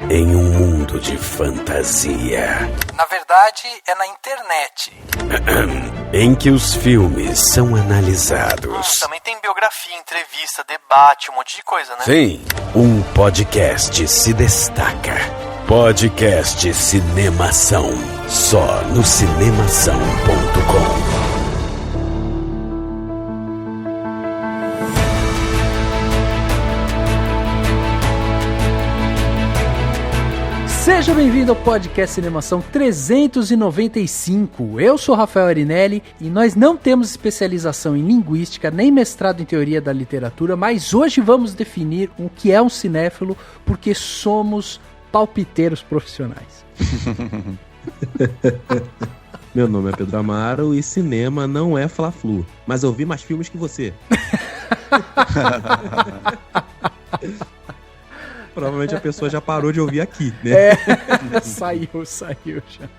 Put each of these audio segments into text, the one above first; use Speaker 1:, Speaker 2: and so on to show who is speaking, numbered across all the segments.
Speaker 1: em um mundo de fantasia.
Speaker 2: Na verdade, é na internet.
Speaker 1: Em que os filmes são analisados.
Speaker 2: Também tem biografia, entrevista, debate, um monte de coisa, né?
Speaker 1: Sim, um podcast se destaca. Podcast Cinemação. Só no cinemação.com.
Speaker 3: Seja bem-vindo ao podcast Cinemação 395. Eu sou Rafael Arinelli e nós não temos especialização em linguística nem mestrado em teoria da literatura, mas hoje vamos definir o que é um cinéfilo porque somos palpiteiros profissionais.
Speaker 4: Meu nome é Pedro Amaro e cinema não é Fla-Flu, mas eu vi mais filmes que você. Provavelmente a pessoa já parou de ouvir aqui, né?
Speaker 3: Saiu já.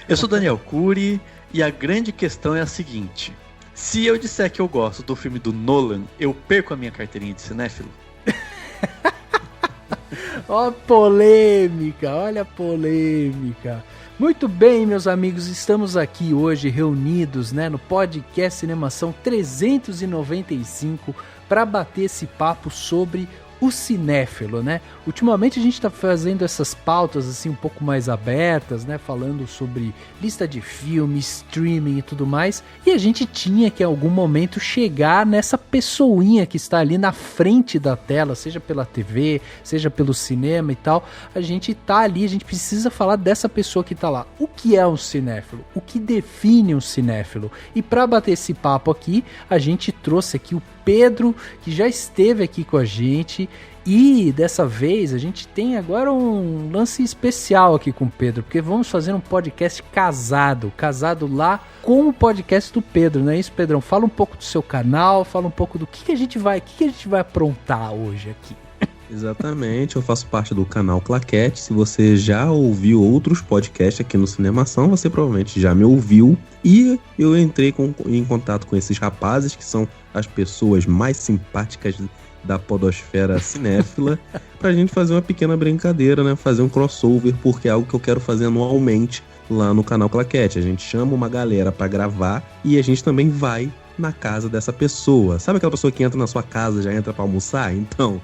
Speaker 5: Eu sou Daniel Cury e a grande questão é a seguinte: se eu disser que eu gosto do filme do Nolan, eu perco a minha carteirinha de cinéfilo?
Speaker 3: Ó, polêmica, olha a polêmica. Muito bem, meus amigos, estamos aqui hoje reunidos, né, no podcast Cinemação 395 para bater esse papo sobre o cinéfilo, né? Ultimamente a gente tá fazendo essas pautas assim um pouco mais abertas, né? Falando sobre lista de filmes, streaming e tudo mais. E a gente tinha que em algum momento chegar nessa pessoinha que está ali na frente da tela, seja pela TV, seja pelo cinema e tal. A gente tá ali, a gente precisa falar dessa pessoa que tá lá. O que é um cinéfilo? O que define um cinéfilo? E para bater esse papo aqui, a gente trouxe aqui o Pedro, que já esteve aqui com a gente, e dessa vez a gente tem agora um lance especial aqui com o Pedro, porque vamos fazer um podcast casado lá com o podcast do Pedro, não é isso, Pedrão? Fala um pouco do seu canal, fala um pouco do que a gente vai aprontar hoje aqui.
Speaker 4: Exatamente, eu faço parte do canal Claquete. Se você já ouviu outros podcasts aqui no Cinemação, você provavelmente já me ouviu. E eu entrei em contato com esses rapazes, que são as pessoas mais simpáticas da podosfera cinéfila, pra gente fazer uma pequena brincadeira, né? Fazer um crossover, porque é algo que eu quero fazer anualmente lá no canal Claquete. A gente chama uma galera pra gravar e a gente também vai na casa dessa pessoa. Sabe aquela pessoa que entra na sua casa, já entra pra almoçar? Então,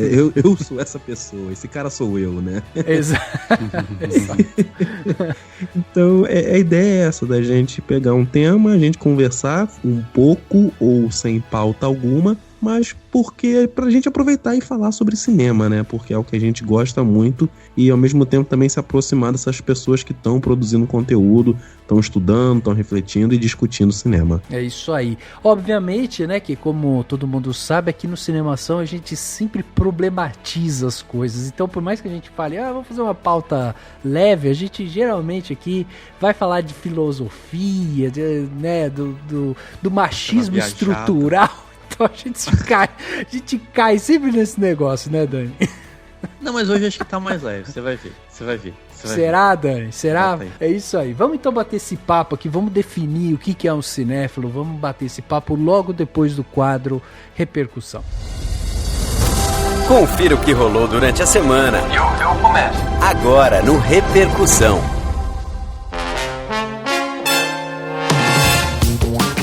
Speaker 4: eu sou essa pessoa. Esse cara sou eu, né?
Speaker 3: Exato.
Speaker 4: Então, a ideia é essa, da gente pegar um tema, a gente conversar um pouco ou sem pauta alguma, mas porque pra gente aproveitar e falar sobre cinema, né? Porque é o que a gente gosta muito e ao mesmo tempo também se aproximar dessas pessoas que estão produzindo conteúdo, estão estudando, estão refletindo e discutindo cinema.
Speaker 3: É isso aí. Obviamente, né, que como todo mundo sabe, aqui no Cinemação a gente sempre problematiza as coisas. Então, por mais que a gente fale, vamos fazer uma pauta leve, a gente geralmente aqui vai falar de filosofia, né, do machismo estrutural. Então a gente cai sempre nesse negócio, né, Dani?
Speaker 5: Não, mas hoje acho que tá mais leve, você vai ver.
Speaker 3: Será, Dani? Será? É isso aí. Vamos então bater esse papo aqui, vamos definir o que é um cinéfilo, vamos bater esse papo logo depois do quadro Repercussão.
Speaker 1: Confira o que rolou durante a semana.
Speaker 2: Eu começo.
Speaker 1: Agora no Repercussão.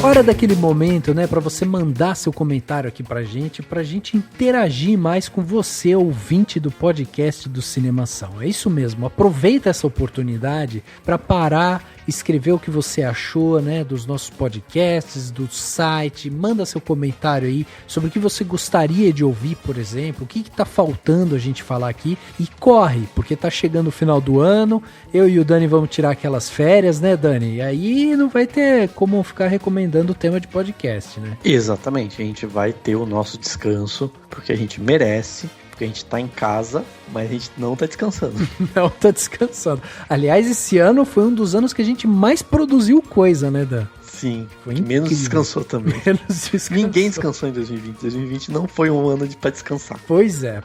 Speaker 3: Hora daquele momento, né, para você mandar seu comentário aqui pra gente interagir mais com você, ouvinte do podcast do Cinemação. É isso mesmo, aproveita essa oportunidade para parar, escrever o que você achou, né, dos nossos podcasts, do site, manda seu comentário aí sobre o que você gostaria de ouvir, por exemplo, o que tá faltando a gente falar aqui, e corre, porque tá chegando o final do ano, eu e o Dani vamos tirar aquelas férias, né, Dani? E aí não vai ter como ficar recomendando o tema de podcast, né?
Speaker 5: Exatamente, a gente vai ter o nosso descanso, porque a gente merece, porque a gente tá em casa, mas a gente não tá descansando.
Speaker 3: Não tá descansando. Aliás, esse ano foi um dos anos que a gente mais produziu coisa, né, Dan?
Speaker 5: Sim,
Speaker 3: Foi
Speaker 5: que menos
Speaker 3: incrível.
Speaker 5: descansou também.
Speaker 3: Menos descansou.
Speaker 5: Ninguém descansou em 2020. 2020 não foi um ano pra descansar.
Speaker 3: Pois é.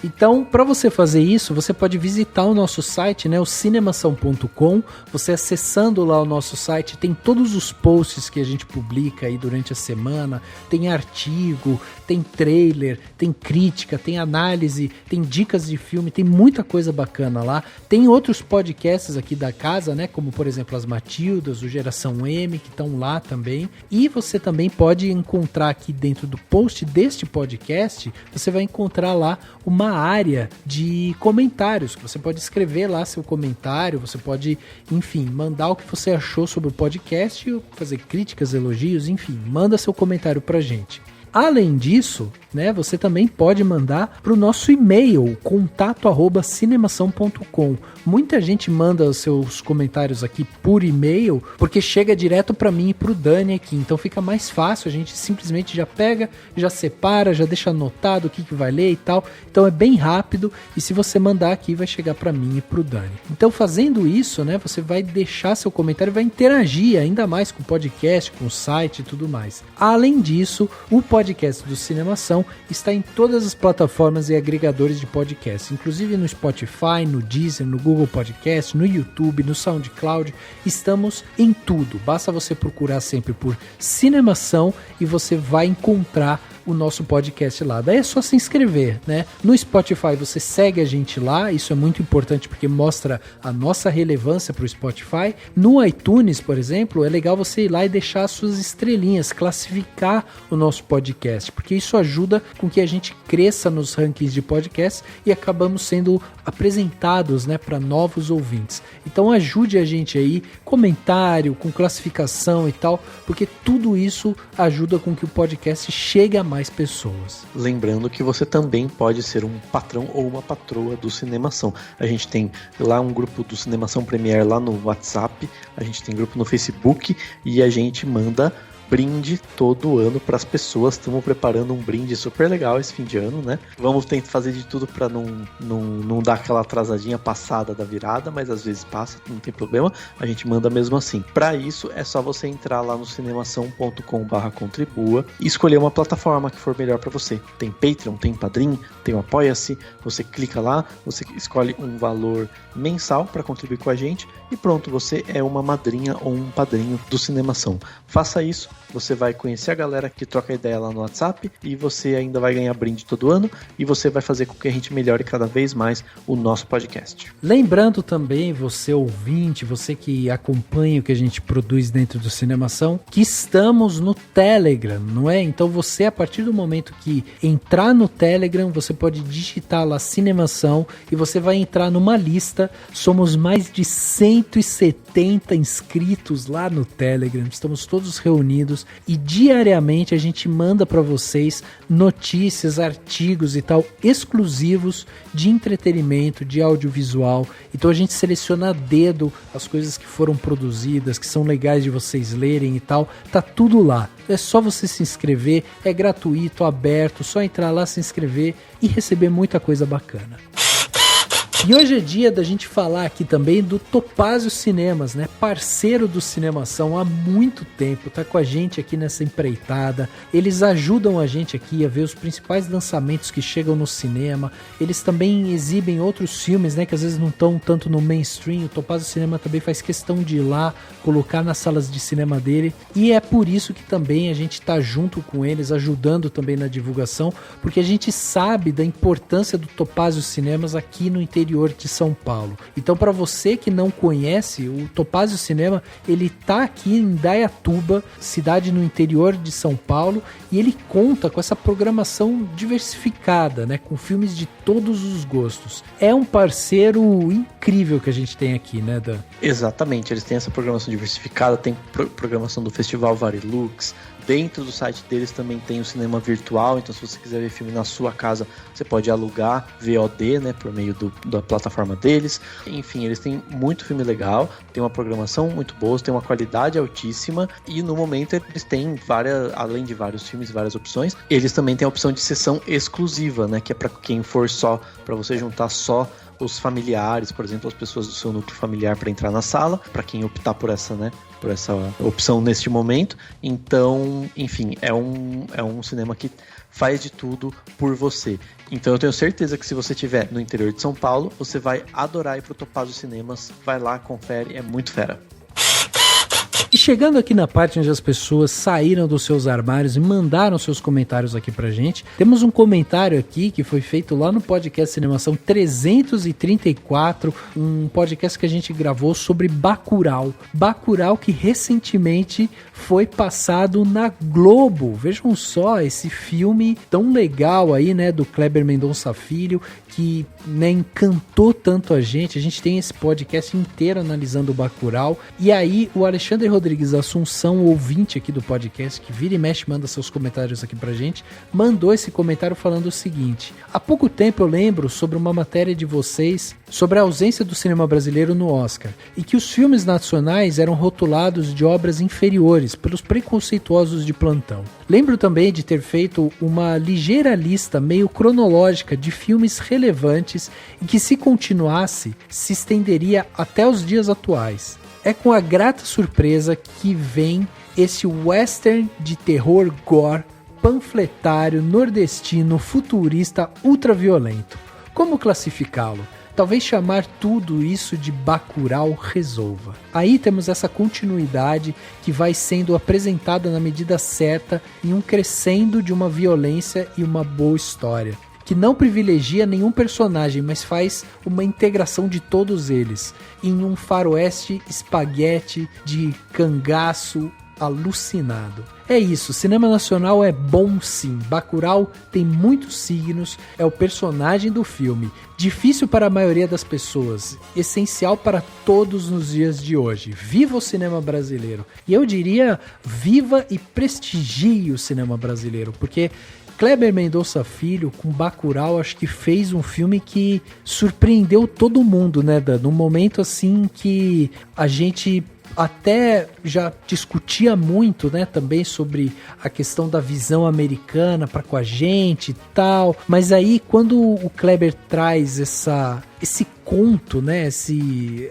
Speaker 3: Então, para você fazer isso, você pode visitar o nosso site, né, o cinemação.com. Você acessando lá o nosso site, tem todos os posts que a gente publica aí durante a semana, tem artigo, tem trailer, tem crítica, tem análise, tem dicas de filme, tem muita coisa bacana lá. Tem outros podcasts aqui da casa, né, como por exemplo as Matildas, o Geração M, que estão lá também. E você também pode encontrar aqui dentro do post deste podcast, você vai encontrar lá uma área de comentários, que você pode escrever lá seu comentário, você pode, enfim, mandar o que você achou sobre o podcast, fazer críticas, elogios, enfim, manda seu comentário pra gente. Além disso, né, você também pode mandar para o nosso e-mail, contato@cinemação.com. Muita gente manda os seus comentários aqui por e-mail, porque chega direto para mim e para o Dani aqui. Então fica mais fácil, a gente simplesmente já pega, já separa, já deixa anotado o que vai ler e tal. Então é bem rápido e se você mandar aqui vai chegar para mim e para o Dani. Então fazendo isso, né, você vai deixar seu comentário, vai interagir ainda mais com o podcast, com o site e tudo mais. Além disso, o podcast do Cinemação está em todas as plataformas e agregadores de podcast, inclusive no Spotify, no Deezer, no Google Podcast, no YouTube, no SoundCloud, estamos em tudo. Basta você procurar sempre por Cinemação e você vai encontrar o nosso podcast lá. Daí é só se inscrever, né? No Spotify você segue a gente lá, isso é muito importante porque mostra a nossa relevância para o Spotify. No iTunes, por exemplo, é legal você ir lá e deixar as suas estrelinhas, classificar o nosso podcast, porque isso ajuda com que a gente cresça nos rankings de podcast e acabamos sendo apresentados, né, para novos ouvintes. Então ajude a gente aí, comentário, com classificação e tal, porque tudo isso ajuda com que o podcast chegue a mais pessoas.
Speaker 5: Lembrando que você também pode ser um patrão ou uma patroa do Cinemação. A gente tem lá um grupo do Cinemação Premiere lá no WhatsApp, a gente tem grupo no Facebook e a gente manda brinde todo ano para as pessoas. Estamos preparando um brinde super legal esse fim de ano, né? Vamos tentar fazer de tudo para não dar aquela atrasadinha passada da virada, mas às vezes passa, não tem problema, a gente manda mesmo assim. Para isso é só você entrar lá no cinemação.com/contribua e escolher uma plataforma que for melhor para você. Tem Patreon, tem Padrim, tem o Apoia-se, você clica lá, você escolhe um valor mensal para contribuir com a gente e pronto, você é uma madrinha ou um padrinho do Cinemação. Faça isso, você vai conhecer a galera que troca ideia lá no WhatsApp e você ainda vai ganhar brinde todo ano e você vai fazer com que a gente melhore cada vez mais o nosso podcast.
Speaker 3: Lembrando também, você ouvinte, você que acompanha o que a gente produz dentro do Cinemação, que estamos no Telegram, não é? Então você, a partir do momento que entrar no Telegram, você pode digitar lá Cinemação e você vai entrar numa lista. Somos mais de 170 inscritos lá no Telegram, estamos todos reunidos e diariamente a gente manda para vocês notícias, artigos e tal exclusivos de entretenimento, de audiovisual. Então a gente seleciona a dedo as coisas que foram produzidas, que são legais de vocês lerem e tal. Tá tudo lá. É só você se inscrever, é gratuito, aberto, só entrar lá, se inscrever e receber muita coisa bacana. E hoje é dia da gente falar aqui também do Topázio Cinemas, né? Parceiro do Cinemação há muito tempo, tá com a gente aqui nessa empreitada. Eles ajudam a gente aqui a ver os principais lançamentos que chegam no cinema. Eles também exibem outros filmes, né? Que às vezes não estão tanto no mainstream. O Topázio Cinema também faz questão de ir lá, colocar nas salas de cinema dele. E é por isso que também a gente tá junto com eles, ajudando também na divulgação, porque a gente sabe da importância do Topázio Cinemas aqui no interior de São Paulo. Então, para você que não conhece, o Topázio Cinema, ele tá aqui em Indaiatuba, cidade no interior de São Paulo, e ele conta com essa programação diversificada, né, com filmes de todos os gostos. É um parceiro incrível que a gente tem aqui, né, Dan?
Speaker 5: Exatamente, eles têm essa programação diversificada, tem programação do Festival Varilux. Dentro do site deles também tem o cinema virtual, então se você quiser ver filme na sua casa, você pode alugar VOD, né, por meio da plataforma deles. Enfim, eles têm muito filme legal, tem uma programação muito boa, tem uma qualidade altíssima e no momento eles têm além de vários filmes, várias opções, eles também têm a opção de sessão exclusiva, né, que é para quem for só, para você juntar só os familiares, por exemplo, as pessoas do seu núcleo familiar para entrar na sala, para quem optar por essa, né, por essa opção neste momento. Então, enfim, é um cinema que faz de tudo por você. Então eu tenho certeza que se você estiver no interior de São Paulo, você vai adorar ir pro Topázio Cinemas. Vai lá, confere, é muito fera.
Speaker 3: E chegando aqui na parte onde as pessoas saíram dos seus armários e mandaram seus comentários aqui pra gente, temos um comentário aqui que foi feito lá no podcast Cinemação 334, um podcast que a gente gravou sobre Bacurau. Bacurau que recentemente foi passado na Globo. Vejam só esse filme tão legal aí, né, do Kleber Mendonça Filho, que, né, encantou tanto a gente. A gente tem esse podcast inteiro analisando o Bacurau. E aí o Alexandre Rodrigues Assunção, ouvinte aqui do podcast, que vira e mexe, manda seus comentários aqui pra gente, mandou esse comentário falando o seguinte: há pouco tempo eu lembro sobre uma matéria de vocês sobre a ausência do cinema brasileiro no Oscar, e que os filmes nacionais eram rotulados de obras inferiores pelos preconceituosos de plantão. Lembro também de ter feito uma ligeira lista meio cronológica de filmes relevantes e que, se continuasse, se estenderia até os dias atuais. É com a grata surpresa que vem esse western de terror gore, panfletário, nordestino, futurista, ultraviolento. Como classificá-lo? Talvez chamar tudo isso de Bacurau resolva. Aí temos essa continuidade que vai sendo apresentada na medida certa em um crescendo de uma violência e uma boa história, que não privilegia nenhum personagem, mas faz uma integração de todos eles em um faroeste espaguete de cangaço alucinado. É isso, cinema nacional é bom sim. Bacurau tem muitos signos, é o personagem do filme, difícil para a maioria das pessoas, essencial para todos nos dias de hoje. Viva o cinema brasileiro! E eu diria, viva e prestigie o cinema brasileiro, porque Kleber Mendonça Filho, com Bacurau, acho que fez um filme que surpreendeu todo mundo, né, Dan? Num momento assim que a gente até já discutia muito, né, também sobre a questão da visão americana para com a gente e tal, mas aí quando o Kleber traz esse conto, né,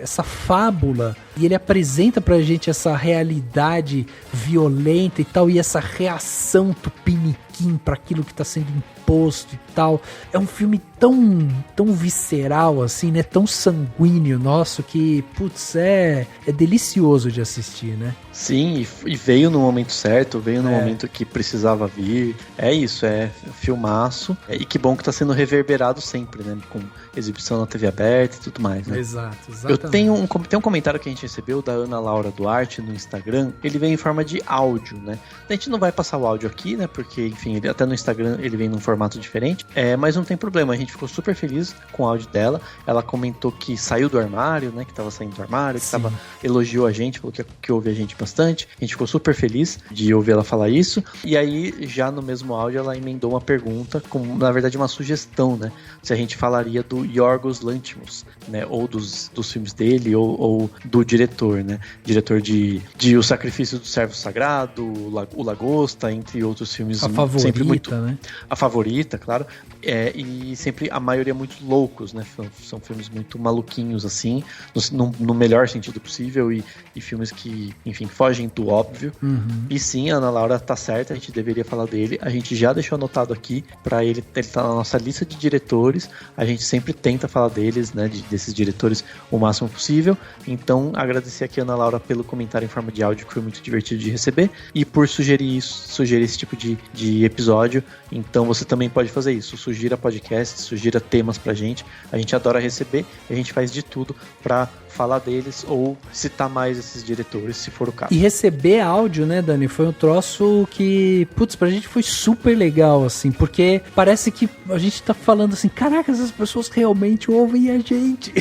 Speaker 3: essa fábula, e ele apresenta pra gente essa realidade violenta e tal, e essa reação tupiniquim para aquilo que tá sendo imposto e tal, é um filme tão visceral assim, né, tão sanguíneo nosso, que, putz, é delicioso de assistir, né?
Speaker 5: Sim, e veio no momento certo, veio no momento que precisava vir. É isso, é filmaço. E que bom que tá sendo reverberado sempre, né? Com exibição na TV aberta e tudo mais, né?
Speaker 3: Exato, exatamente.
Speaker 5: Eu tenho um comentário que a gente recebeu da Ana Laura Duarte no Instagram. Ele vem em forma de áudio, né? A gente não vai passar o áudio aqui, né? Porque, enfim, até no Instagram ele vem num formato diferente. Mas não tem problema, a gente ficou super feliz com o áudio dela. Ela comentou que saiu do armário, né? Que tava saindo do armário, que elogiou a gente, falou que ouve a gente bastante. A gente ficou super feliz de ouvir ela falar isso. E aí, já no mesmo áudio, ela emendou uma pergunta, na verdade uma sugestão, né? Se a gente falaria do Yorgos Lanthimos, né? Ou dos filmes dele, ou do diretor, né? Diretor de O Sacrifício do Servo Sagrado, O Lagosta, entre outros filmes.
Speaker 3: A Favorita,
Speaker 5: sempre muito,
Speaker 3: né?
Speaker 5: A Favorita, claro. E sempre a maioria muito loucos, né? São filmes muito maluquinhos, assim, no melhor sentido possível, e filmes que, enfim, fogem do óbvio. Uhum. E sim, a Ana Laura tá certa, a gente deveria falar dele. A gente já deixou anotado aqui pra ele tá na nossa lista de diretores. A gente sempre tenta falar deles, né? Desses diretores o máximo possível. Então, agradecer aqui a Ana Laura pelo comentário em forma de áudio, que foi muito divertido de receber, e por sugerir esse tipo de episódio. Então, você também pode fazer isso. Sugira podcast, sugira temas pra gente. A gente adora receber, e a gente faz de tudo pra falar deles ou citar mais esses diretores, se for o caso.
Speaker 3: E receber áudio, né, Dani, foi um troço que, putz, pra gente foi super legal, assim, porque parece que a gente tá falando assim, caraca, essas pessoas realmente ouvem a gente.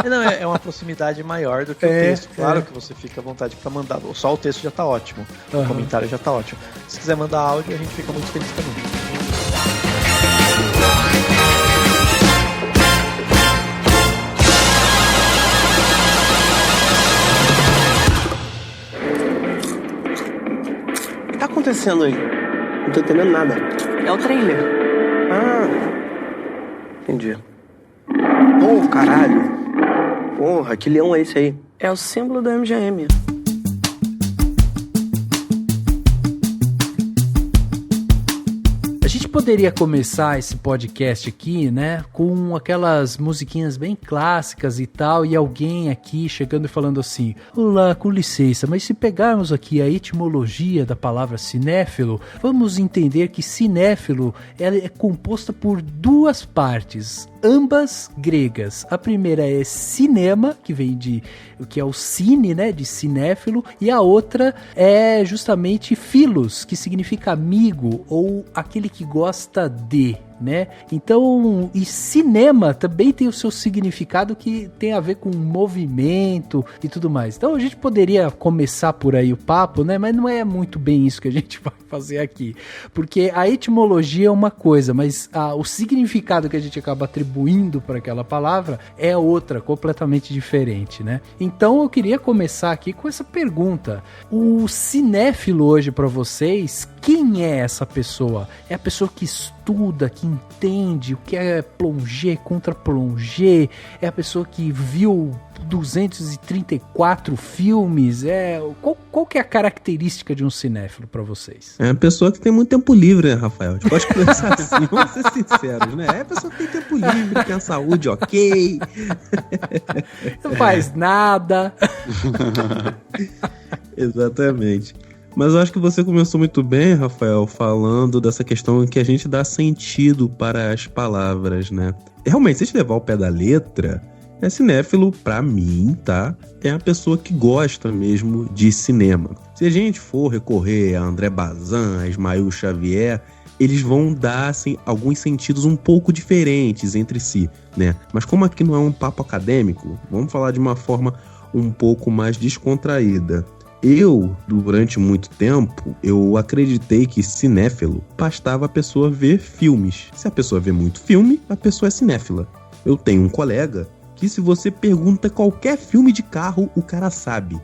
Speaker 5: Não, é uma proximidade maior do que o texto. Claro que você fica à vontade pra mandar. Só o texto já tá ótimo. O comentário já tá ótimo. Se quiser mandar áudio, a gente fica muito feliz também.
Speaker 6: O que tá acontecendo aí? Não tô entendendo nada.
Speaker 7: É o trailer.
Speaker 6: Ah, entendi. Oh, caralho. Porra, que leão é esse aí? É o símbolo da MGM.
Speaker 3: A gente poderia começar esse podcast aqui, né, com aquelas musiquinhas bem clássicas e tal, e alguém aqui chegando e falando assim: olá, com licença, mas se pegarmos aqui a etimologia da palavra cinéfilo, vamos entender que cinéfilo ela é composta por duas partes, ambas gregas. A primeira é cinema, que vem de o que é o cine, né, de cinéfilo, e a outra é justamente philos, que significa amigo ou aquele que gosta de, né? Então, e cinema também tem o seu significado que tem a ver com movimento e tudo mais. Então a gente poderia começar por aí o papo, né? Mas não é muito bem isso que a gente vai fazer aqui, porque a etimologia é uma coisa, mas o significado que a gente acaba atribuindo para aquela palavra é outra, completamente diferente, né? Então eu queria começar aqui com essa pergunta: o cinéfilo hoje para vocês, quem é essa pessoa? É a pessoa que estuda, que entende o que é plongé, contra-plongé, é a pessoa que viu 234 filmes, qual que é a característica de um cinéfilo para vocês?
Speaker 4: É a pessoa que tem muito tempo livre, né, Rafael? A gente pode começar assim, vamos ser sinceros, né? É a pessoa que tem tempo livre, tem a saúde ok.
Speaker 3: Não faz nada.
Speaker 4: Exatamente. Mas eu acho que você começou muito bem, Rafael, falando dessa questão que a gente dá sentido para as palavras, né? Realmente, se a gente levar ao pé da letra, cinéfilo, pra mim, tá? É a pessoa que gosta mesmo de cinema. Se a gente for recorrer a André Bazin, a Ismael Xavier, eles vão dar, assim, alguns sentidos um pouco diferentes entre si, né? Mas como aqui não é um papo acadêmico, vamos falar de uma forma um pouco mais descontraída. Eu, durante muito tempo, eu acreditei que cinéfilo bastava a pessoa ver filmes. Se a pessoa vê muito filme, a pessoa é cinéfila. Eu tenho um colega que, se você pergunta qualquer filme de carro, o cara sabe.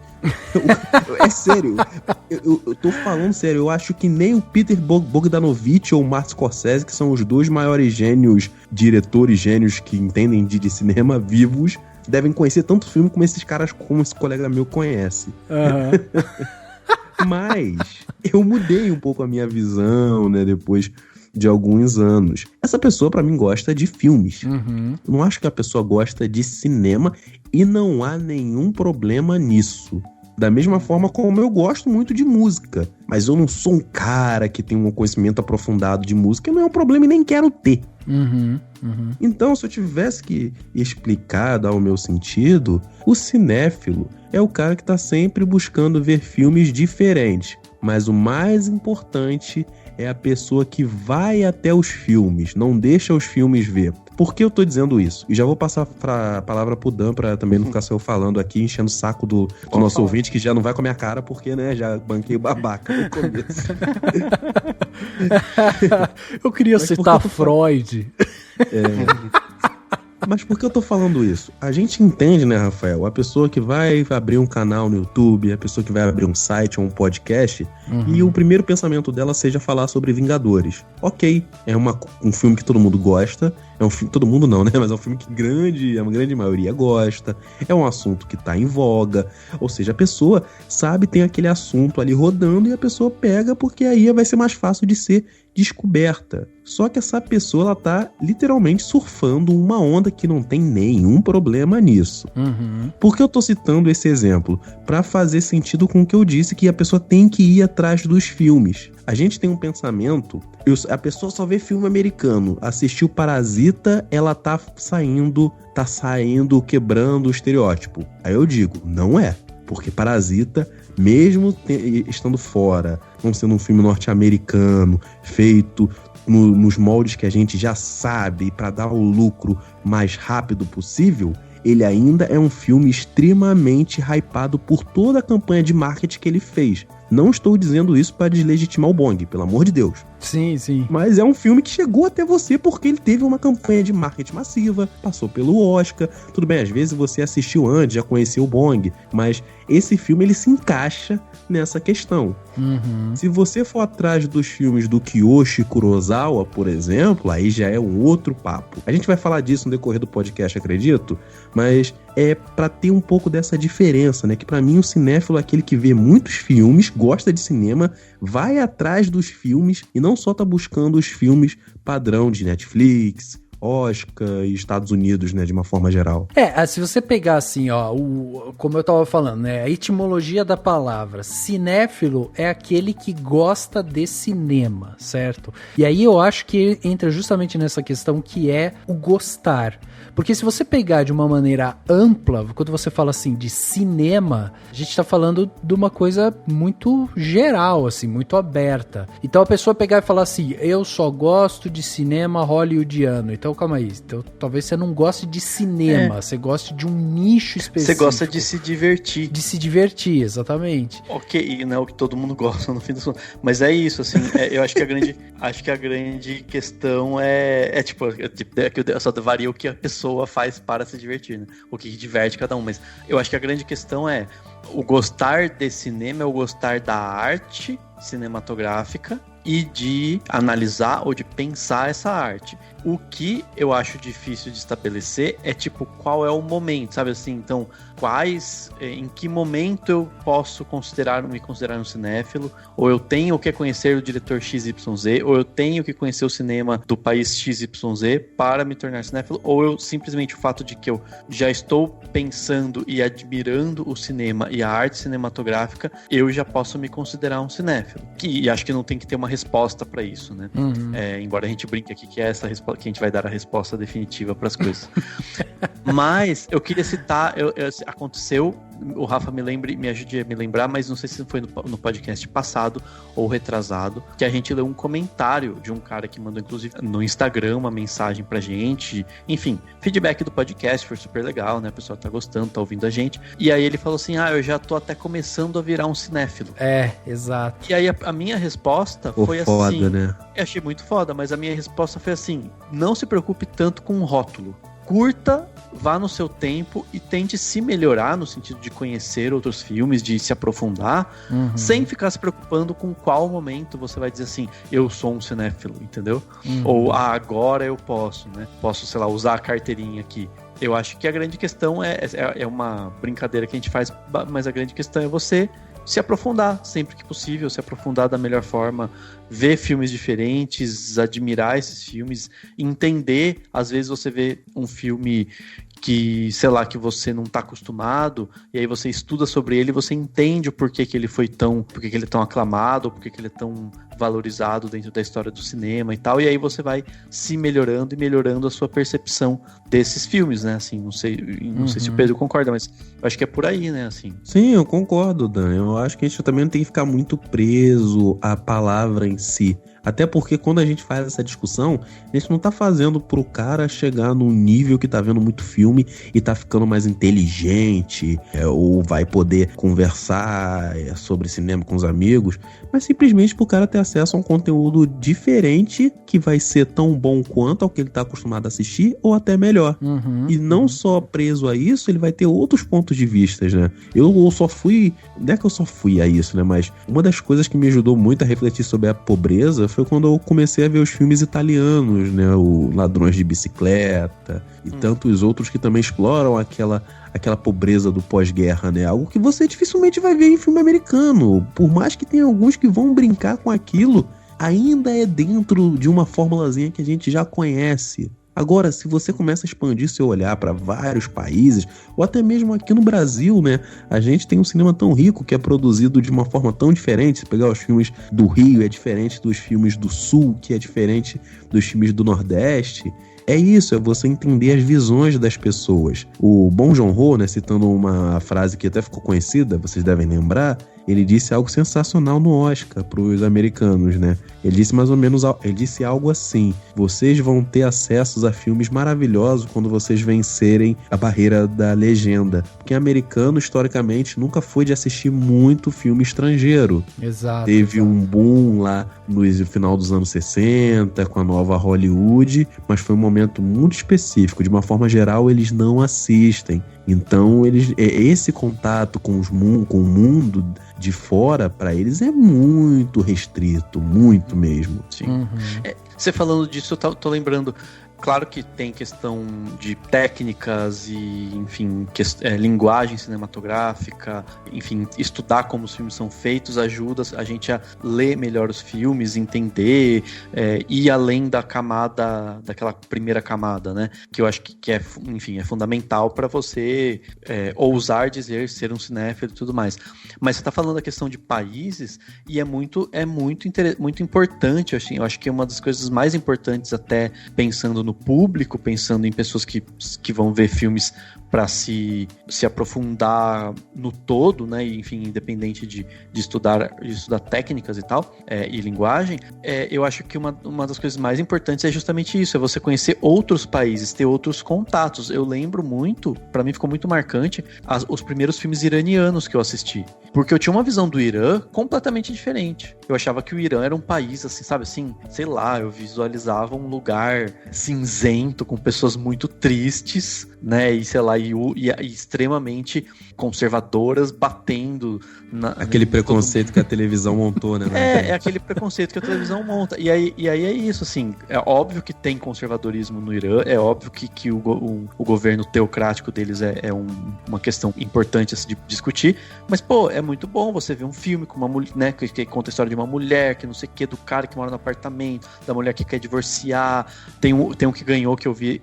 Speaker 4: É sério. Eu tô falando sério. Eu acho que nem o Peter Bogdanovich ou o Martin Scorsese, que são os dois maiores gênios, diretores gênios que entendem de cinema vivos, devem conhecer tanto filme como esses caras, como esse colega meu conhece. Uhum. Mas eu mudei um pouco a minha visão, né, depois de alguns anos. Essa pessoa, pra mim, gosta de filmes. Uhum. Eu não acho que a pessoa gosta de cinema e não há nenhum problema nisso. Da mesma forma como eu gosto muito de música. Mas eu não sou um cara que tem um conhecimento aprofundado de música, não é um problema e nem quero ter. Uhum, uhum. Então, se eu tivesse que explicar, dar o meu sentido, o cinéfilo é o cara que tá sempre buscando ver filmes diferentes. Mas o mais importante é a pessoa que vai até os filmes, não deixa os filmes ver. Por que eu tô dizendo isso? E já vou passar a palavra pro Dan pra também não ficar só eu falando aqui, enchendo o saco do nosso ouvinte, que já não vai com a minha cara, porque, né, já banquei o babaca no começo.
Speaker 3: Eu queria citar Freud.
Speaker 4: Mas por que eu tô falando isso? A gente entende, né, Rafael? A pessoa que vai abrir um canal no YouTube, a pessoa que vai abrir um site ou um podcast, e o primeiro pensamento dela seja falar sobre Vingadores. Ok, é um filme que todo mundo gosta, é um filme, todo mundo não, né? Mas é um filme que a grande maioria gosta, é um assunto que tá em voga, ou seja, a pessoa sabe, tem aquele assunto ali rodando e a pessoa pega porque aí vai ser mais fácil de ser descoberta. Só que essa pessoa, ela tá literalmente surfando uma onda que não tem nenhum problema nisso. Por que eu tô citando esse exemplo? Pra fazer sentido com o que eu disse, que a pessoa tem que ir atrás dos filmes. A gente tem um pensamento, a pessoa só vê filme americano, assistiu Parasita, ela tá saindo quebrando o estereótipo. Aí eu digo, não é. Porque Parasita, mesmo estando fora, não sendo um filme norte-americano, feito nos moldes que a gente já sabe, para dar o lucro mais rápido possível, ele ainda é um filme extremamente hypado por toda a campanha de marketing que ele fez. Não estou dizendo isso para deslegitimar o Bong, pelo amor de Deus.
Speaker 3: Sim, sim.
Speaker 4: Mas é um filme que chegou até você porque ele teve uma campanha de marketing massiva, passou pelo Oscar. Tudo bem, às vezes você assistiu antes, já conheceu o Bong, mas esse filme ele se encaixa nessa questão.
Speaker 3: Uhum.
Speaker 4: Se você for atrás dos filmes do Kiyoshi Kurosawa, por exemplo, aí já é um outro papo. A gente vai falar disso no decorrer do podcast, acredito, mas é pra ter um pouco dessa diferença, né? Que pra mim o cinéfilo é aquele que vê muitos filmes, gosta de cinema, vai atrás dos filmes e não só tá buscando os filmes padrão de Netflix, Oscar e Estados Unidos, né, de uma forma geral.
Speaker 3: Se você pegar assim, ó, como eu tava falando, né, a etimologia da palavra, cinéfilo é aquele que gosta de cinema, certo? E aí eu acho que entra justamente nessa questão que é o gostar. Porque se você pegar de uma maneira ampla, quando você fala assim de cinema, a gente tá falando de uma coisa muito geral, assim, muito aberta. Então a pessoa pegar e falar assim, eu só gosto de cinema hollywoodiano. Então calma aí, então, talvez você não goste de cinema, você goste de um nicho específico.
Speaker 5: Você gosta de se divertir.
Speaker 3: De se divertir, exatamente.
Speaker 5: Ok, não é o que todo mundo gosta no fim das contas. Mas é isso, assim, eu acho que a grande questão é tipo, só varia o que a pessoa faz para se divertir, né? O que diverte cada um, mas eu acho que a grande questão é o gostar de cinema é o gostar da arte cinematográfica e de analisar ou de pensar essa arte. O que eu acho difícil de estabelecer é tipo, qual é o momento, sabe assim? Então, em que momento eu posso me considerar um cinéfilo, ou eu tenho que conhecer o diretor XYZ, ou eu tenho que conhecer o cinema do país XYZ para me tornar cinéfilo, ou eu simplesmente o fato de que eu já estou pensando e admirando o cinema e a arte cinematográfica, eu já posso me considerar um cinéfilo. E acho que não tem que ter uma resposta para isso, né?
Speaker 3: Uhum.
Speaker 5: Embora a gente brinque aqui que é essa resposta que a gente vai dar a resposta definitiva para as coisas. Mas eu queria citar, aconteceu, o Rafa me ajude a me lembrar, mas não sei se foi no podcast passado ou retrasado, que a gente leu um comentário de um cara que mandou, inclusive, no Instagram, uma mensagem pra gente, enfim, feedback do podcast, foi super legal, né? A pessoa tá gostando, tá ouvindo a gente. E aí ele falou assim, eu já tô até começando a virar um cinéfilo.
Speaker 3: Exato.
Speaker 5: E aí a minha resposta foi
Speaker 4: foda,
Speaker 5: assim...
Speaker 4: né?
Speaker 5: Eu achei muito foda, mas a minha resposta foi assim, não se preocupe tanto com o rótulo. Curta, vá no seu tempo e tente se melhorar no sentido de conhecer outros filmes, de se aprofundar, sem ficar se preocupando com qual momento você vai dizer assim, eu sou um cinéfilo, entendeu? Ou agora eu posso, né? Posso, sei lá, usar a carteirinha aqui. Eu acho que a grande questão é uma brincadeira que a gente faz, mas a grande questão é você se aprofundar sempre que possível, se aprofundar da melhor forma, ver filmes diferentes, admirar esses filmes, entender, às vezes você vê um filme que, sei lá, que você não tá acostumado, e aí você estuda sobre ele e você entende o porquê que ele é tão aclamado, ou porquê que ele é tão valorizado dentro da história do cinema e tal, e aí você vai se melhorando e melhorando a sua percepção desses filmes, né, assim, não sei se o Pedro concorda, mas eu acho que é por aí, né, assim.
Speaker 4: Sim, eu concordo, Dan, eu acho que a gente também não tem que ficar muito preso à palavra em si. Até porque quando a gente faz essa discussão, a gente não tá fazendo pro cara chegar num nível que tá vendo muito filme e tá ficando mais inteligente, ou vai poder conversar sobre cinema com os amigos, mas simplesmente pro cara ter acesso a um conteúdo diferente que vai ser tão bom quanto ao que ele tá acostumado a assistir, ou até melhor. E não só preso a isso, ele vai ter outros pontos de vista, né? Eu só fui... Não é que eu só fui a isso, né? Mas uma das coisas que me ajudou muito a refletir sobre a pobreza foi quando eu comecei a ver os filmes italianos, né? O Ladrões de Bicicleta e tantos outros que também exploram aquela pobreza do pós-guerra, né? Algo que você dificilmente vai ver em filme americano. Por mais que tenha alguns que vão brincar com aquilo, ainda é dentro de uma formulazinha que a gente já conhece. Agora, se você começa a expandir seu olhar para vários países, ou até mesmo aqui no Brasil, né? A gente tem um cinema tão rico que é produzido de uma forma tão diferente. Se pegar os filmes do Rio, é diferente dos filmes do Sul, que é diferente dos filmes do Nordeste. é isso, é você entender as visões das pessoas. O Bong Joon-ho, né, citando uma frase que até ficou conhecida, vocês devem lembrar, ele disse algo sensacional no Oscar para os americanos, né? Ele disse mais ou menos, ele disse algo assim: vocês vão ter acesso a filmes maravilhosos quando vocês vencerem a barreira da legenda. Porque americano, historicamente, nunca foi de assistir muito filme estrangeiro.
Speaker 3: Exato.
Speaker 4: Teve um boom lá no final dos anos 60, com a nova Hollywood, mas foi um momento muito específico. De uma forma geral, eles não assistem. Então, esse contato com o mundo de fora, para eles, é muito restrito, muito mesmo.
Speaker 5: Sim. Uhum. Você falando disso, eu tô lembrando. Claro que tem questão de técnicas e, enfim, linguagem cinematográfica, enfim, estudar como os filmes são feitos ajuda a gente a ler melhor os filmes, entender, ir além daquela primeira camada, né? Que eu acho que é, enfim, é fundamental para você ousar dizer ser um cinéfilo e tudo mais. Mas você tá falando da questão de países e é muito importante, assim, eu acho que é uma das coisas mais importantes, até pensando no público, pensando em pessoas que vão ver filmes para se aprofundar no todo, né? E, enfim, independente de estudar técnicas e tal, e linguagem, eu acho que uma das coisas mais importantes é justamente isso, é você conhecer outros países, ter outros contatos. Eu lembro muito, para mim ficou muito marcante, os primeiros filmes iranianos que eu assisti, porque eu tinha uma visão do Irã completamente diferente. Eu achava que o Irã era um país, assim, sabe, assim, sei lá, eu visualizava um lugar cinzento, com pessoas muito tristes, né, e sei lá, e extremamente conservadoras, batendo
Speaker 4: aquele preconceito que a televisão montou, né?
Speaker 5: É aquele preconceito que a televisão monta. E aí é isso, assim, é óbvio que tem conservadorismo no Irã, é óbvio que o governo teocrático deles é uma questão importante a se discutir, mas, pô, é muito bom você ver um filme com uma mulher, né, que conta a história de uma mulher, que não sei o que, do cara que mora no apartamento, da mulher que quer divorciar. Tem um que ganhou, que eu vi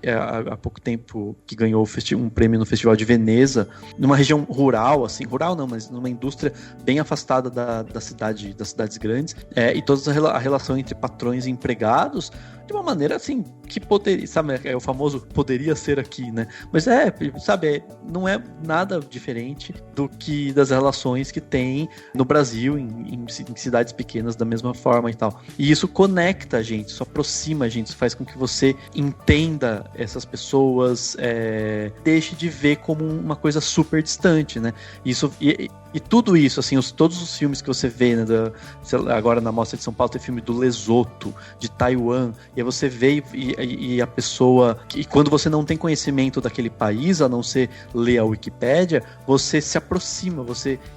Speaker 5: há pouco tempo, que ganhou um prêmio no Festival de Veneza, numa região rural, assim, rural não, mas numa indústria bem afastada das cidades grandes, e toda a relação entre patrões e empregados, de uma maneira assim, que poderia, sabe, o famoso poderia ser aqui, né? Mas sabe, não é nada diferente do que das relações que tem no Brasil, em cidades pequenas da mesma forma e tal. E isso conecta a gente, isso aproxima a gente, isso faz com que você entenda essas pessoas, deixe de ver como uma coisa super distante, né? E tudo isso, assim, todos os filmes que você vê, né, agora na Mostra de São Paulo tem filme do Lesoto, de Taiwan, e aí você vê e a pessoa, e quando você não tem conhecimento daquele país, a não ser ler a Wikipédia, você se aproxima,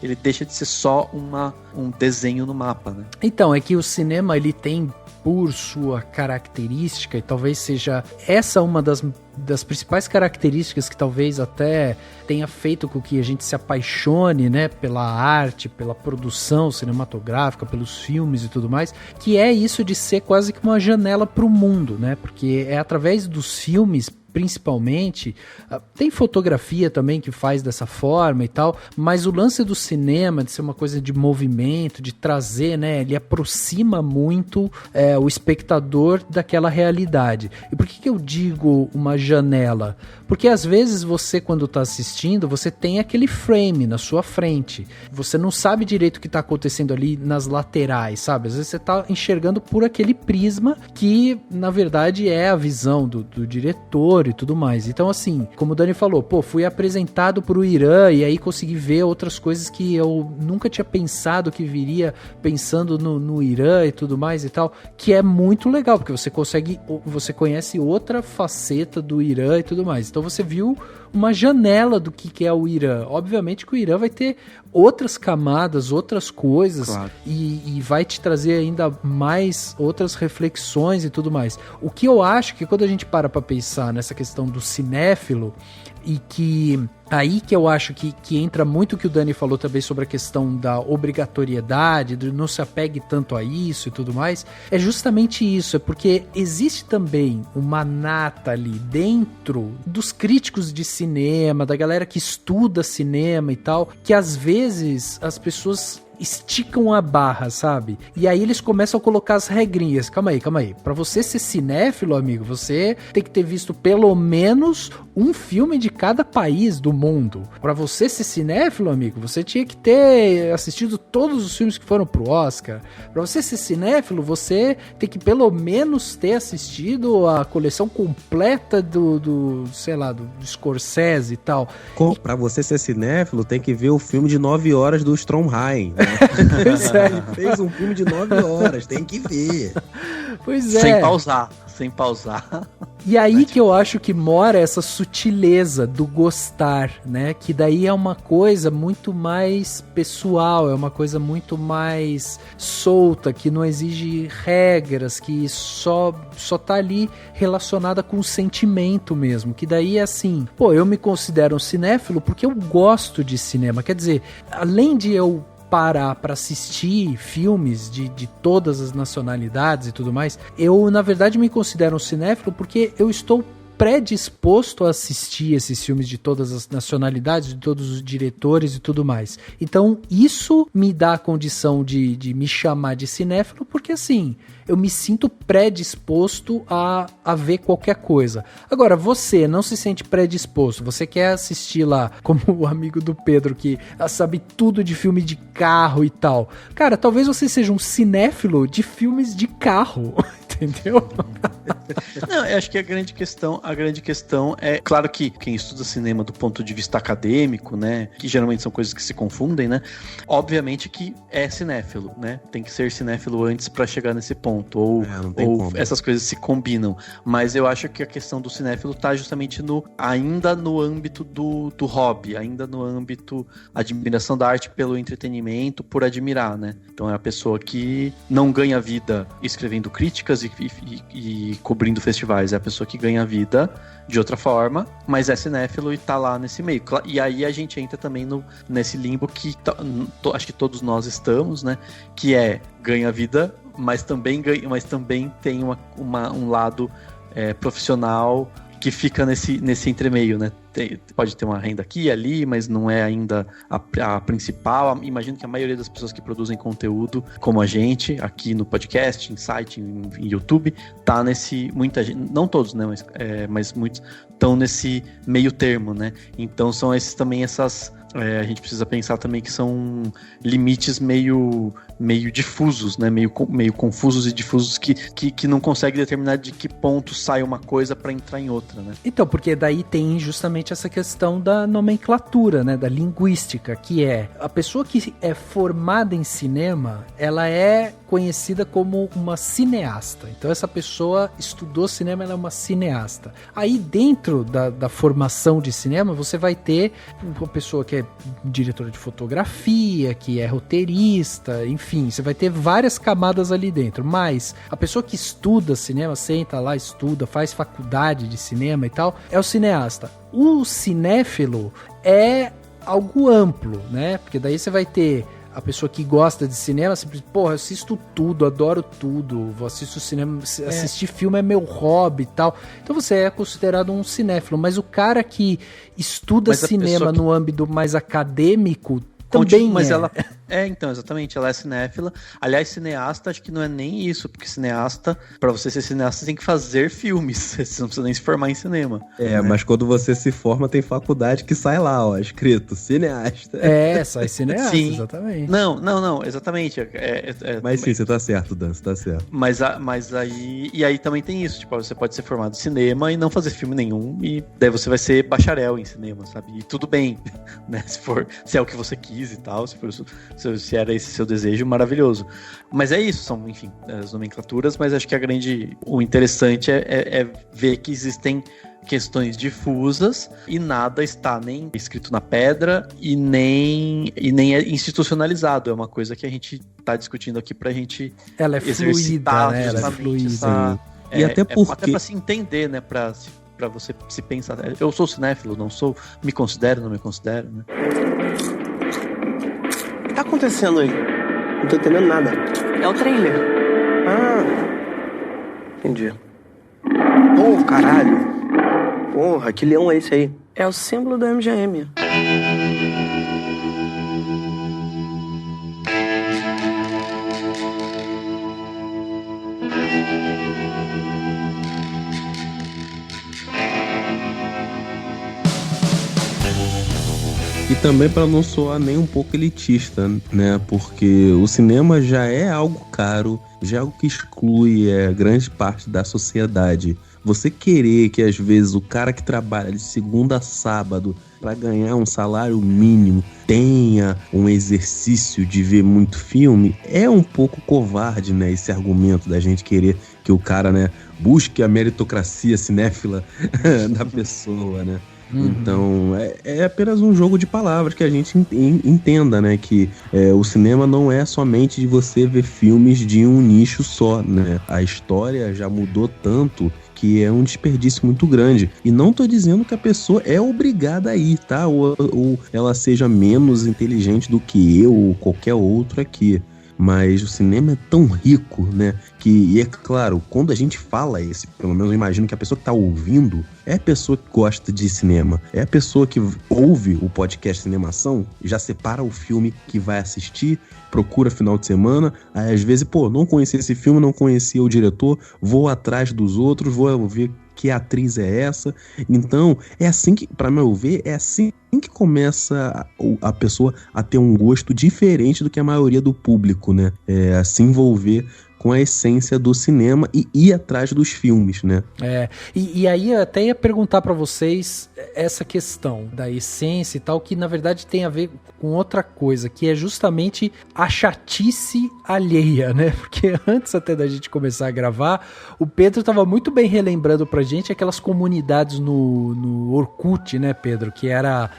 Speaker 5: ele deixa de ser só um desenho no mapa, né?
Speaker 3: Então, é que o cinema, ele tem, por sua característica, e talvez seja essa uma das principais características que talvez até tenha feito com que a gente se apaixone, né, pela arte, pela produção cinematográfica, pelos filmes e tudo mais, que é isso de ser quase que uma janela para o mundo, né, porque é através dos filmes, principalmente, tem fotografia também que faz dessa forma e tal, mas o lance do cinema, de ser uma coisa de movimento, de trazer, né, ele aproxima muito o espectador daquela realidade. E por que eu digo uma janela? Porque às vezes você, quando está assistindo, você tem aquele frame na sua frente, você não sabe direito o que está acontecendo ali nas laterais, sabe? Às vezes você está enxergando por aquele prisma que, na verdade, é a visão do diretor e tudo mais. Então, assim, como o Dani falou, fui apresentado pro Irã e aí consegui ver outras coisas que eu nunca tinha pensado que viria pensando no Irã e tudo mais e tal, que é muito legal, porque você conhece outra faceta do Irã e tudo mais. Então você viu uma janela do que é o Irã. Obviamente que o Irã vai ter outras camadas, outras coisas, claro, e vai te trazer ainda mais outras reflexões e tudo mais. O que eu acho que quando a gente para pensar nessa questão do cinéfilo, e que aí que eu acho que entra muito o que o Dani falou também sobre a questão da obrigatoriedade, de não se apegue tanto a isso e tudo mais, é justamente isso, é porque existe também uma nata ali dentro dos críticos de cinema, da galera que estuda cinema e tal, que às vezes as pessoas esticam a barra, sabe? E aí eles começam a colocar as regrinhas. Calma aí. Pra você ser cinéfilo, amigo, você tem que ter visto pelo menos um filme de cada país do mundo. Pra você ser cinéfilo, amigo, você tinha que ter assistido todos os filmes que foram pro Oscar. Pra você ser cinéfilo, você tem que pelo menos ter assistido a coleção completa do Scorsese e tal.
Speaker 4: Pra você ser cinéfilo, tem que ver o filme de 9 horas do Stromheim, né?
Speaker 3: Pois é.
Speaker 4: Ele fez um filme de 9 horas, tem que ver.
Speaker 3: Pois é.
Speaker 5: Sem pausar.
Speaker 3: E aí que eu acho que mora essa sutileza do gostar, né? Que daí é uma coisa muito mais pessoal, é uma coisa muito mais solta, que não exige regras, que só tá ali relacionada com o sentimento mesmo. Que daí é assim, pô, eu me considero um cinéfilo porque eu gosto de cinema. Quer dizer, além de eu parar para assistir filmes de todas as nacionalidades e tudo mais, eu na verdade me considero um cinéfilo porque eu estou predisposto a assistir esses filmes de todas as nacionalidades, de todos os diretores e tudo mais. Então isso me dá a condição de me chamar de cinéfilo porque assim, eu me sinto predisposto a ver qualquer coisa. Agora, você não se sente predisposto, você quer assistir lá, como o amigo do Pedro, que sabe tudo de filme de carro e tal. Cara, talvez você seja um cinéfilo de filmes de carro, entendeu?
Speaker 5: Não, eu acho que a grande questão é, claro que quem estuda cinema do ponto de vista acadêmico, né, que geralmente são coisas que se confundem, né, obviamente que é cinéfilo, né, tem que ser cinéfilo antes pra chegar nesse ponto, ou essas coisas se combinam, mas eu acho que a questão do cinéfilo tá justamente ainda no âmbito do hobby, ainda no âmbito admiração da arte pelo entretenimento, por admirar, né, então é a pessoa que não ganha vida escrevendo críticas e cobrindo festivais, é a pessoa que ganha vida de outra forma, mas é cinéfilo e tá lá nesse meio. E aí a gente entra também nesse limbo que acho que todos nós estamos, né? Que é ganha vida, mas também tem um lado profissional que fica nesse entremeio, né? Pode ter uma renda aqui e ali, mas não é ainda a principal. Imagino que a maioria das pessoas que produzem conteúdo, como a gente, aqui no podcast, em site, em YouTube, tá muita gente, não todos, né, mas muitos estão nesse meio termo, né? Então são essas a gente precisa pensar também que são limites meio difusos, né? Meio confusos e difusos que não consegue determinar de que ponto sai uma coisa para entrar em outra, né?
Speaker 3: Então, porque daí tem justamente essa questão da nomenclatura, né? Da linguística, que é a pessoa que é formada em cinema, ela é conhecida como uma cineasta. Então essa pessoa estudou cinema, ela é uma cineasta. Aí dentro da formação de cinema, você vai ter uma pessoa que é diretora de fotografia, que é roteirista, enfim, você vai ter várias camadas ali dentro, mas a pessoa que estuda cinema, senta lá, estuda, faz faculdade de cinema e tal, é o cineasta. O cinéfilo é algo amplo, né? Porque daí você vai ter a pessoa que gosta de cinema, simplesmente, porra, eu assisto tudo, adoro tudo, vou assistir cinema, assistir filme é meu hobby e tal. Então você é considerado um cinéfilo, mas o cara que estuda cinema no âmbito mais acadêmico também
Speaker 5: mas ela então, exatamente, ela é cinéfila. Aliás, cineasta, acho que não é nem isso, porque cineasta, pra você ser cineasta, você tem que fazer filmes, você não precisa nem se formar em cinema.
Speaker 4: Né? Mas quando você se forma, tem faculdade que sai lá, ó, escrito, cineasta.
Speaker 3: Sai cineasta, sim. Exatamente.
Speaker 5: Não, exatamente.
Speaker 4: Mas sim, você tá certo, Dan, você tá certo.
Speaker 5: Mas aí também tem isso, tipo, você pode ser formado em cinema e não fazer filme nenhum, e daí você vai ser bacharel em cinema, sabe? E tudo bem, né? Se é o que você quis e tal, se era esse seu desejo, maravilhoso. Mas é isso, são, enfim, as nomenclaturas, mas acho que o interessante é ver que existem questões difusas e nada está nem escrito na pedra e nem é institucionalizado. É uma coisa que a gente está discutindo aqui pra gente
Speaker 3: exercitar, né? Ela é fluida.
Speaker 4: E até porque...
Speaker 5: Até pra se entender, né? Pra você se pensar. Eu sou cinéfilo, não sou? Me considero, não me considero, né?
Speaker 6: O que tá acontecendo aí? Não tô entendendo nada.
Speaker 2: É o trailer.
Speaker 6: Entendi. Caralho. Porra, que leão é esse aí? É o símbolo da MGM.
Speaker 4: E também para não soar nem um pouco elitista, né? Porque o cinema já é algo caro, já é algo que exclui grande parte da sociedade. Você querer que às vezes o cara que trabalha de segunda a sábado para ganhar um salário mínimo tenha um exercício de ver muito filme, é um pouco covarde, né? Esse argumento da gente querer que o cara, né, busque a meritocracia cinéfila da pessoa, né? Então, é apenas um jogo de palavras que a gente entenda, né? Que o cinema não é somente de você ver filmes de um nicho só, né? A história já mudou tanto que é um desperdício muito grande. E não tô dizendo que a pessoa é obrigada a ir, tá? Ou ela seja menos inteligente do que eu ou qualquer outro aqui. Mas o cinema é tão rico, né? E é claro, quando a gente fala pelo menos eu imagino que a pessoa que tá ouvindo é a pessoa que gosta de cinema. É a pessoa que ouve o podcast Cinemação, já separa o filme que vai assistir, procura final de semana, aí às vezes, não conhecia esse filme, não conhecia o diretor, vou atrás dos outros, vou ver que atriz é essa. Então, é assim que, pra meu ver, é assim que começa a pessoa a ter um gosto diferente do que a maioria do público, né? A se envolver com a essência do cinema e ir atrás dos filmes, né?
Speaker 3: E aí eu até ia perguntar pra vocês essa questão da essência e tal, que na verdade tem a ver com outra coisa, que é justamente a chatice alheia, né? Porque antes até da gente começar a gravar, o Pedro tava muito bem relembrando pra gente aquelas comunidades no Orkut, né, Pedro? Que era,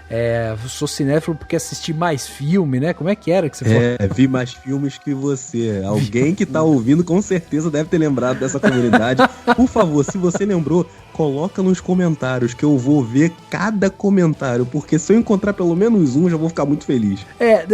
Speaker 3: sou cinéfilo porque assisti mais filme, né? Como é que era que você falou?
Speaker 4: Vi mais filmes que você. Alguém que tá ouvindo com certeza deve ter lembrado dessa comunidade. Por favor, se você lembrou, coloca nos comentários que eu vou ver cada comentário, porque se eu encontrar pelo menos um, já vou ficar muito feliz.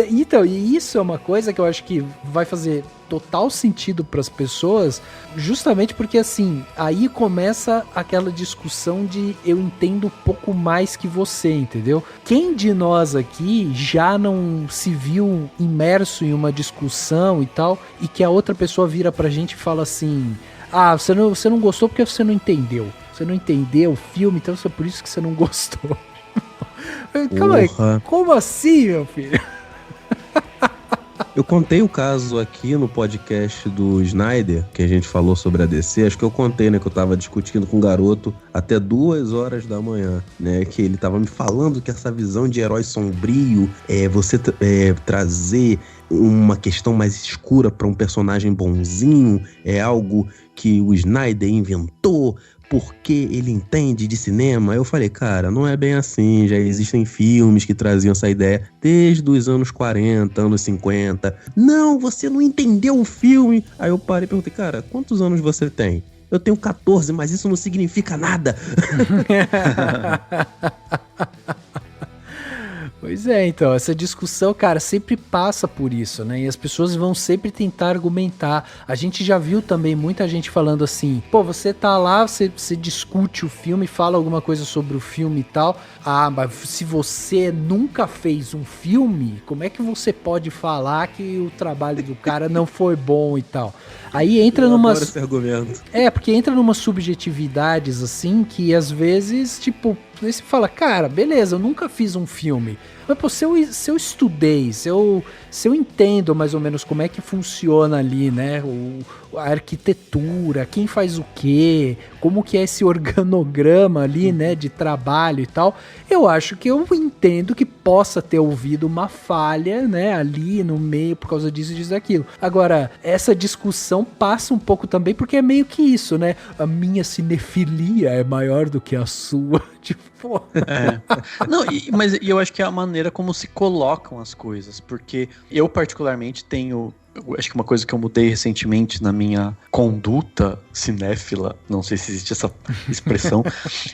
Speaker 3: Então, e isso é uma coisa que eu acho que vai fazer total sentido para as pessoas, justamente porque assim, aí começa aquela discussão de eu entendo um pouco mais que você, entendeu? Quem de nós aqui já não se viu imerso em uma discussão e tal, e que a outra pessoa vira pra gente e fala assim: você não gostou porque você não entendeu. Você não entendeu o filme, então é por isso que você não gostou. Calma aí, como assim, meu filho?
Speaker 4: Eu contei o caso aqui no podcast do Snyder, que a gente falou sobre a DC. Acho que eu contei, né, que eu tava discutindo com um garoto até 2 horas da manhã, né, que ele tava me falando que essa visão de herói sombrio, você trazer uma questão mais escura para um personagem bonzinho, é algo que o Snyder inventou porque ele entende de cinema. Eu falei, cara, não é bem assim, já existem filmes que traziam essa ideia desde os anos 40, anos 50. Não, você não entendeu o filme. Aí eu parei e perguntei, cara, quantos anos você tem? Eu tenho 14, mas isso não significa nada.
Speaker 3: Pois é, então, essa discussão, cara, sempre passa por isso, né? E as pessoas vão sempre tentar argumentar. A gente já viu também muita gente falando assim, você tá lá, você discute o filme, fala alguma coisa sobre o filme e tal. Mas se você nunca fez um filme, como é que você pode falar que o trabalho do cara não foi bom e tal? Aí entra numa...
Speaker 4: esse argumento.
Speaker 3: Porque entra numa subjetividades, assim, que às vezes, tipo... Aí você fala, cara, beleza, eu nunca fiz um filme. Mas, se eu estudei, se eu entendo mais ou menos como é que funciona ali, né? A arquitetura, quem faz o quê, como que é esse organograma ali, né? De trabalho e tal. Eu acho que eu entendo que possa ter ouvido uma falha, né? Ali no meio por causa disso e disso daquilo. Agora, essa discussão passa um pouco também porque é meio que isso, né? A minha cinefilia é maior do que a sua. Tipo,
Speaker 5: Não, mas eu acho que é a maneira como se colocam as coisas, porque eu particularmente tenho, acho que uma coisa que eu mudei recentemente na minha conduta cinéfila, não sei se existe essa expressão,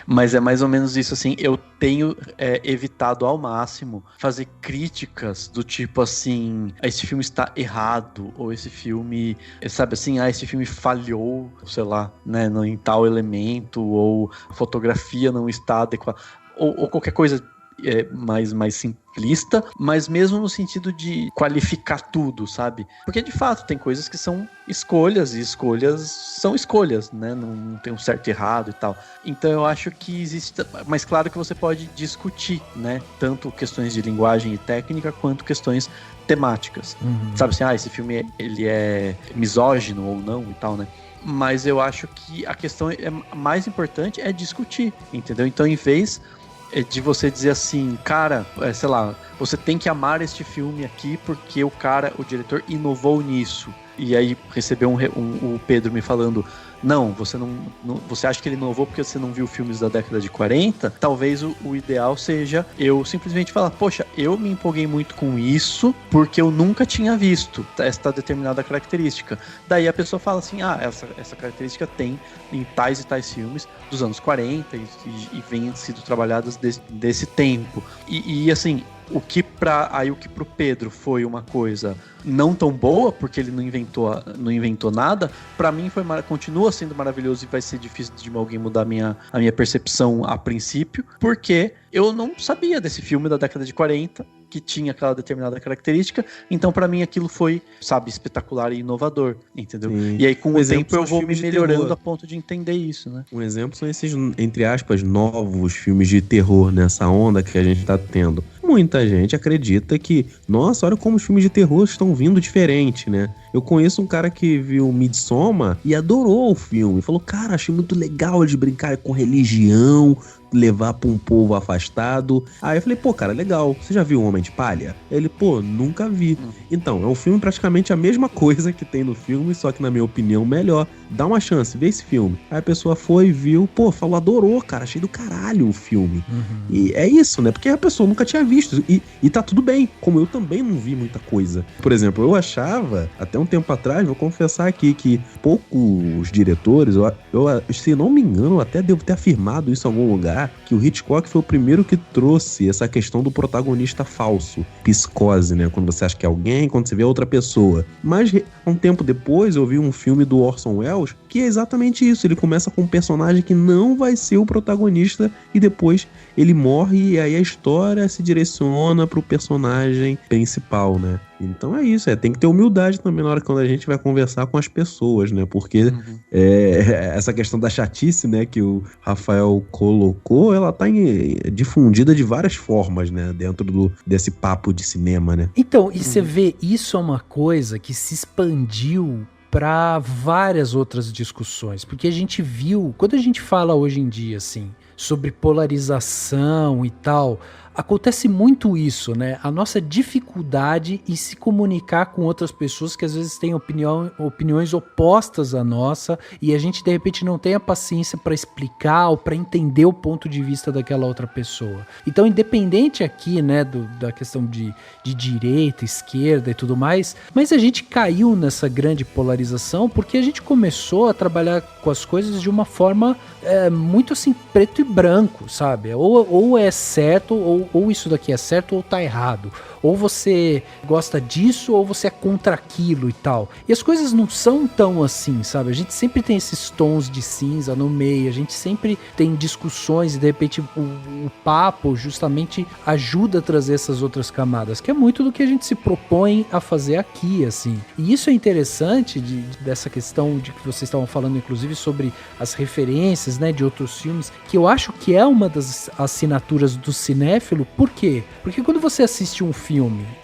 Speaker 5: mas é mais ou menos isso, assim, eu tenho evitado ao máximo fazer críticas do tipo assim, esse filme está errado, ou esse filme, sabe assim, esse filme falhou, sei lá, né, em tal elemento, ou a fotografia não está adequada, ou qualquer coisa mais simplista, mas mesmo no sentido de qualificar tudo, sabe? Porque de fato tem coisas que são escolhas, e escolhas são escolhas, né? Não tem um certo e errado e tal. Então eu acho que existe, mas claro que você pode discutir, né? Tanto questões de linguagem e técnica, quanto questões temáticas. Sabe assim, esse filme ele é misógino ou não e tal, né? Mas eu acho que a questão mais importante é discutir, entendeu? Então, em vez de você dizer assim, cara, sei lá, você tem que amar este filme aqui porque o diretor inovou nisso. E aí recebeu o Pedro me falando, não, você acha que ele inovou porque você não viu filmes da década de 40? Talvez o ideal seja eu simplesmente falar, poxa, eu me empolguei muito com isso porque eu nunca tinha visto esta determinada característica. Daí a pessoa fala assim, essa característica tem em tais e tais filmes dos anos 40 e vem sido trabalhadas desse tempo. E assim, o que pro Pedro foi uma coisa não tão boa, porque ele não inventou nada, pra mim continua sendo maravilhoso, e vai ser difícil de alguém mudar a minha percepção a princípio, porque eu não sabia desse filme da década de 40, que tinha aquela determinada característica, então pra mim aquilo foi, sabe, espetacular e inovador, entendeu? Sim. E aí com o tempo eu vou me melhorando a ponto de entender isso, né?
Speaker 4: Um exemplo são esses, entre aspas, novos filmes de terror nessa onda que a gente tá tendo. Muita gente acredita que, nossa, olha como os filmes de terror estão vindo diferente, né? Eu conheço um cara que viu Midsommar e adorou o filme. Falou, cara, achei muito legal de brincar com religião, levar pra um povo afastado. Aí eu falei, pô, cara, legal. Você já viu O Homem de Palha? Ele, pô, nunca vi. Então, é um filme praticamente a mesma coisa que tem no filme, só que na minha opinião melhor. Dá uma chance, vê esse filme. Aí a pessoa foi, viu, pô, falou, adorou, cara, achei do caralho o filme. E é isso, né? Porque a pessoa nunca tinha visto. E tá tudo bem, como eu também não vi muita coisa. Por exemplo, eu achava, até um tempo atrás, vou confessar aqui, que poucos diretores, eu se não me engano, eu até devo ter afirmado isso em algum lugar, que o Hitchcock foi o primeiro que trouxe essa questão do protagonista falso, psicose, né? Quando você acha que é alguém, quando você vê outra pessoa. Mas um tempo depois eu vi um filme do Orson Welles que é exatamente isso. Ele começa com um personagem que não vai ser o protagonista e depois ele morre e aí a história se direciona pro personagem principal, né? Então é isso, tem que ter humildade também na hora quando a gente vai conversar com as pessoas, né? Porque essa questão da chatice, né, que o Rafael colocou, ela tá difundida de várias formas, né? Dentro desse papo de cinema, né?
Speaker 3: Então, e você vê, isso é uma coisa que se expandiu para várias outras discussões, porque a gente viu, quando a gente fala hoje em dia, assim, sobre polarização e tal, acontece muito isso, né? A nossa dificuldade em se comunicar com outras pessoas que às vezes têm opiniões opostas à nossa, e a gente de repente não tem a paciência para explicar ou para entender o ponto de vista daquela outra pessoa. Então, independente aqui, né, da questão de direita, esquerda e tudo mais, mas a gente caiu nessa grande polarização porque a gente começou a trabalhar com as coisas de uma forma muito assim, preto e branco, sabe? Ou é certo, ou isso daqui é certo ou tá errado. Ou você gosta disso ou você é contra aquilo e tal. E as coisas não são tão assim, sabe? A gente sempre tem esses tons de cinza no meio, a gente sempre tem discussões e de repente o papo justamente ajuda a trazer essas outras camadas, que é muito do que a gente se propõe a fazer aqui, assim. E isso é interessante dessa questão de que vocês estavam falando, inclusive, sobre as referências, né, de outros filmes, que eu acho que é uma das assinaturas do cinéfilo. Por quê? Porque quando você assiste um filme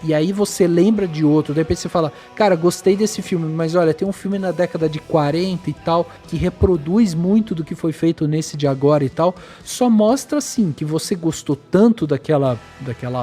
Speaker 3: e aí você lembra de outro, de repente você fala, cara, gostei desse filme, mas olha, tem um filme na década de 40 e tal, que reproduz muito do que foi feito nesse de agora e tal, só mostra assim, que você gostou tanto daquela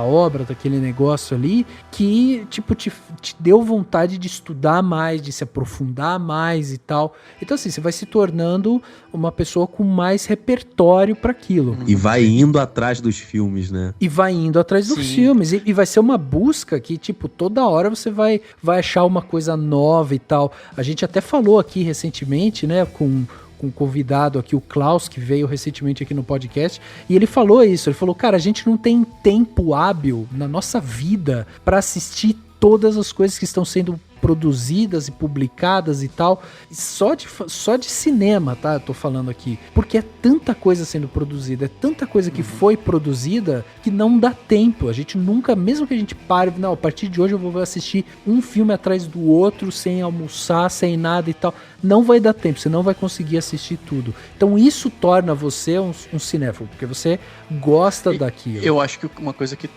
Speaker 3: obra, daquele negócio ali, que tipo, te deu vontade de estudar mais, de se aprofundar mais e tal. Então assim, você vai se tornando uma pessoa com mais repertório para aquilo.
Speaker 4: E vai indo atrás dos filmes, né?
Speaker 3: E vai indo atrás dos filmes. E vai ser uma busca que, tipo, toda hora você vai achar uma coisa nova e tal. A gente até falou aqui recentemente, né, com um convidado aqui, o Klaus, que veio recentemente aqui no podcast, e ele falou isso. Ele falou, cara, a gente não tem tempo hábil na nossa vida para assistir todas as coisas que estão sendo produzidas e publicadas e tal, só de cinema, tá? Eu tô falando aqui. Porque é tanta coisa sendo produzida, é tanta coisa que foi produzida que não dá tempo. A gente nunca, mesmo que a gente pare, não, a partir de hoje eu vou assistir um filme atrás do outro, sem almoçar, sem nada e tal, não vai dar tempo, você não vai conseguir assistir tudo. Então isso torna você um cinéfilo, porque você gosta daquilo.
Speaker 5: Eu acho que uma coisa que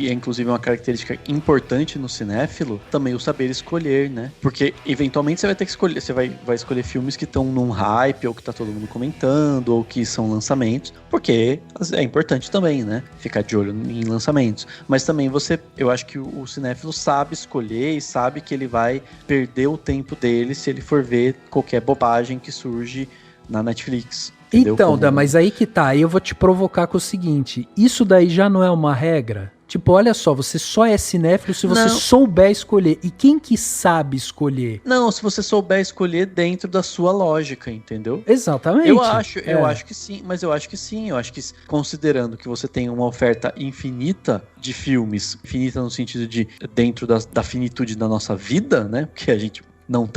Speaker 5: é inclusive uma característica importante no cinéfilo, também o saber escolher, né? Porque eventualmente você vai ter que escolher, você vai escolher filmes que estão num hype, ou que tá todo mundo comentando, ou que são lançamentos, porque é importante também, né? Ficar de olho em lançamentos. Mas também eu acho que o cinéfilo sabe escolher e sabe que ele vai perder o tempo dele se ele for ver qualquer bobagem que surge na Netflix. Entendeu?
Speaker 3: Então, mas aí que tá, aí eu vou te provocar com o seguinte, isso daí já não é uma regra? Tipo, olha só, você só é cinéfilo se você souber escolher. E quem que sabe escolher?
Speaker 5: Não, se você souber escolher dentro da sua lógica, entendeu?
Speaker 3: Exatamente.
Speaker 5: Eu acho que sim, mas eu acho que sim. Eu acho que considerando que você tem uma oferta infinita de filmes, infinita no sentido de dentro da finitude da nossa vida, né? Porque a gente não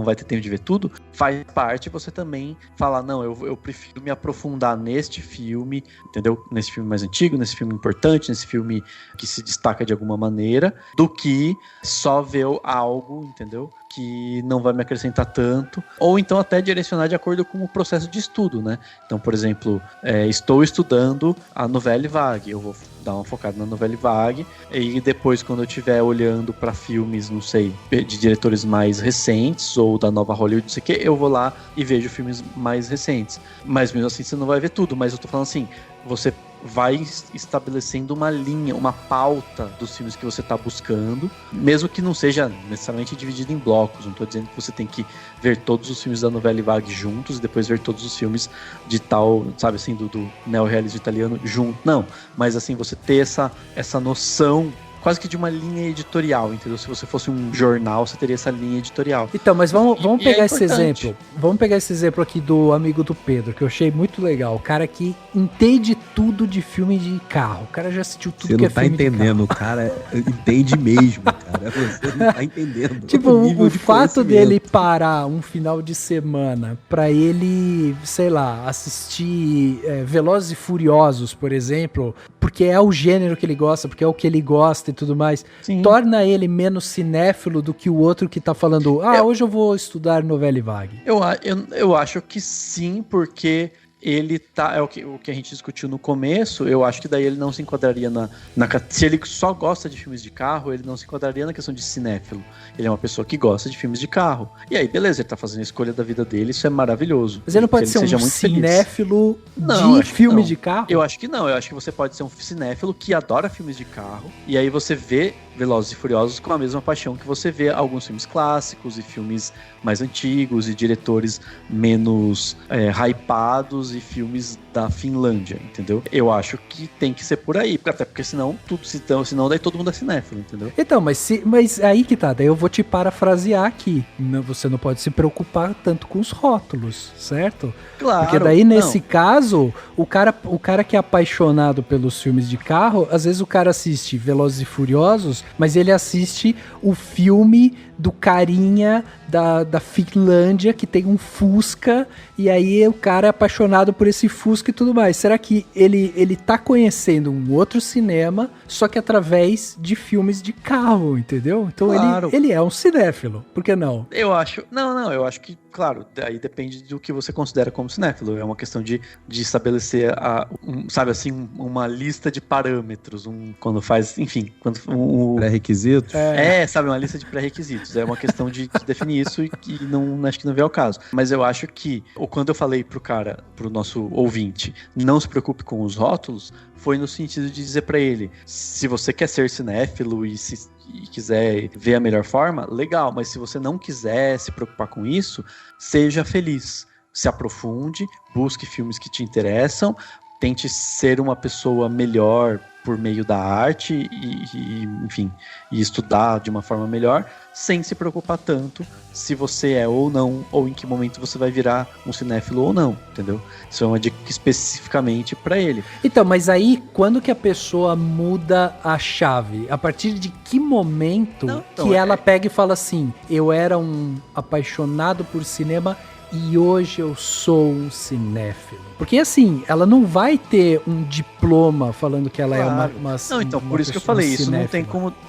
Speaker 5: vai ter tempo de ver tudo, faz parte você também falar, não, eu prefiro me aprofundar neste filme, entendeu? Nesse filme mais antigo, nesse filme importante, nesse filme que se destaca de alguma maneira, do que só ver algo, entendeu? Que não vai me acrescentar tanto, ou então até direcionar de acordo com o processo de estudo, né? Então, por exemplo, estou estudando a Nouvelle Vague, eu vou dar uma focada na Nouvelle Vague, e depois, quando eu estiver olhando para filmes, não sei, de diretores mais recentes, ou da nova Hollywood, não sei o que, eu vou lá e vejo filmes mais recentes. Mas mesmo assim, você não vai ver tudo, mas eu tô falando assim, você vai estabelecendo uma linha, uma pauta dos filmes que você está buscando, mesmo que não seja necessariamente dividido em blocos. Não estou dizendo que você tem que ver todos os filmes da Nouvelle Vague juntos e depois ver todos os filmes de tal, sabe assim, do neorrealismo italiano junto. Não, mas assim, você ter essa noção quase que de uma linha editorial, entendeu? Se você fosse um jornal, você teria essa linha editorial.
Speaker 3: Então, mas vamos pegar esse exemplo. Vamos pegar esse exemplo aqui do amigo do Pedro, que eu achei muito legal. O cara que entende tudo de filme de carro. O cara já assistiu tudo que é filme de carro. Você não tá entendendo,
Speaker 4: o cara entende mesmo, cara. Você não tá entendendo.
Speaker 3: Tipo, o fato dele parar um final de semana pra ele, sei lá, assistir Velozes e Furiosos, por exemplo, porque é o gênero que ele gosta, porque é o que ele gosta e tudo mais, sim, torna ele menos cinéfilo do que o outro que tá falando, hoje eu vou estudar Nouvelle Vague.
Speaker 5: Eu acho que sim, porque ele tá, o que a gente discutiu no começo, eu acho que daí ele não se enquadraria se ele só gosta de filmes de carro, ele não se enquadraria na questão de cinéfilo. Ele é uma pessoa que gosta de filmes de carro. E aí, beleza, ele tá fazendo a escolha da vida dele, isso é maravilhoso.
Speaker 3: Mas ele não pode ser um cinéfilo de filme de carro?
Speaker 5: Eu acho que não, eu acho que você pode ser um cinéfilo que adora filmes de carro, e aí você vê Velozes e Furiosos com a mesma paixão que você vê alguns filmes clássicos e filmes mais antigos e diretores menos hypados e filmes da Finlândia, entendeu? Eu acho que tem que ser por aí, até porque senão daí todo mundo é cinéfilo, entendeu?
Speaker 3: Então, mas aí que tá, daí eu vou te parafrasear aqui. Você não pode se preocupar tanto com os rótulos, certo?
Speaker 5: Claro.
Speaker 3: Porque daí, nesse caso, o cara que é apaixonado pelos filmes de carro, às vezes o cara assiste Velozes e Furiosos, mas ele assiste o filme do carinha da Finlândia que tem um Fusca, e aí o cara é apaixonado por esse Fusca e tudo mais. Será que ele tá conhecendo um outro cinema, só que através de filmes de carro, entendeu? Então claro, ele é um cinéfilo, por que não?
Speaker 5: Eu acho que, claro, aí depende do que você considera como cinéfilo. É uma questão de estabelecer sabe assim, uma lista de parâmetros, quando faz, enfim,
Speaker 4: pré-requisitos?
Speaker 5: Sabe, uma lista de pré-requisitos. É uma questão de definir isso e acho que não vem ao caso. Mas eu acho que, quando eu falei pro nosso ouvinte, não se preocupe com os rótulos, foi no sentido de dizer pra ele, se você quer ser cinéfilo e quiser ver a melhor forma, legal, mas se você não quiser se preocupar com isso, seja feliz. Se aprofunde, busque filmes que te interessam, tente ser uma pessoa melhor por meio da arte enfim, e estudar de uma forma melhor, sem se preocupar tanto se você é ou não, ou em que momento você vai virar um cinéfilo ou não, entendeu? Isso é uma dica especificamente pra ele.
Speaker 3: Então, mas aí, quando que a pessoa muda a chave? A partir de que momento que ela pega e fala assim, eu era um apaixonado por cinema e hoje eu sou um cinéfilo? Porque assim, ela não vai ter um diploma falando que ela é uma
Speaker 5: não, então, por isso que eu falei, isso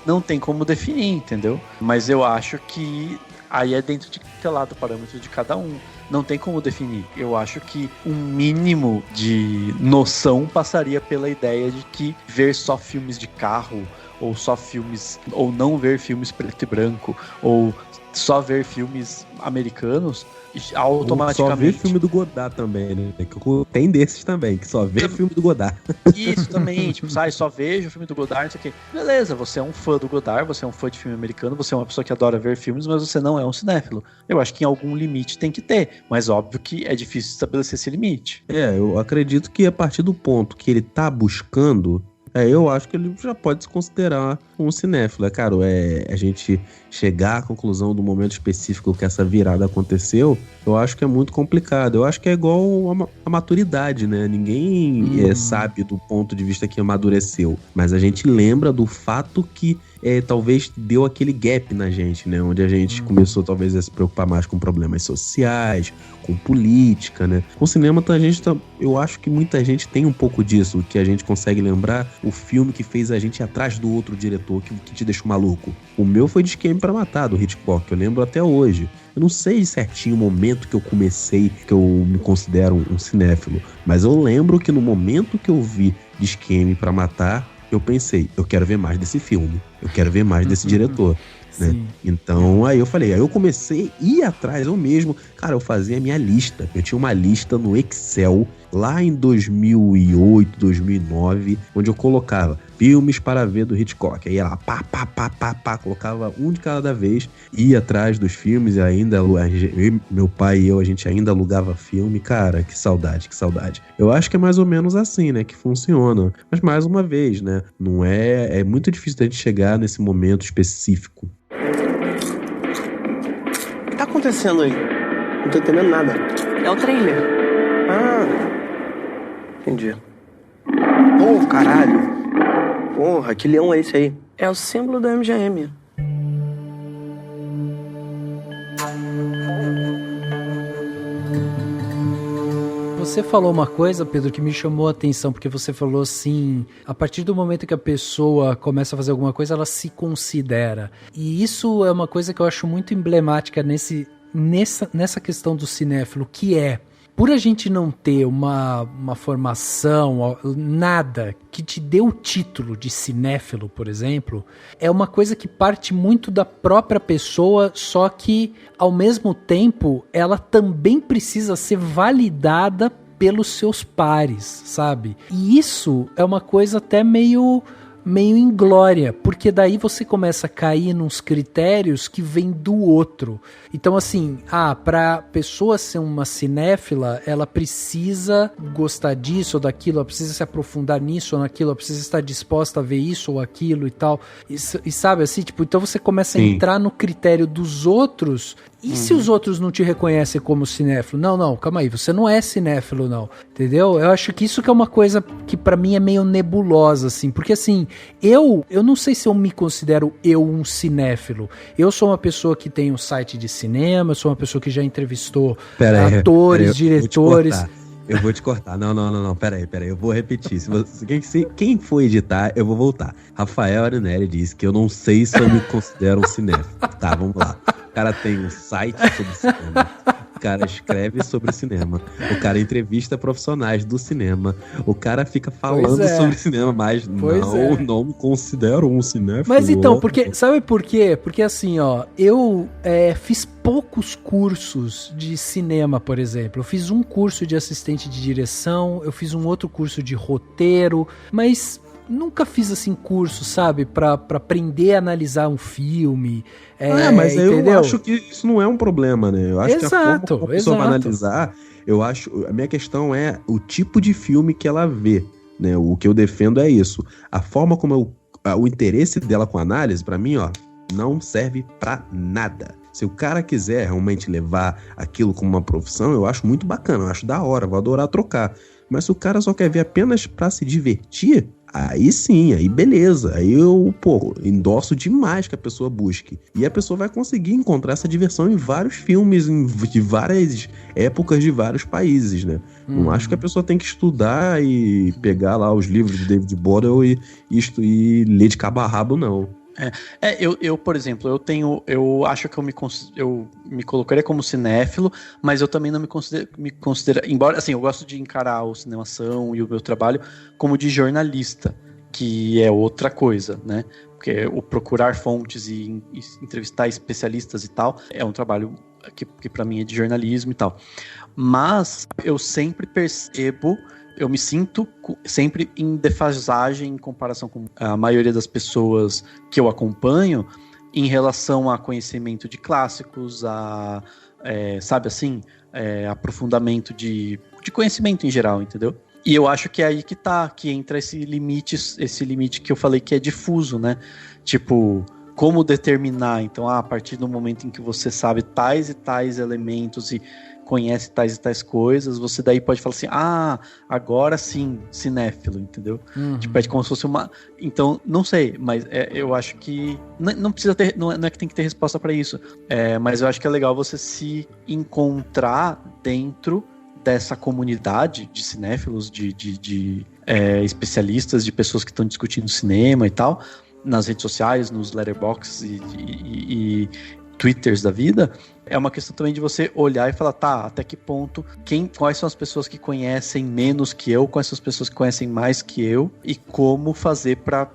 Speaker 5: não tem como definir, entendeu? Mas eu acho que aí é dentro de do parâmetro de cada um. Não tem como definir. Eu acho que um mínimo de noção passaria pela ideia de que ver só filmes de carro, ou só filmes, ou não ver filmes preto e branco, ou só ver filmes americanos, automaticamente...
Speaker 4: Ou só ver filme do Godard também, né? Tem desses também, que só vê filme do Godard.
Speaker 5: Isso também, tipo, só vejo o filme do Godard, não sei o quê. Beleza, você é um fã do Godard, você é um fã de filme americano, você é uma pessoa que adora ver filmes, mas você não é um cinéfilo. Eu acho que em algum limite tem que ter, mas óbvio que é difícil estabelecer esse limite.
Speaker 4: Eu acredito que a partir do ponto que ele tá buscando... eu acho que ele já pode se considerar um cinéfilo. Cara, a gente chegar à conclusão do momento específico que essa virada aconteceu, eu acho que é muito complicado. Eu acho que é igual a maturidade, né? Ninguém sabe do ponto de vista que amadureceu, mas a gente lembra do fato que talvez deu aquele gap na gente, né? Onde a gente começou talvez a se preocupar mais com problemas sociais, com política, né? Com cinema, eu acho que muita gente tem um pouco disso, que a gente consegue lembrar o filme que fez a gente ir atrás do outro diretor, que te deixou maluco. O meu foi de Esquema pra Matar, do Hitchcock, eu lembro até hoje. Eu não sei certinho o momento que eu comecei, que eu me considero um cinéfilo, mas eu lembro que no momento que eu vi de Esquema pra Matar, eu pensei, eu quero ver mais desse filme, eu quero ver mais desse diretor, né? Então, aí eu falei, aí eu comecei a ir atrás, eu mesmo, cara, eu fazia a minha lista, eu tinha uma lista no Excel, lá em 2008, 2009, onde eu colocava filmes para ver do Hitchcock, aí ia lá, pá, colocava um de cada vez, ia atrás dos filmes, e ainda, meu pai e eu, a gente ainda alugava filme, cara, que saudade. Eu acho que é mais ou menos assim, né, que funciona, mas mais uma vez, né, não é muito difícil da gente chegar nesse momento específico.
Speaker 6: O que tá acontecendo aí? Não tô entendendo nada.
Speaker 7: É o trailer.
Speaker 6: Entendi. Caralho. Porra, que leão é esse aí? É o símbolo da MGM.
Speaker 3: Você falou uma coisa, Pedro, que me chamou a atenção, porque você falou assim, a partir do momento que a pessoa começa a fazer alguma coisa, ela se considera. E isso é uma coisa que eu acho muito emblemática nessa questão do cinéfilo, que é, por a gente não ter uma formação, nada que te dê o título de cinéfilo, por exemplo, é uma coisa que parte muito da própria pessoa, só que, ao mesmo tempo, ela também precisa ser validada pelos seus pares, sabe? E isso é uma coisa até meio inglória, porque daí você começa a cair nos critérios que vêm do outro. Então assim, pra pessoa ser uma cinéfila, ela precisa gostar disso ou daquilo, ela precisa se aprofundar nisso ou naquilo, ela precisa estar disposta a ver isso ou aquilo e tal. E sabe assim, tipo, então você começa a entrar no critério dos outros. E se os outros não te reconhecem como cinéfilo? Não, calma aí, você não é cinéfilo, não, entendeu? Eu acho que isso que é uma coisa que pra mim é meio nebulosa, assim, porque assim, eu não sei se eu me considero um cinéfilo. Eu sou uma pessoa que tem um site de cinema, eu sou uma pessoa que já entrevistou atores, diretores...
Speaker 4: Eu vou te cortar. Não, peraí, eu vou repetir. Quem for editar, eu vou voltar. Rafael Arinelli disse que eu não sei se eu me considero um cinéfilo. Tá, vamos lá. O cara tem um site sobre cinema. O cara escreve sobre cinema. O cara entrevista profissionais do cinema. O cara fica falando sobre cinema, mas não me considero um cinéfilo.
Speaker 3: Mas então, sabe por quê? Porque assim, ó, eu fiz poucos cursos de cinema, por exemplo. Eu fiz um curso de assistente de direção, eu fiz um outro curso de roteiro, mas nunca fiz assim curso, sabe, pra aprender a analisar um filme.
Speaker 4: Mas
Speaker 3: entendeu?
Speaker 4: Eu acho que isso não é um problema, né? Eu acho que a forma como a pessoa vai analisar, a minha questão é o tipo de filme que ela vê. né? O que eu defendo é isso. A forma como o interesse dela com a análise, pra mim, ó, não serve pra nada. Se o cara quiser realmente levar aquilo como uma profissão, eu acho muito bacana, eu acho da hora, vou adorar trocar. Mas se o cara só quer ver apenas pra se divertir, aí sim, aí beleza. Aí eu, endosso demais que a pessoa busque. E a pessoa vai conseguir encontrar essa diversão em vários filmes, de várias épocas de vários países, né? Não acho que a pessoa tem que estudar e pegar lá os livros de David Boyle e ler de cabo a rabo, não.
Speaker 5: Eu, por exemplo, eu acho que eu me colocaria como cinéfilo, mas eu também não me considero, embora, assim, eu gosto de encarar o Cinemação e o meu trabalho como de jornalista, que é outra coisa, né? Porque o procurar fontes e entrevistar especialistas e tal, é um trabalho que para mim é de jornalismo e tal. Mas eu sempre percebo, eu me sinto sempre em defasagem em comparação com a maioria das pessoas que eu acompanho em relação a conhecimento de clássicos, aprofundamento de conhecimento em geral, entendeu? E eu acho que é aí que entra esse limite que eu falei que é difuso, né? Tipo, como determinar, então, a partir do momento em que você sabe tais e tais elementos e conhece tais e tais coisas, você daí pode falar assim, agora sim, cinéfilo, entendeu? Tipo, é como se fosse uma... Então, não sei, mas eu acho que não precisa ter, não é que tem que ter resposta para isso, mas eu acho que é legal você se encontrar dentro dessa comunidade de cinéfilos, de especialistas, de pessoas que estão discutindo cinema e tal, nas redes sociais, nos letterboxds e Twitters da vida. É uma questão também de você olhar e falar, até que ponto, quais são as pessoas que conhecem menos que eu, quais são as pessoas que conhecem mais que eu, e como fazer para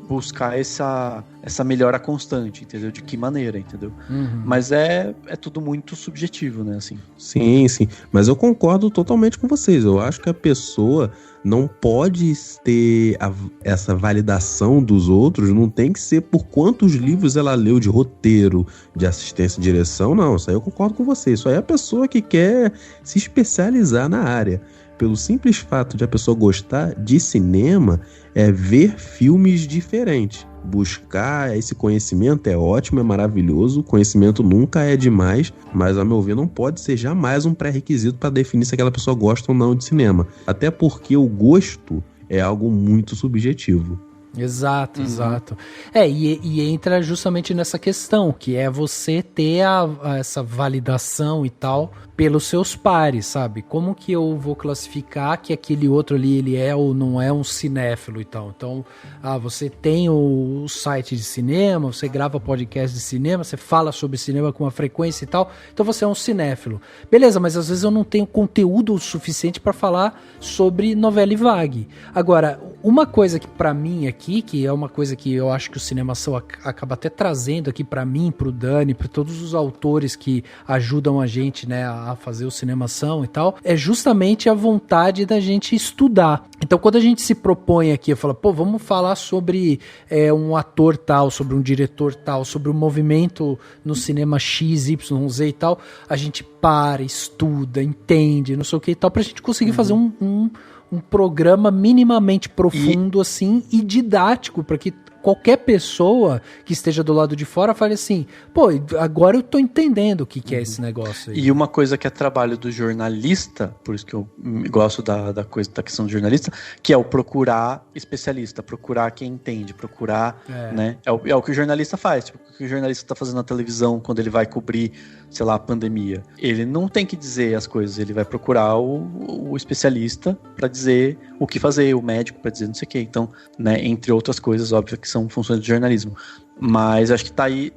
Speaker 5: buscar essa melhora constante, entendeu? De que maneira, entendeu? Mas é tudo muito subjetivo, né, assim.
Speaker 4: Sim, mas eu concordo totalmente com vocês. Eu acho que a pessoa não pode ter essa validação dos outros, não tem que ser por quantos livros ela leu de roteiro, de assistência e direção, não. Isso aí eu concordo com vocês. Isso aí é a pessoa que quer se especializar na área. Pelo simples fato de a pessoa gostar de cinema, ver filmes diferentes. Buscar esse conhecimento é ótimo, é maravilhoso. O conhecimento nunca é demais, mas, a meu ver, não pode ser jamais um pré-requisito para definir se aquela pessoa gosta ou não de cinema. Até porque o gosto é algo muito subjetivo.
Speaker 3: Exato. E entra justamente nessa questão, que é você ter essa validação e tal pelos seus pares, sabe? Como que eu vou classificar que aquele outro ali, ele é ou não é um cinéfilo e tal? Então, você tem o site de cinema, você grava podcast de cinema, você fala sobre cinema com uma frequência e tal, então você é um cinéfilo. Beleza, mas às vezes eu não tenho conteúdo suficiente para falar sobre novela e vague. Agora, uma coisa que pra mim aqui, que é uma coisa que eu acho que o Cinemação acaba até trazendo aqui pra mim, pro Dani, pra todos os autores que ajudam a gente, né, a fazer o Cinemação e tal, é justamente a vontade da gente estudar. Então, quando a gente se propõe aqui, eu falo, vamos falar sobre um ator tal, sobre um diretor tal, sobre o movimento no cinema X, Y, Z e tal, a gente para, estuda, entende, não sei o que e tal, pra gente conseguir fazer um programa minimamente profundo assim e didático para que qualquer pessoa que esteja do lado de fora fale assim, agora eu tô entendendo o que é esse negócio aí.
Speaker 5: E uma coisa que é trabalho do jornalista, por isso que eu gosto da questão do jornalista, que é o procurar especialista, procurar quem entende, procurar, né? É o que o jornalista faz, tipo, o que o jornalista tá fazendo na televisão quando ele vai cobrir, sei lá, a pandemia. Ele não tem que dizer as coisas, ele vai procurar o especialista para dizer o que fazer, o médico para dizer não sei o que. Então, né, entre outras coisas, óbvio que são funções do jornalismo. Mas acho que tá aí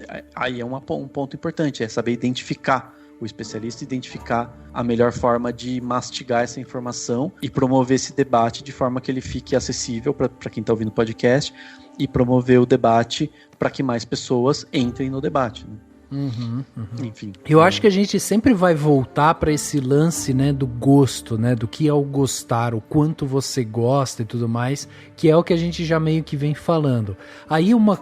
Speaker 5: é um ponto importante, é saber identificar o especialista, identificar a melhor forma de mastigar essa informação e promover esse debate de forma que ele fique acessível para quem está ouvindo o podcast e promover o debate para que mais pessoas entrem no debate, né? Enfim.
Speaker 3: Eu acho que a gente sempre vai voltar para esse lance, né, do gosto, né, do que é o gostar, o quanto você gosta e tudo mais, que é o que a gente já meio que vem falando. Aí uma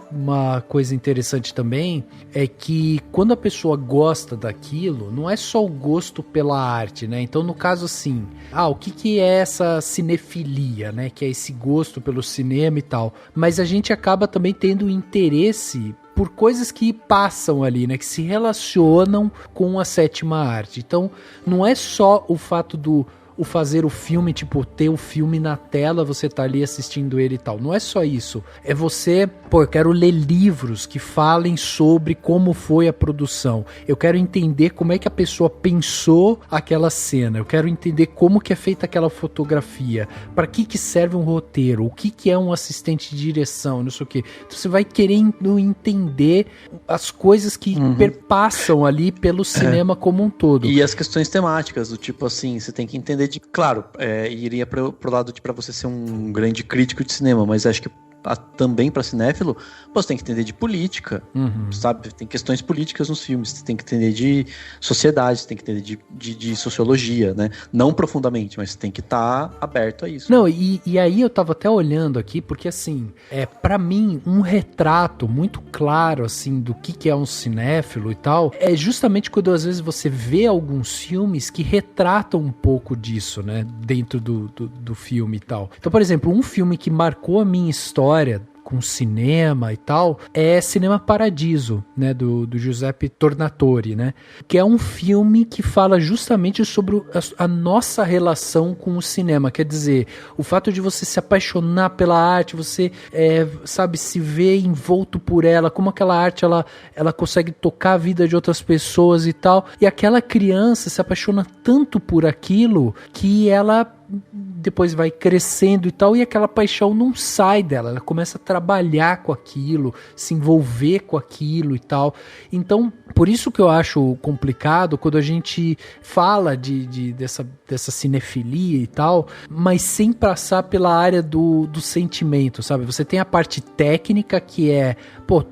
Speaker 3: coisa interessante também é que quando a pessoa gosta daquilo, não é só o gosto pela arte, né? Então, no caso assim, o que é essa cinefilia, né, que é esse gosto pelo cinema e tal, mas a gente acaba também tendo interesse por coisas que passam ali, né, que se relacionam com a sétima arte. Então, não é só o fato do fazer o filme, tipo, ter o filme na tela, você tá ali assistindo ele e tal. Não é só isso. É você, eu quero ler livros que falem sobre como foi a produção. Eu quero entender como é que a pessoa pensou aquela cena. Eu quero entender como que é feita aquela fotografia. Para que serve um roteiro? O que é um assistente de direção? Não sei o quê. Então você vai querendo entender as coisas que perpassam ali pelo cinema como um todo.
Speaker 5: E as questões temáticas, do tipo assim, você tem que entender claro, iria pro lado de pra você ser um grande crítico de cinema, mas acho que também pra cinéfilo, você tem que entender de política, sabe? Tem questões políticas nos filmes, você tem que entender de sociedade, você tem que entender de sociologia, né? Não profundamente, mas você tem que estar aberto a isso.
Speaker 3: Não, e aí eu tava até olhando aqui, porque assim, pra mim, um retrato muito claro, assim, do que é um cinéfilo e tal, é justamente quando às vezes você vê alguns filmes que retratam um pouco disso, né? Dentro do filme e tal. Então, por exemplo, um filme que marcou a minha história com cinema e tal, é Cinema Paradiso, né, do Giuseppe Tornatore, né, que é um filme que fala justamente sobre a nossa relação com o cinema, quer dizer, o fato de você se apaixonar pela arte, você, sabe, se ver envolto por ela, como aquela arte, ela consegue tocar a vida de outras pessoas e tal, e aquela criança se apaixona tanto por aquilo que ela depois vai crescendo e tal, e aquela paixão não sai dela, ela começa a trabalhar com aquilo, se envolver com aquilo e tal. Então, por isso que eu acho complicado quando a gente fala dessa cinefilia e tal, mas sem passar pela área do sentimento, sabe? Você tem a parte técnica que é,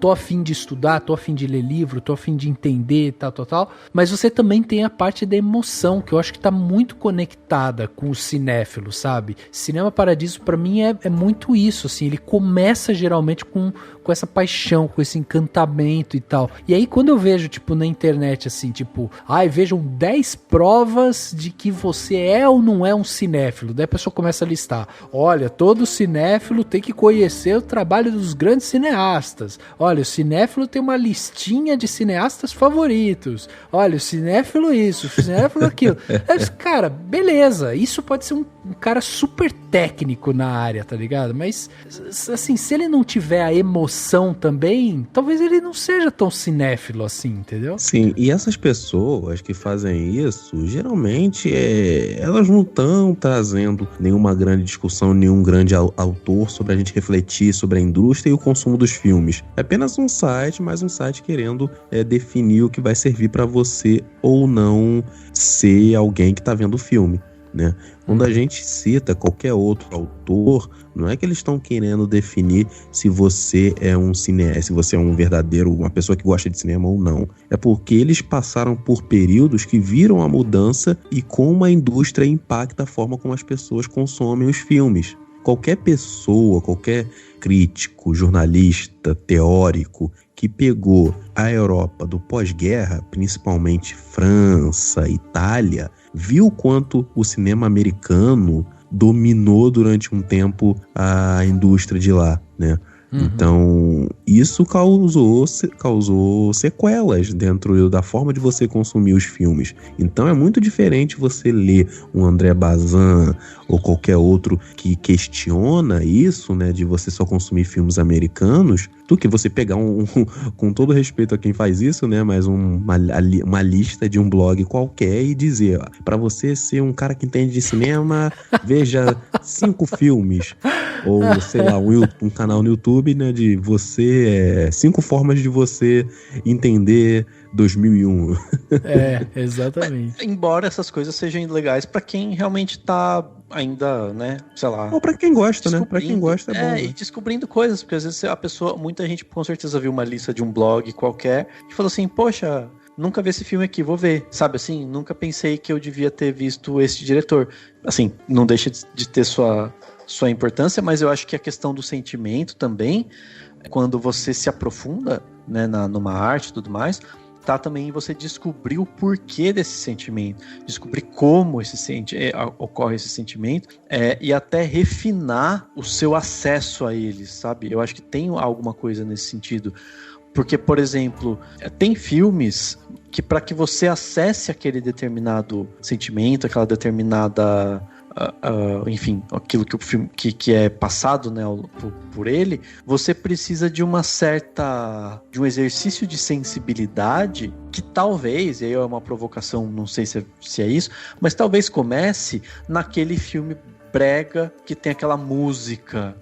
Speaker 3: tô a fim de estudar, tô a fim de ler livro, tô a fim de entender, tal, mas você também tem a parte da emoção, que eu acho que tá muito conectada com o cinéfilo, sabe? Cinema Paradiso pra mim é muito isso, assim, ele começa geralmente com essa paixão, com esse encantamento e tal. E aí quando eu vejo, tipo, na internet, assim, tipo, vejam 10 provas de que você é ou não é um cinéfilo. Daí a pessoa começa a listar. Olha, todo cinéfilo tem que conhecer o trabalho dos grandes cineastas. Olha, o cinéfilo tem uma listinha de cineastas favoritos. Olha, o cinéfilo isso, o cinéfilo aquilo. Cara, beleza, isso pode ser um cara super técnico na área, tá ligado? Mas, assim, se ele não tiver a emoção também, talvez ele não seja tão cinéfilo assim, entendeu?
Speaker 4: Sim, e essas pessoas que fazem isso, geralmente, elas não estão trazendo nenhuma grande discussão, nenhum grande autor sobre a gente refletir sobre a indústria e o consumo dos filmes. É apenas um site, mas um site querendo definir o que vai servir para você ou não ser alguém que tá vendo o filme, né? Quando a gente cita qualquer outro autor, não é que eles estão querendo definir se você é um cineasta, se você é um verdadeiro, uma pessoa que gosta de cinema ou não. É porque eles passaram por períodos que viram a mudança e como a indústria impacta a forma como as pessoas consomem os filmes. Qualquer pessoa, qualquer crítico, jornalista, teórico que pegou a Europa do pós-guerra, principalmente França, Itália, viu quanto o cinema americano dominou durante um tempo a indústria de lá, né? Então, isso causou sequelas dentro da forma de você consumir os filmes. Então, é muito diferente você ler um André Bazin ou qualquer outro que questiona isso, né, de você só consumir filmes americanos, do que você pegar com todo respeito a quem faz isso, né, mas uma lista de um blog qualquer e dizer, para você ser um cara que entende de cinema, veja 5 filmes. Ou, sei lá, um canal no YouTube, né, de você... 5 formas de você entender 2001.
Speaker 3: Exatamente.
Speaker 5: Mas, embora essas coisas sejam legais pra quem realmente tá ainda, né, sei lá...
Speaker 4: Ou pra quem gosta, né? Pra quem gosta é bom. Né?
Speaker 5: E descobrindo coisas, porque às vezes muita gente com certeza viu uma lista de um blog qualquer e falou assim, poxa... Nunca vi esse filme aqui, vou ver. Sabe assim, nunca pensei que eu devia ter visto esse diretor. Assim, não deixa de ter sua importância, mas eu acho que a questão do sentimento também, quando você se aprofunda, né, numa arte e tudo mais, tá também você descobrir o porquê desse sentimento, descobrir como ocorre esse sentimento, e até refinar o seu acesso a ele, sabe? Eu acho que tem alguma coisa nesse sentido. Porque, por exemplo, tem filmes que para que você acesse aquele determinado sentimento, aquela determinada... enfim, aquilo que o filme que é passado, né, por ele, você precisa de um exercício de sensibilidade que talvez, e aí é uma provocação, não sei se é isso, mas talvez comece naquele filme brega que tem aquela música,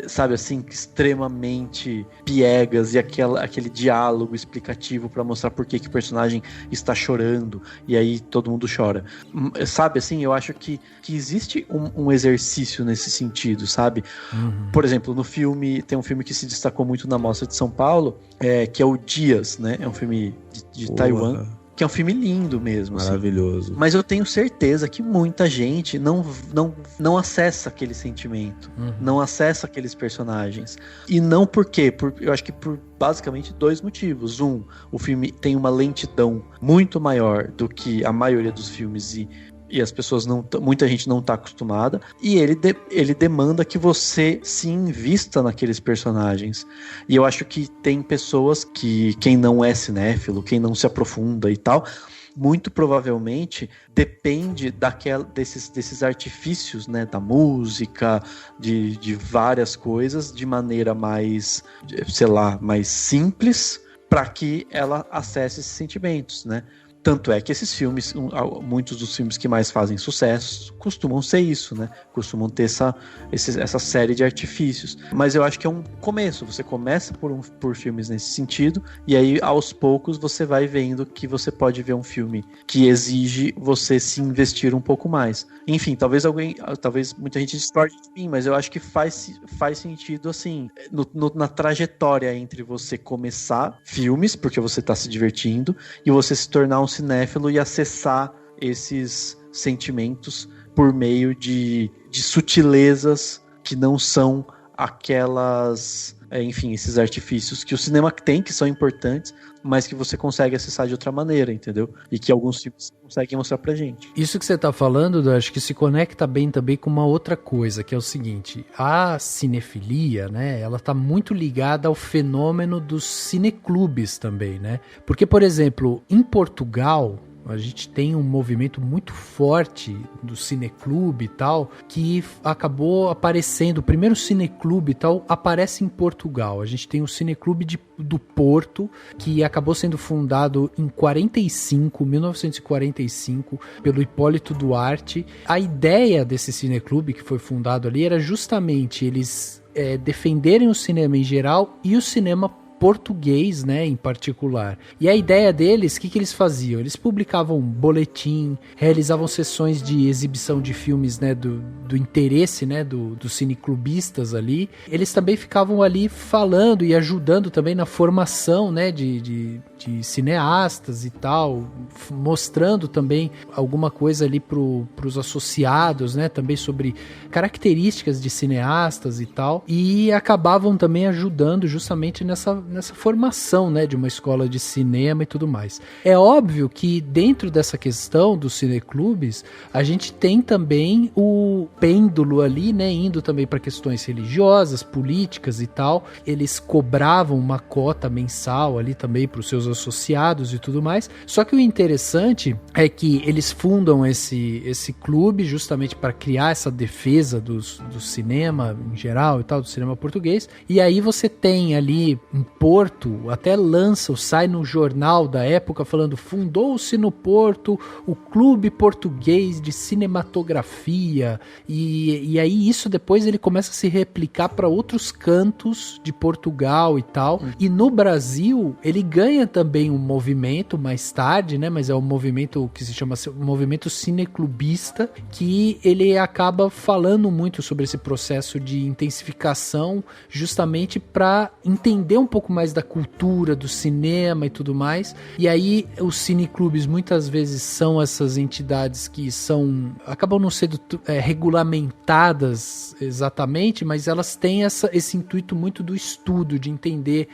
Speaker 5: sabe assim, extremamente piegas e aquele diálogo explicativo pra mostrar por que o personagem está chorando e aí todo mundo chora, sabe assim, eu acho que existe um exercício nesse sentido, sabe? Por exemplo, no filme, tem um filme que se destacou muito na Mostra de São Paulo, que é o Dias, né? É um filme de Taiwan, que é um filme lindo mesmo.
Speaker 4: Maravilhoso.
Speaker 5: Assim. Mas eu tenho certeza que muita gente não acessa aquele sentimento, não acessa aqueles personagens. E não por quê? Eu acho que por basicamente 2 motivos. O filme tem uma lentidão muito maior do que a maioria dos filmes e as pessoas muita gente não está acostumada, e ele demanda que você se invista naqueles personagens. E eu acho que tem pessoas que, quem não é cinéfilo, quem não se aprofunda e tal, muito provavelmente depende desses artifícios, né, da música, de várias coisas, de maneira mais, sei lá, mais simples, para que ela acesse esses sentimentos, né? Tanto é que esses filmes, muitos dos filmes que mais fazem sucesso, costumam ser isso, né? Costumam ter essa série de artifícios. Mas eu acho que é um começo. Você começa por filmes nesse sentido, e aí, aos poucos, você vai vendo que você pode ver um filme que exige você se investir um pouco mais. Enfim, talvez muita gente discorde de mim, mas eu acho que faz sentido, assim, na trajetória entre você começar filmes, porque você está se divertindo, e você se tornar um cinéfilo e acessar esses sentimentos por meio de sutilezas que não são aquelas, enfim, esses artifícios que o cinema tem, que são importantes, mas que você consegue acessar de outra maneira, entendeu? E que alguns filmes conseguem mostrar pra gente.
Speaker 3: Isso que você tá falando, acho que se conecta bem também com uma outra coisa, que é o seguinte: a cinefilia, né, ela tá muito ligada ao fenômeno dos cineclubes também, né? Porque, por exemplo, em Portugal, a gente tem um movimento muito forte do cineclube e tal, que acabou aparecendo. O primeiro cineclube e tal aparece em Portugal. A gente tem o Cineclube do Porto, que acabou sendo fundado em 1945, pelo Hipólito Duarte. A ideia desse cineclube que foi fundado ali era justamente eles defenderem o cinema em geral e o cinema português, né, em particular. E a ideia deles, o que eles faziam? Eles publicavam boletim, realizavam sessões de exibição de filmes, né, do interesse, né, dos cineclubistas ali. Eles também ficavam ali falando e ajudando também na formação, né, de cineastas e tal, mostrando também alguma coisa ali pros associados, né, também sobre características de cineastas e tal, e acabavam também ajudando justamente nessa formação, né, de uma escola de cinema e tudo mais. É óbvio que dentro dessa questão dos cineclubes, a gente tem também o pêndulo ali, né, indo também para questões religiosas, políticas e tal. Eles cobravam uma cota mensal ali também para os seus associados e tudo mais. Só que o interessante é que eles fundam esse clube justamente para criar essa defesa do cinema em geral e tal, do cinema português. E aí você tem ali um Porto, até sai no jornal da época falando, fundou-se no Porto o Clube Português de Cinematografia, e aí isso depois ele começa a se replicar para outros cantos de Portugal e tal, e no Brasil ele ganha também um movimento mais tarde, né, mas é um movimento que se chama movimento cineclubista, que ele acaba falando muito sobre esse processo de intensificação, justamente para entender um pouco mais da cultura, do cinema e tudo mais. E aí os cineclubes muitas vezes são essas entidades que acabam não sendo regulamentadas exatamente, mas elas têm esse intuito muito do estudo, de entender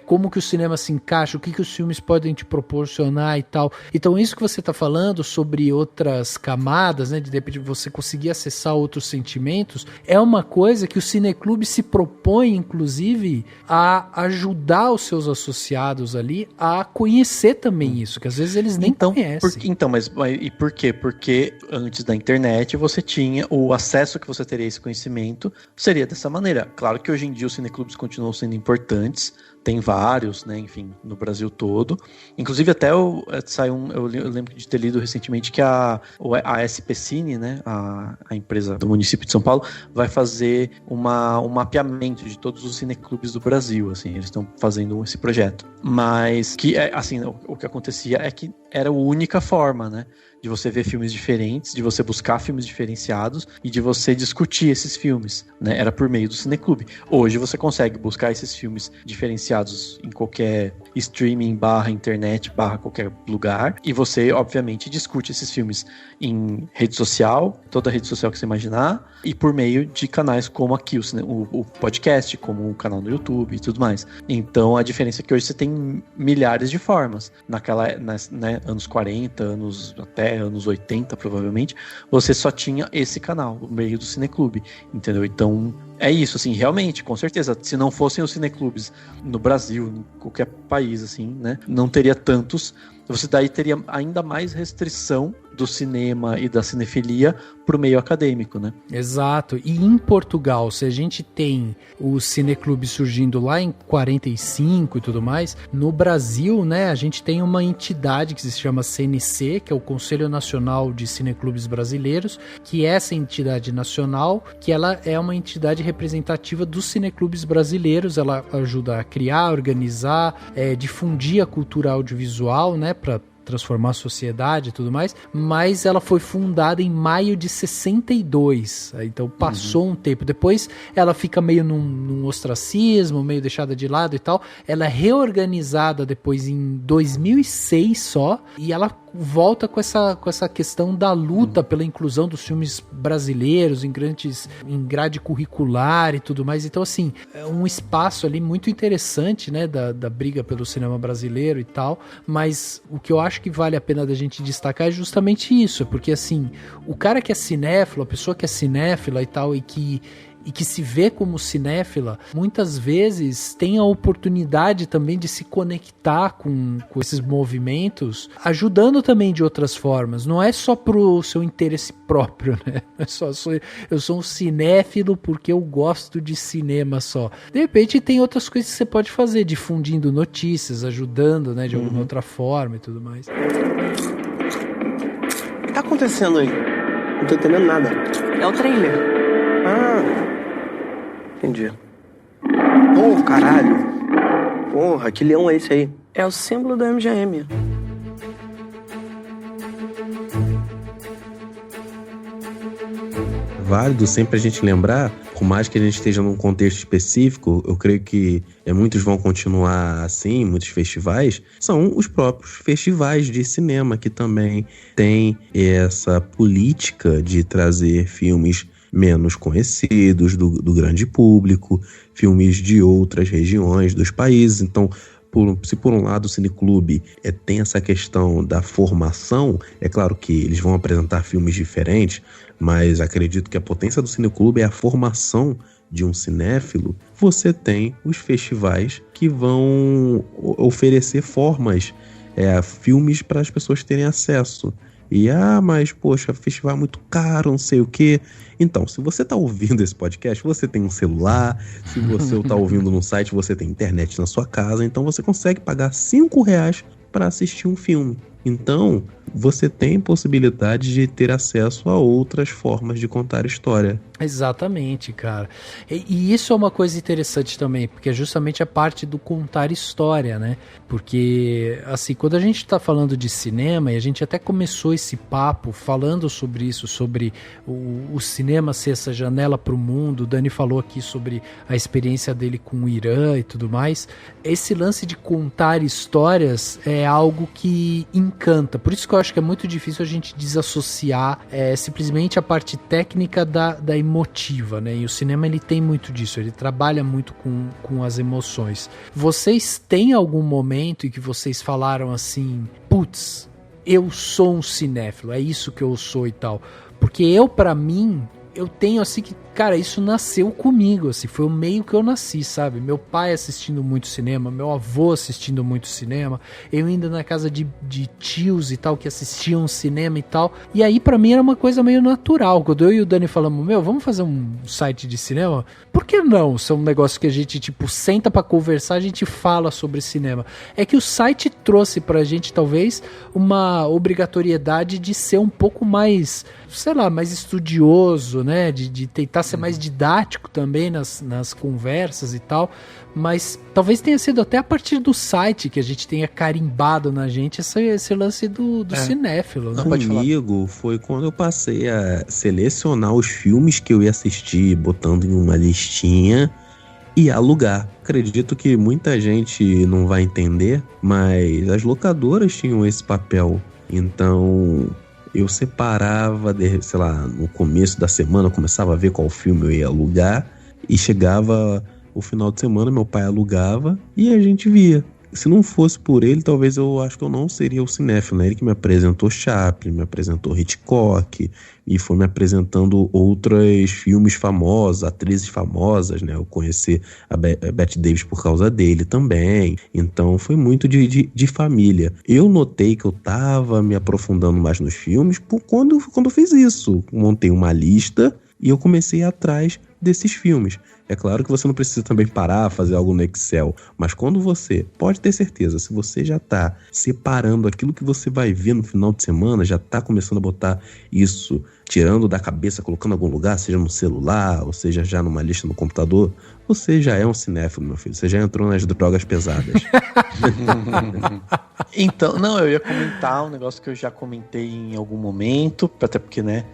Speaker 3: como que o cinema se encaixa, o que os filmes podem te proporcionar e tal. Então isso que você está falando sobre outras camadas, né, de repente você conseguir acessar outros sentimentos, é uma coisa que o cineclube se propõe, inclusive, a ajudar os seus associados ali a conhecer também isso, que às vezes eles nem conhecem.
Speaker 5: Mas e por quê? Porque antes da internet você tinha o acesso que você teria a esse conhecimento, seria dessa maneira. Claro que hoje em dia os cineclubes continuam sendo importantes, tem vários, né, enfim, no Brasil todo. Inclusive até eu lembro de ter lido recentemente que a SP Cine, né, a empresa do município de São Paulo, vai fazer um mapeamento de todos os cineclubes do Brasil, assim, eles estão fazendo esse projeto. Mas que, assim, o que acontecia é que era a única forma, né, de você ver filmes diferentes, de você buscar filmes diferenciados e de você discutir esses filmes, né? Era por meio do cineclube. Hoje você consegue buscar esses filmes diferenciados em qualquer streaming, internet, qualquer lugar, e você, obviamente, discute esses filmes em rede social, toda rede social que você imaginar, e por meio de canais como aqui, o podcast, como o canal no YouTube e tudo mais. Então, a diferença é que hoje você tem milhares de formas. Né, anos 40, até anos 80, provavelmente, você só tinha esse canal, o meio do cineclube, entendeu? Então, é isso, assim, realmente, com certeza, se não fossem os cineclubes no Brasil, em qualquer país, assim, né, não teria tantos, você daí teria ainda mais restrição do cinema e da cinefilia pro meio acadêmico, né?
Speaker 3: Exato. E em Portugal, se a gente tem o cineclube surgindo lá em 45 e tudo mais, no Brasil, né, a gente tem uma entidade que se chama CNC, que é o Conselho Nacional de Cineclubes Brasileiros, que é essa entidade nacional, que ela é uma entidade representativa dos cineclubes brasileiros, ela ajuda a criar, organizar, difundir a cultura audiovisual, né, para transformar a sociedade e tudo mais, mas ela foi fundada em maio de 62, então passou um tempo, depois ela fica meio num ostracismo, meio deixada de lado e tal, ela é reorganizada depois em 2006 só, e ela volta com essa questão da luta pela inclusão dos filmes brasileiros em grade curricular e tudo mais. Então, assim, é um espaço ali muito interessante, né, da briga pelo cinema brasileiro e tal, mas o que eu acho que vale a pena da gente destacar é justamente isso, porque, assim, o cara que é cinéfilo, a pessoa que é cinéfila e tal, e que se vê como cinéfila, muitas vezes tem a oportunidade também de se conectar com esses movimentos, ajudando também de outras formas. Não é só pro seu interesse próprio, né? Eu sou um cinéfilo porque eu gosto de cinema só. De repente tem outras coisas que você pode fazer, difundindo notícias, ajudando, né, de alguma outra forma e tudo mais.
Speaker 6: O que tá acontecendo aí? Não tô entendendo nada.
Speaker 7: É o trailer.
Speaker 6: Entendi. Caralho. Porra, que leão é esse aí? É o símbolo da MGM.
Speaker 4: Válido sempre a gente lembrar, por mais que a gente esteja num contexto específico, eu creio que muitos vão continuar assim, muitos festivais, são os próprios festivais de cinema que também têm essa política de trazer filmes menos conhecidos do grande público, filmes de outras regiões dos países. Então, se por um lado o cineclube tem essa questão da formação, é claro que eles vão apresentar filmes diferentes, mas acredito que a potência do cineclube é a formação de um cinéfilo. Você tem os festivais que vão oferecer formas, filmes para as pessoas terem acesso. E, mas, poxa, festival é muito caro, não sei o quê. Então, se você tá ouvindo esse podcast, você tem um celular. Se você tá ouvindo no site, você tem internet na sua casa. Então, você consegue pagar R$5 para assistir um filme. Então, você tem possibilidade de ter acesso a outras formas de contar história.
Speaker 3: Exatamente, cara. E isso é uma coisa interessante também, porque é justamente a parte do contar história, né? Porque, assim, quando a gente tá falando de cinema, e a gente até começou esse papo falando sobre isso, sobre o cinema ser essa janela pro mundo, o Dani falou aqui sobre a experiência dele com o Irã e tudo mais, esse lance de contar histórias é algo que encanta. Por isso que eu acho que é muito difícil a gente desassociar simplesmente a parte técnica da emotiva, né? E o cinema, ele tem muito disso, ele trabalha muito com as emoções. Vocês têm algum momento em que vocês falaram assim, putz, eu sou um cinéfilo, é isso que eu sou e tal? Porque pra mim, eu tenho assim que, cara, isso nasceu comigo, assim, foi o meio que eu nasci, sabe? Meu pai assistindo muito cinema, meu avô assistindo muito cinema, eu indo na casa de tios e tal, que assistiam cinema e tal, e aí pra mim era uma coisa meio natural, quando eu e o Dani falamos, vamos fazer um site de cinema? Por que não? Isso é um negócio que a gente, tipo, senta pra conversar, a gente fala sobre cinema. É que o site trouxe pra gente, talvez, uma obrigatoriedade de ser um pouco mais, sei lá, mais estudioso, né? De tentar ser mais didático também nas conversas e tal, mas talvez tenha sido até a partir do site que a gente tenha carimbado na gente esse lance do cinéfilo, né?
Speaker 4: Comigo foi quando eu passei a selecionar os filmes que eu ia assistir, botando em uma listinha e alugar. Acredito que muita gente não vai entender, mas as locadoras tinham esse papel. Então, eu separava, sei lá, no começo da semana, eu começava a ver qual filme eu ia alugar, e chegava o final de semana, meu pai alugava e a gente via. Se não fosse por ele, talvez eu acho que eu não seria o cinéfilo, né? Ele que me apresentou Chaplin, me apresentou Hitchcock e foi me apresentando outros filmes famosos, atrizes famosas, né? Eu conheci a Bette Davis por causa dele também. Então foi muito de família. Eu notei que eu tava me aprofundando mais nos filmes quando eu fiz isso. Montei uma lista e eu comecei a ir atrás desses filmes. É claro que você não precisa também parar, fazer algo no Excel, mas quando você, pode ter certeza, se você já está separando aquilo que você vai ver no final de semana, já está começando a botar isso, tirando da cabeça, colocando em algum lugar, seja no celular, ou seja já numa lista no computador, você já é um cinéfilo, meu filho, você já entrou nas drogas pesadas.
Speaker 5: Então, não, eu ia comentar um negócio que eu já comentei em algum momento, até porque, né,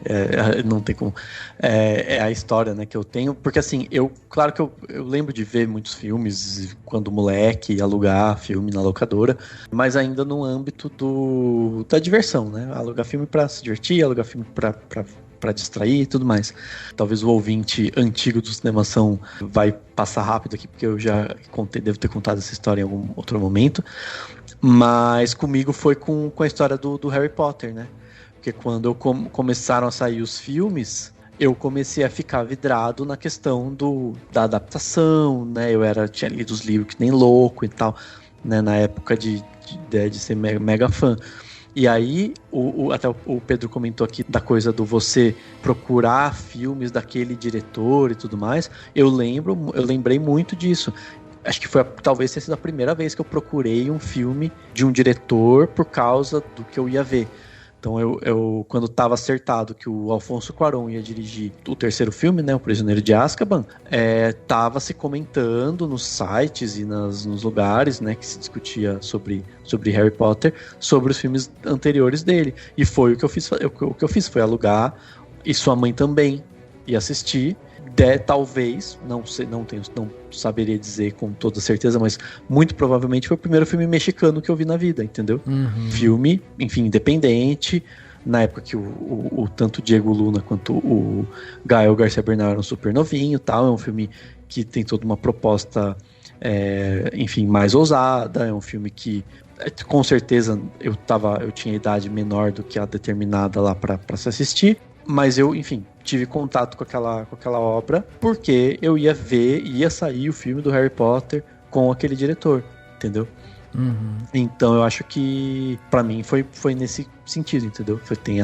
Speaker 5: não tem como, é a história, né, que eu tenho, porque assim, claro que eu lembro de ver muitos filmes quando moleque, alugar filme na locadora, mas ainda no âmbito da diversão, né, alugar filme pra se divertir, alugar filme pra distrair e tudo mais. Talvez o ouvinte antigo do Cinemação vai passar rápido aqui, porque eu já devo ter contado essa história em algum outro momento, mas comigo foi com a história do Harry Potter, né? Porque quando começaram a sair os filmes, eu comecei a ficar vidrado na questão da adaptação, né? Tinha lido os livros que nem louco e tal, né? Na época de ser mega fã. E aí, até o Pedro comentou aqui da coisa do você procurar filmes daquele diretor e tudo mais. Eu lembrei muito disso. Acho que talvez tenha sido a primeira vez que eu procurei um filme de um diretor por causa do que eu ia ver. Então eu quando estava acertado que o Alfonso Cuarón ia dirigir o terceiro filme, né, O Prisioneiro de Azkaban, estava se comentando nos sites e nos lugares, né, que se discutia sobre Harry Potter, sobre os filmes anteriores dele. E foi o que eu fiz. O que eu fiz foi alugar, e sua mãe também ia assistir. Talvez, não saberia dizer com toda certeza, mas muito provavelmente foi o primeiro filme mexicano que eu vi na vida, entendeu?
Speaker 3: Uhum.
Speaker 5: Filme, enfim, independente, na época que tanto o Diego Luna quanto o Gael Garcia Bernal eram super novinhos, tal. É um filme que tem toda uma proposta, enfim, mais ousada, é um filme que com certeza eu tinha idade menor do que a determinada lá para se assistir, mas eu, enfim, tive contato com aquela obra porque eu ia sair o filme do Harry Potter com aquele diretor, entendeu? Então eu acho que pra mim foi nesse sentido, entendeu? Tem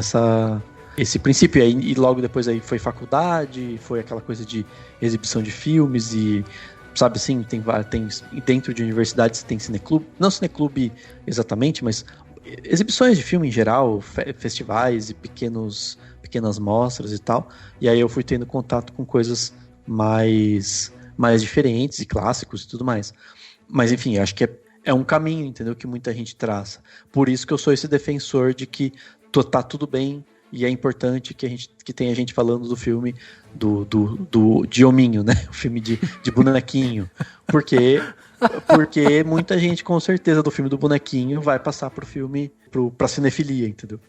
Speaker 5: esse princípio aí, e logo depois aí foi faculdade, foi aquela coisa de exibição de filmes e, sabe assim, tem dentro de universidades tem cineclube, não cineclube exatamente, mas exibições de filme em geral, festivais e pequenas mostras e tal, e aí eu fui tendo contato com coisas mais diferentes e clássicos e tudo mais. Mas enfim, acho que é um caminho, entendeu, que muita gente traça. Por isso que eu sou esse defensor de que tá tudo bem e é importante que tenha gente falando do filme de hominho, né? O filme de bonequinho. Porque muita gente, com certeza, do filme do bonequinho vai passar pro filme, pra cinefilia, entendeu?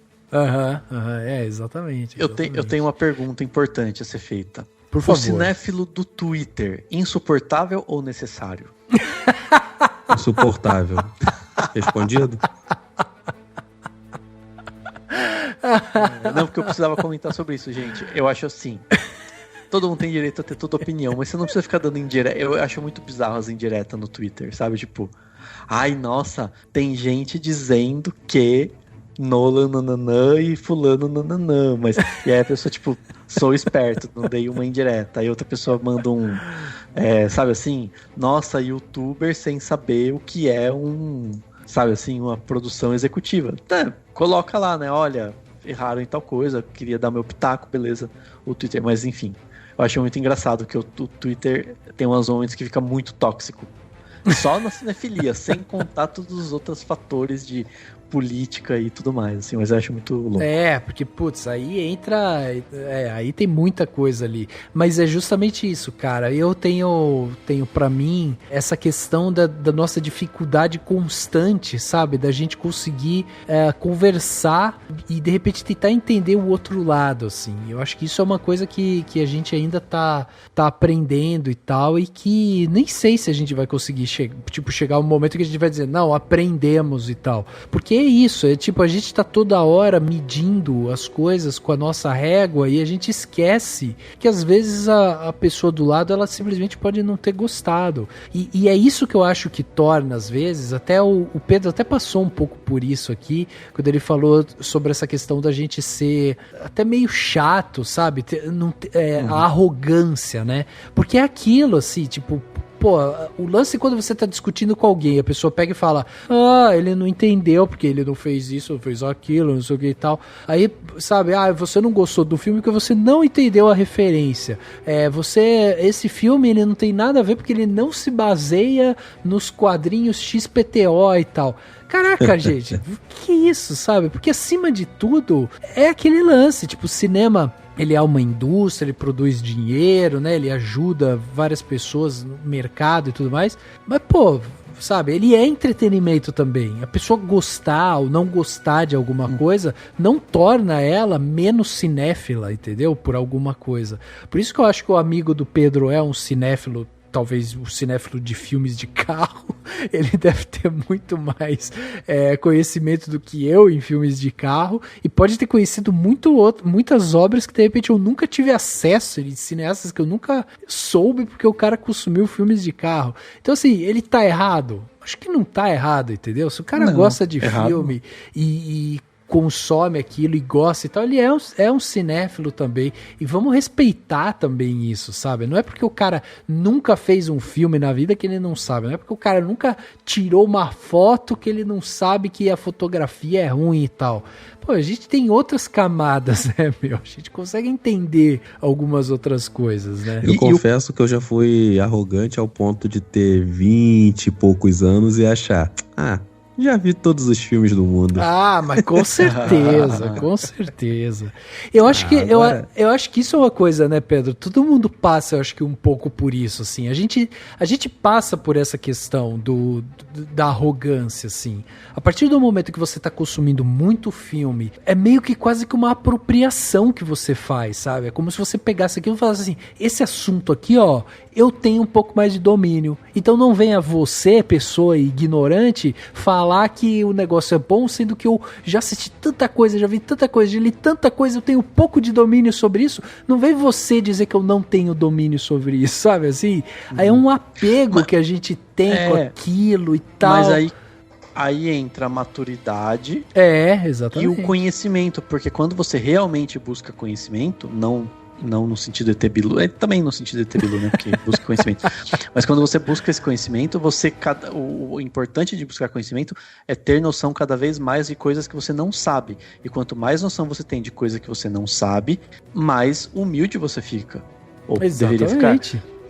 Speaker 3: Exatamente.
Speaker 5: Eu tenho uma pergunta importante a ser feita.
Speaker 3: Por favor.
Speaker 5: O cinéfilo do Twitter, insuportável ou necessário?
Speaker 4: Insuportável. Respondido?
Speaker 5: Não, porque eu precisava comentar sobre isso, gente. Eu acho assim, todo mundo tem direito a ter toda opinião, mas você não precisa ficar dando indireta. Eu acho muito bizarro as indiretas no Twitter, sabe? Tipo, ai, nossa, tem gente dizendo que Nolan nananã e fulano nananã, mas e aí a pessoa, tipo, sou esperto, não dei uma indireta. Aí outra pessoa manda sabe assim, nossa, youtuber sem saber o que é sabe assim, uma produção executiva. Tá, coloca lá, né, olha, erraram em tal coisa, queria dar meu pitaco, beleza, o Twitter, mas enfim, eu acho muito engraçado que o Twitter tem umas momentos que fica muito tóxico. Só na cinefilia, sem contar todos os outros fatores de política e tudo mais, assim, mas eu acho muito louco.
Speaker 3: Porque, putz, aí entra... aí tem muita coisa ali. Mas é justamente isso, cara. Eu tenho pra mim essa questão da nossa dificuldade constante, sabe? Da gente conseguir conversar e, de repente, tentar entender o outro lado, assim. Eu acho que isso é uma coisa que a gente ainda tá aprendendo e tal, e que nem sei se a gente vai conseguir chegar um momento que a gente vai dizer, não, aprendemos e tal. Porque é isso, a gente tá toda hora medindo as coisas com a nossa régua e a gente esquece que às vezes a pessoa do lado, ela simplesmente pode não ter gostado. E é isso que eu acho que torna, às vezes, até o Pedro até passou um pouco por isso aqui, quando ele falou sobre essa questão da gente ser até meio chato, sabe? A arrogância, né? Porque é aquilo, assim, tipo... Pô, o lance é quando você tá discutindo com alguém, a pessoa pega e fala, ele não entendeu porque ele não fez isso, não fez aquilo, não sei o que e tal. Aí, sabe, você não gostou do filme porque você não entendeu a referência. Esse filme, ele não tem nada a ver porque ele não se baseia nos quadrinhos XPTO e tal. Caraca, gente, que isso, sabe? Porque acima de tudo, é aquele lance, tipo, o cinema... Ele é uma indústria, ele produz dinheiro, né? Ele ajuda várias pessoas no mercado e tudo mais. Mas, pô, sabe? Ele é entretenimento também. A pessoa gostar ou não gostar de alguma coisa não torna ela menos cinéfila, entendeu? Por alguma coisa. Por isso que eu acho que o amigo do Pedro é um cinéfilo, talvez o cinéfilo de filmes de carro. Ele deve ter muito mais conhecimento do que eu em filmes de carro e pode ter conhecido muitas obras que de repente eu nunca tive acesso, de cineastas que eu nunca soube porque o cara consumiu filmes de carro. Então assim, ele tá errado? Acho que não tá errado, entendeu? Se o cara gosta de filme e consome aquilo e gosta e tal, ele é um cinéfilo também, e vamos respeitar também isso, sabe? Não é porque o cara nunca fez um filme na vida que ele não sabe, não é porque o cara nunca tirou uma foto que ele não sabe que a fotografia é ruim e tal. Pô, a gente tem outras camadas, né, meu? A gente consegue entender algumas outras coisas, né?
Speaker 4: Eu confesso que eu já fui arrogante ao ponto de ter 20 e poucos anos e achar, já vi todos os filmes do mundo.
Speaker 3: Mas com certeza, com certeza. Eu acho que isso é uma coisa, né, Pedro? Todo mundo passa, eu acho que um pouco por isso, assim. A gente passa por essa questão da arrogância, assim. A partir do momento que você tá consumindo muito filme, é meio que quase que uma apropriação que você faz, sabe? É como se você pegasse aquilo e falasse assim, esse assunto aqui, ó, eu tenho um pouco mais de domínio. Então não venha você, pessoa ignorante, falar que o negócio é bom, sendo que eu já assisti tanta coisa, já vi tanta coisa, já li tanta coisa, eu tenho pouco de domínio sobre isso. Não vem você dizer que eu não tenho domínio sobre isso, sabe assim? Aí é um apego que a gente tem com aquilo e tal.
Speaker 5: Mas aí Aí entra a maturidade e
Speaker 3: exatamente.
Speaker 5: o conhecimento, porque quando você realmente busca conhecimento, não no sentido ET Bilu, também no sentido ET Bilu, né, porque busca conhecimento, mas quando você busca esse conhecimento, o importante de buscar conhecimento é ter noção cada vez mais de coisas que você não sabe, e quanto mais noção você tem de coisa que você não sabe, mais humilde você fica, ou deveria ficar.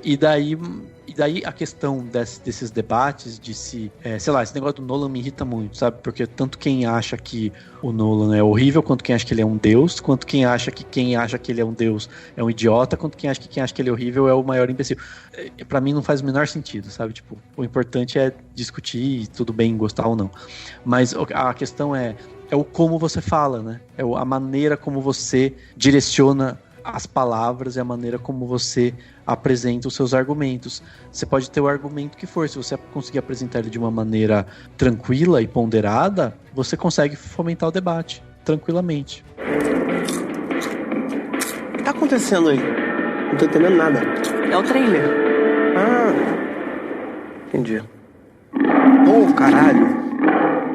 Speaker 5: E daí a questão desses debates de se, sei lá, esse negócio do Nolan me irrita muito, sabe? Porque tanto quem acha que o Nolan é horrível, quanto quem acha que ele é um deus, quanto quem acha que ele é um deus é um idiota, quanto quem acha que ele é horrível é o maior imbecil. Pra mim não faz o menor sentido, sabe? Tipo, o importante é discutir, tudo bem, gostar ou não. Mas a questão é o como você fala, né? É a maneira como você direciona as palavras e a maneira como você apresenta os seus argumentos. Você pode ter o argumento que for, se você conseguir apresentar ele de uma maneira tranquila e ponderada, você consegue fomentar o debate tranquilamente.
Speaker 6: O que tá acontecendo aí? Não tô entendendo nada.
Speaker 2: É o trailer.
Speaker 6: Entendi. Caralho.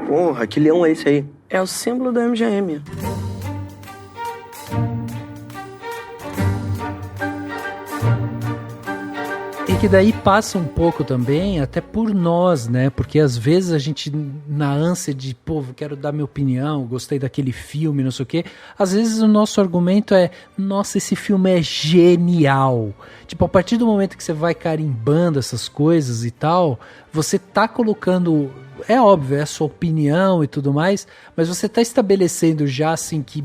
Speaker 6: Porra, que leão é esse aí? É o símbolo da MGM.
Speaker 3: E que daí passa um pouco também até por nós, né? Porque às vezes a gente, na ânsia de, quero dar minha opinião, gostei daquele filme, não sei o quê, às vezes o nosso argumento é, nossa, esse filme é genial. Tipo, a partir do momento que você vai carimbando essas coisas e tal, você tá colocando... É óbvio, é a sua opinião e tudo mais, mas você tá estabelecendo já assim que,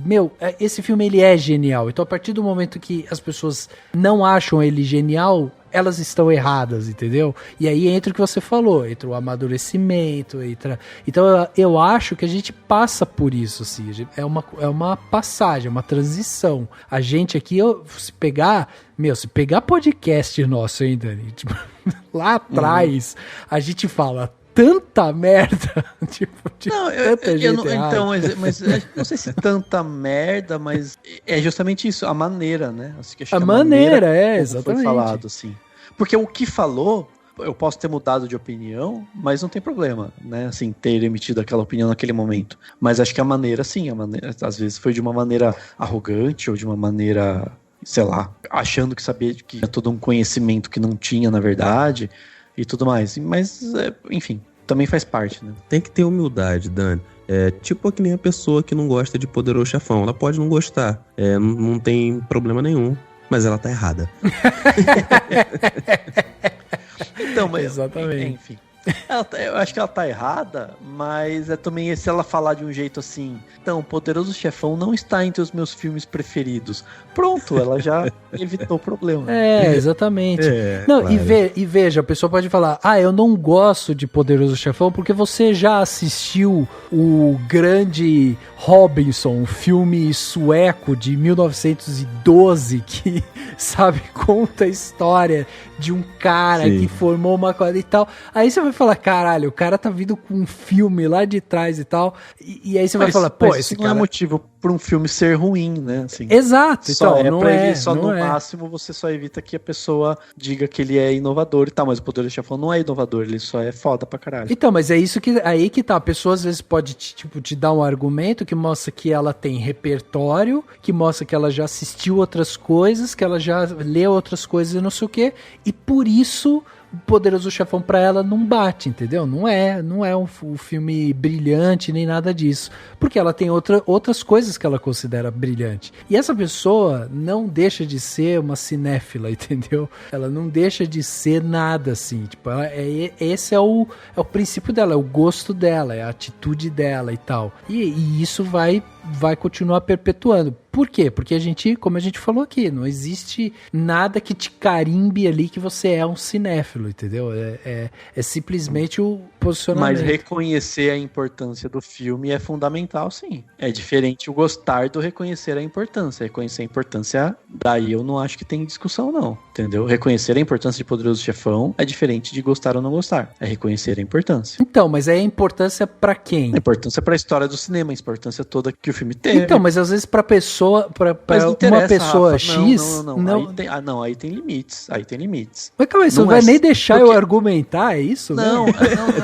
Speaker 3: esse filme ele é genial. Então a partir do momento que as pessoas não acham ele genial, elas estão erradas, entendeu? E aí entra o que você falou, entra o amadurecimento, Então eu acho que a gente passa por isso, assim, é uma passagem, uma transição. A gente aqui, se pegar podcast nosso, hein, Dani? Tipo, lá atrás, a gente fala tanta merda, tipo, de tanta gente
Speaker 5: então, mas não sei se tanta merda, mas é justamente isso, a maneira, né? Acho que
Speaker 3: a maneira exatamente.
Speaker 5: Foi falado, assim. Porque o que falou, eu posso ter mudado de opinião, mas não tem problema, né? Assim, ter emitido aquela opinião naquele momento. Mas acho que a maneira, sim, às vezes foi de uma maneira arrogante ou de uma maneira, sei lá, achando que sabia que tinha todo um conhecimento que não tinha, na verdade, e tudo mais. Mas, enfim, também faz parte, né?
Speaker 4: Tem que ter humildade, Dani. É tipo que nem a pessoa que não gosta de Poderoso Chefão. Ela pode não gostar, não tem problema nenhum, mas ela tá errada.
Speaker 5: Então, mas,
Speaker 3: exatamente.
Speaker 5: Enfim. Eu acho que ela tá errada, mas é também se ela falar de um jeito assim, então, Poderoso Chefão não está entre os meus filmes preferidos. Pronto, ela já evitou o problema.
Speaker 3: Exatamente. Não, claro. E veja, a pessoa pode falar, eu não gosto de Poderoso Chefão porque você já assistiu o Grande Robinson, um filme sueco de 1912 que, sabe, conta a história de um cara que formou uma coisa e tal. Aí você vai falar, caralho, o cara tá vindo com um filme lá de trás e tal. E aí você vai falar, esse
Speaker 5: não é motivo pra um filme ser ruim, né? Assim,
Speaker 3: exato. Então,
Speaker 5: no máximo você só evita que a pessoa diga que ele é inovador e tal, mas o Poderoso Chefão não é inovador, ele só é foda pra caralho.
Speaker 3: Então, mas é isso que aí que tá. A pessoa às vezes pode te dar um argumento que mostra que ela tem repertório, que mostra que ela já assistiu outras coisas, que ela já leu outras coisas e não sei o quê, e por isso o Poderoso Chefão pra ela não bate, entendeu? Não é um filme brilhante nem nada disso, porque ela tem outras coisas que ela considera brilhante. E essa pessoa não deixa de ser uma cinéfila, entendeu? Ela não deixa de ser nada assim, tipo, esse é o princípio dela, é o gosto dela, é a atitude dela e tal. E isso vai continuar perpetuando. Por quê? Porque como a gente falou aqui, não existe nada que te carimbe ali que você é um cinéfilo, entendeu? É simplesmente o posicionamento.
Speaker 5: Mas reconhecer a importância do filme é fundamental, sim. É diferente o gostar do reconhecer a importância. Reconhecer a importância, daí eu não acho que tem discussão, não. Entendeu? Reconhecer a importância de Poderoso Chefão é diferente de gostar ou não gostar. É reconhecer a importância.
Speaker 3: Então, mas aí a importância pra quem?
Speaker 5: A importância pra história do cinema, a importância toda que o filme teve.
Speaker 3: Então, mas às vezes pra pessoa, pra uma pessoa, Rafa, X...
Speaker 5: Não. Aí tem limites.
Speaker 3: Mas calma aí, você não vai nem deixar eu argumentar, é isso?
Speaker 5: Não.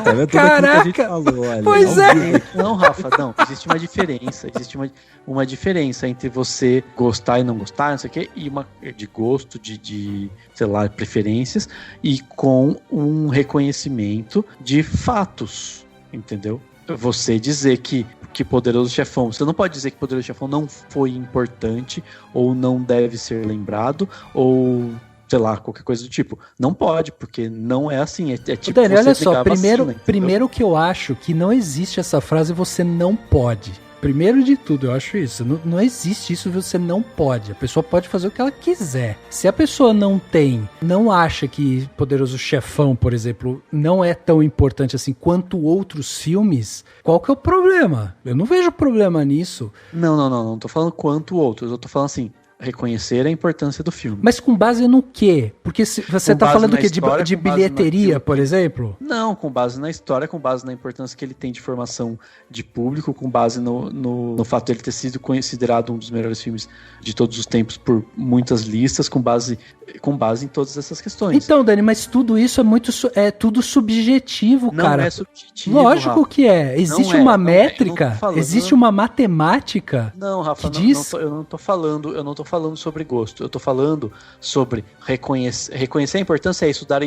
Speaker 4: tudo aquilo que a gente falou, olha.
Speaker 3: Pois é.
Speaker 5: Não, Rafa, não. Existe uma diferença. Existe uma diferença entre você gostar e não gostar, não sei o quê, e uma de gosto, de sei lá, preferências, e com um reconhecimento de fatos, entendeu? Você dizer que Poderoso Chefão, você não pode dizer que Poderoso Chefão não foi importante, ou não deve ser lembrado, ou sei lá, qualquer coisa do tipo. Não pode, porque não é assim. É tipo,
Speaker 3: Dani, olha só,
Speaker 5: vacina,
Speaker 3: primeiro que eu acho que não existe essa frase você não pode. Primeiro de tudo, eu acho isso. Não existe isso, você não pode. A pessoa pode fazer o que ela quiser. Se a pessoa não acha que Poderoso Chefão, por exemplo, não é tão importante assim quanto outros filmes, qual que é o problema? Eu não vejo problema nisso.
Speaker 5: Não tô falando quanto outros. Eu tô falando assim, reconhecer a importância do filme.
Speaker 3: Mas com base no quê? Porque você tá falando o quê? De bilheteria, por exemplo?
Speaker 5: Não, com base na história, com base na importância que ele tem de formação de público, com base no fato de ele ter sido considerado um dos melhores filmes de todos os tempos por muitas listas, com base em todas essas questões.
Speaker 3: Então, Dani, mas tudo isso é tudo subjetivo, cara.
Speaker 5: Não é subjetivo,
Speaker 3: Lógico, Rafa. Que é. Existe uma métrica, existe uma matemática.
Speaker 5: Não, Rafa,
Speaker 3: que diz...
Speaker 5: eu não tô falando sobre gosto. Eu tô falando sobre reconhecer a importância, é estudar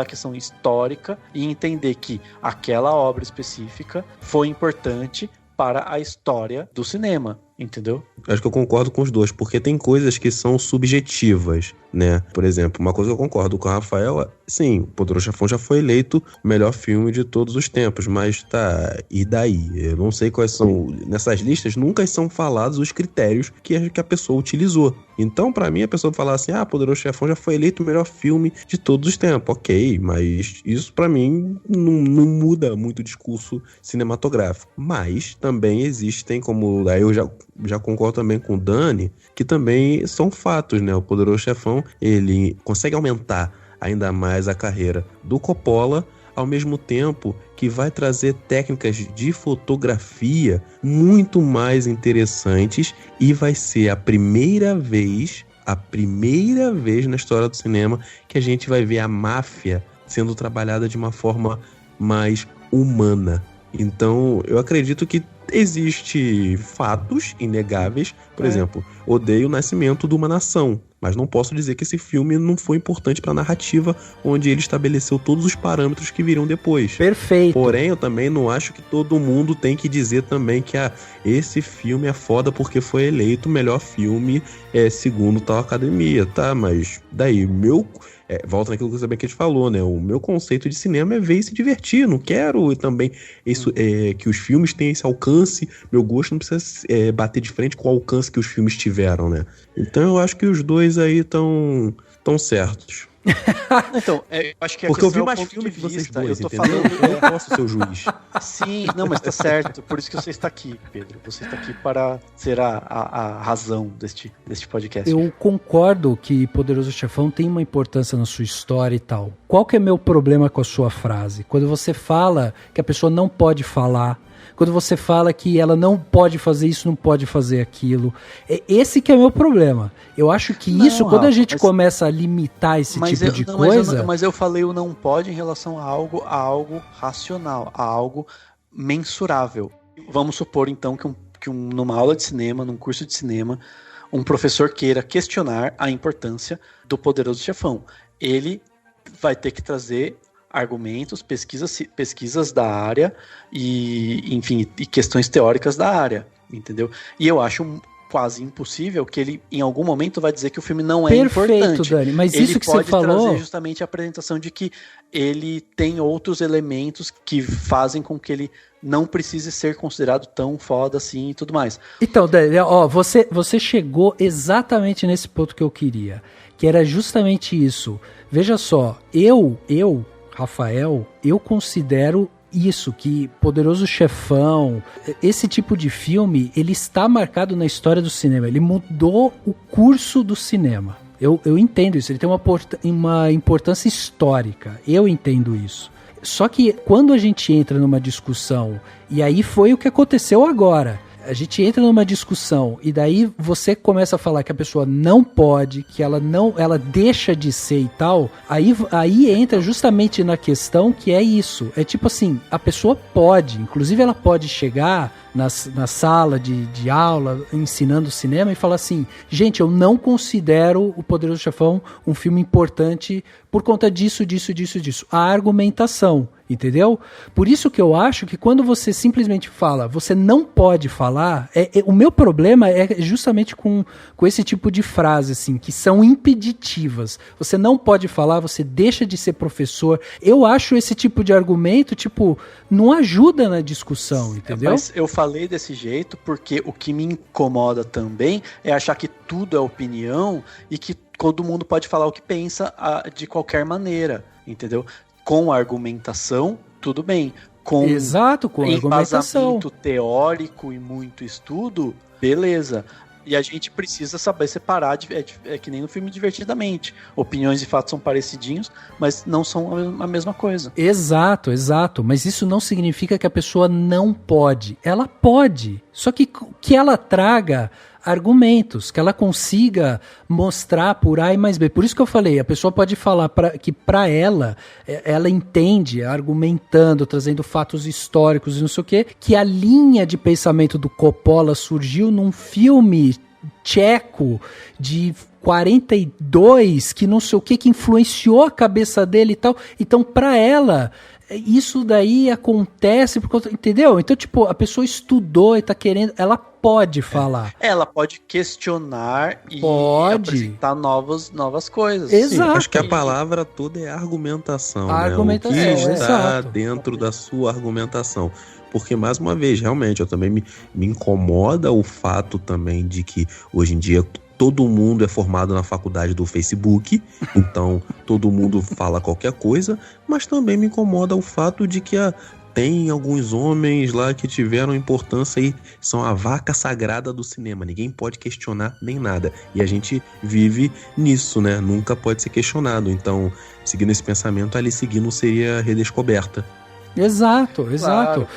Speaker 5: a questão histórica e entender que aquela obra específica foi importante para a história do cinema, entendeu?
Speaker 4: Acho que eu concordo com os dois, porque tem coisas que são subjetivas, né? Por exemplo, uma coisa que eu concordo com o Rafael, sim, o Poderoso Chefão já foi eleito o melhor filme de todos os tempos, mas tá, e daí? Eu não sei quais são, nessas listas nunca são falados os critérios que a pessoa utilizou. Então, pra mim, a pessoa falar assim, Poderoso Chefão já foi eleito o melhor filme de todos os tempos, ok, mas isso pra mim não muda muito o discurso cinematográfico. Mas também existem, como aí eu já concordo também com o Dani, que também são fatos, né? O Poderoso Chefão, ele consegue aumentar ainda mais a carreira do Coppola, ao mesmo tempo que vai trazer técnicas de fotografia muito mais interessantes e vai ser a primeira vez na história do cinema que a gente vai ver a máfia sendo trabalhada de uma forma mais humana. Então, eu acredito que existe fatos inegáveis. Por exemplo, odeio o nascimento de uma nação, mas não posso dizer que esse filme não foi importante para a narrativa, onde ele estabeleceu todos os parâmetros que viriam depois.
Speaker 3: Perfeito.
Speaker 4: Porém, eu também não acho que todo mundo tem que dizer também que esse filme é foda porque foi eleito o melhor filme segundo tal academia, tá? Mas daí, volta naquilo que a gente falou, né? O meu conceito de cinema é ver e se divertir. Não quero também isso, que os filmes tenham esse alcance. Meu gosto não precisa bater de frente com o alcance que os filmes tiveram, né? Então eu acho que os dois aí estão certos.
Speaker 5: Então, eu acho que
Speaker 4: porque eu vi mais filme que vocês dois,
Speaker 5: eu tô
Speaker 4: entendeu?
Speaker 5: falando,
Speaker 4: Eu não posso ser o juiz.
Speaker 5: Sim, não, mas tá certo. Por isso que você está aqui, Pedro. Você está aqui para ser a razão deste podcast.
Speaker 3: Eu concordo que Poderoso Chefão tem uma importância na sua história e tal. Qual que é meu problema com a sua frase? Quando você fala que a pessoa não pode falar, quando você fala que ela não pode fazer isso, não pode fazer aquilo. Esse que é o meu problema. Eu acho que quando a gente começa a limitar esse tipo de coisa...
Speaker 5: Mas eu falei o não pode em relação a algo racional, a algo mensurável. Vamos supor, então, que numa aula de cinema, num curso de cinema, um professor queira questionar a importância do Poderoso Chefão. Ele vai ter que trazer argumentos, pesquisas da área e questões teóricas da área, entendeu? E eu acho quase impossível que ele, em algum momento, vai dizer que o filme não é importante.
Speaker 3: Dani, mas
Speaker 5: ele
Speaker 3: isso que você falou...
Speaker 5: Ele pode trazer justamente a apresentação de que ele tem outros elementos que fazem com que ele não precise ser considerado tão foda assim e tudo mais.
Speaker 3: Então, Dani, você chegou exatamente nesse ponto que eu queria, que era justamente isso. Veja só, Rafael, eu considero isso, que Poderoso Chefão, esse tipo de filme, ele está marcado na história do cinema, ele mudou o curso do cinema. Eu entendo isso, ele tem uma importância histórica, eu entendo isso. Só que quando a gente entra numa discussão, e aí foi o que aconteceu agora, a gente entra numa discussão e daí você começa a falar que a pessoa não pode, que ela deixa de ser e tal, aí entra justamente na questão que é isso. É tipo assim, a pessoa pode, inclusive ela pode chegar na sala de aula, ensinando cinema e falar assim, gente, eu não considero O Poderoso Chefão um filme importante por conta disso. A argumentação, entendeu? Por isso que eu acho que quando você simplesmente fala, você não pode falar, o meu problema é justamente com esse tipo de frase, assim, que são impeditivas. Você não pode falar, você deixa de ser professor. Eu acho esse tipo de argumento, tipo, não ajuda na discussão, entendeu?
Speaker 5: Mas eu falei desse jeito porque o que me incomoda também é achar que tudo é opinião e que todo mundo pode falar o que pensa de qualquer maneira, entendeu? Com argumentação, tudo bem.
Speaker 3: Exato, com argumentação.
Speaker 5: Embasamento teórico e muito estudo, beleza. E a gente precisa saber separar, é que nem no filme Divertidamente. Opiniões e fatos são parecidinhos, mas não são a mesma coisa.
Speaker 3: Exato. Mas isso não significa que a pessoa não pode. Ela pode. Só que ela traga argumentos, que ela consiga mostrar por A e mais B. Por isso que eu falei, a pessoa pode falar que para ela entende, argumentando, trazendo fatos históricos e não sei o quê, que a linha de pensamento do Coppola surgiu num filme tcheco de 42, que não sei o que influenciou a cabeça dele e tal. Então, para ela, isso daí acontece por conta, entendeu? Então, tipo, a pessoa estudou e tá querendo, ela pode falar.
Speaker 5: Ela pode questionar e apresentar novas coisas.
Speaker 3: Exato.
Speaker 4: Sim, acho que a palavra toda é argumentação.
Speaker 3: Argumentação,
Speaker 4: né? O que está
Speaker 3: exato.
Speaker 4: dentro da sua argumentação. Porque, mais uma vez, realmente, eu também me incomoda o fato também de que, hoje em dia, todo mundo é formado na faculdade do Facebook, então todo mundo fala qualquer coisa, mas também me incomoda o fato de que tem alguns homens lá que tiveram importância e são a vaca sagrada do cinema, ninguém pode questionar nem nada, e a gente vive nisso, né? Nunca pode ser questionado, então seguindo esse pensamento, ali seguindo seria redescoberta.
Speaker 3: Exato.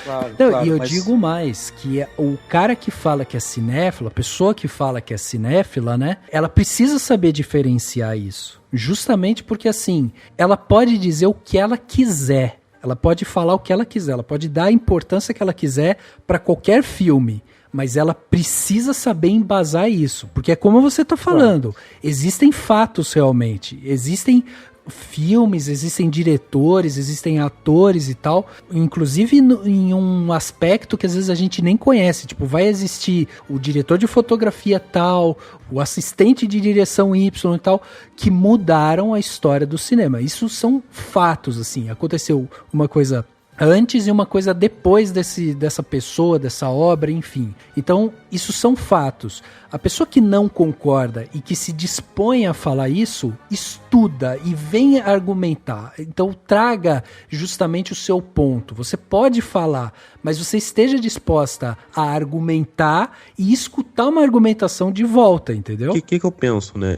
Speaker 5: Claro,
Speaker 3: e eu digo mais, que o cara que fala que é cinéfilo, a pessoa que fala que é cinéfila, né? Ela precisa saber diferenciar isso. Justamente porque, assim, ela pode dizer o que ela quiser. Ela pode falar o que ela quiser. Ela pode dar a importância que ela quiser para qualquer filme. Mas ela precisa saber embasar isso. Porque é como você está falando. Existem fatos realmente. Existem filmes, existem diretores, existem atores e tal, inclusive em um aspecto que às vezes a gente nem conhece, tipo, vai existir o diretor de fotografia tal, o assistente de direção Y e tal, que mudaram a história do cinema. Isso são fatos, assim, aconteceu uma coisa antes e uma coisa depois dessa pessoa, dessa obra, enfim. Então, isso são fatos. A pessoa que não concorda e que se dispõe a falar isso, estuda e vem argumentar. Então, traga justamente o seu ponto. Você pode falar, mas você esteja disposta a argumentar e escutar uma argumentação de volta, entendeu?
Speaker 4: O que eu penso, né?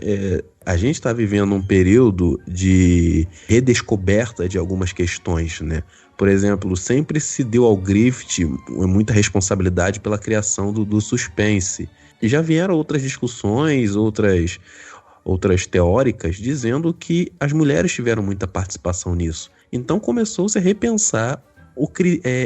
Speaker 4: A gente está vivendo um período de redescoberta de algumas questões, né? Por exemplo, sempre se deu ao Griffith muita responsabilidade pela criação do suspense. E já vieram outras discussões, outras teóricas, dizendo que as mulheres tiveram muita participação nisso. Então começou-se a repensar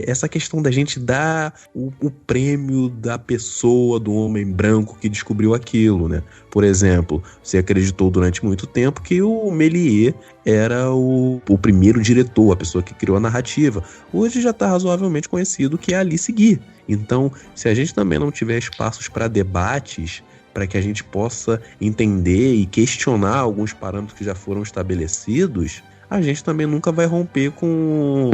Speaker 4: essa questão da gente dar o prêmio da pessoa, do homem branco que descobriu aquilo, né? Por exemplo, você acreditou durante muito tempo que o Méliès era o primeiro diretor, a pessoa que criou a narrativa. Hoje já está razoavelmente conhecido que é Alice Guy. Então, se a gente também não tiver espaços para debates, para que a gente possa entender e questionar alguns parâmetros que já foram estabelecidos, a gente também nunca vai romper com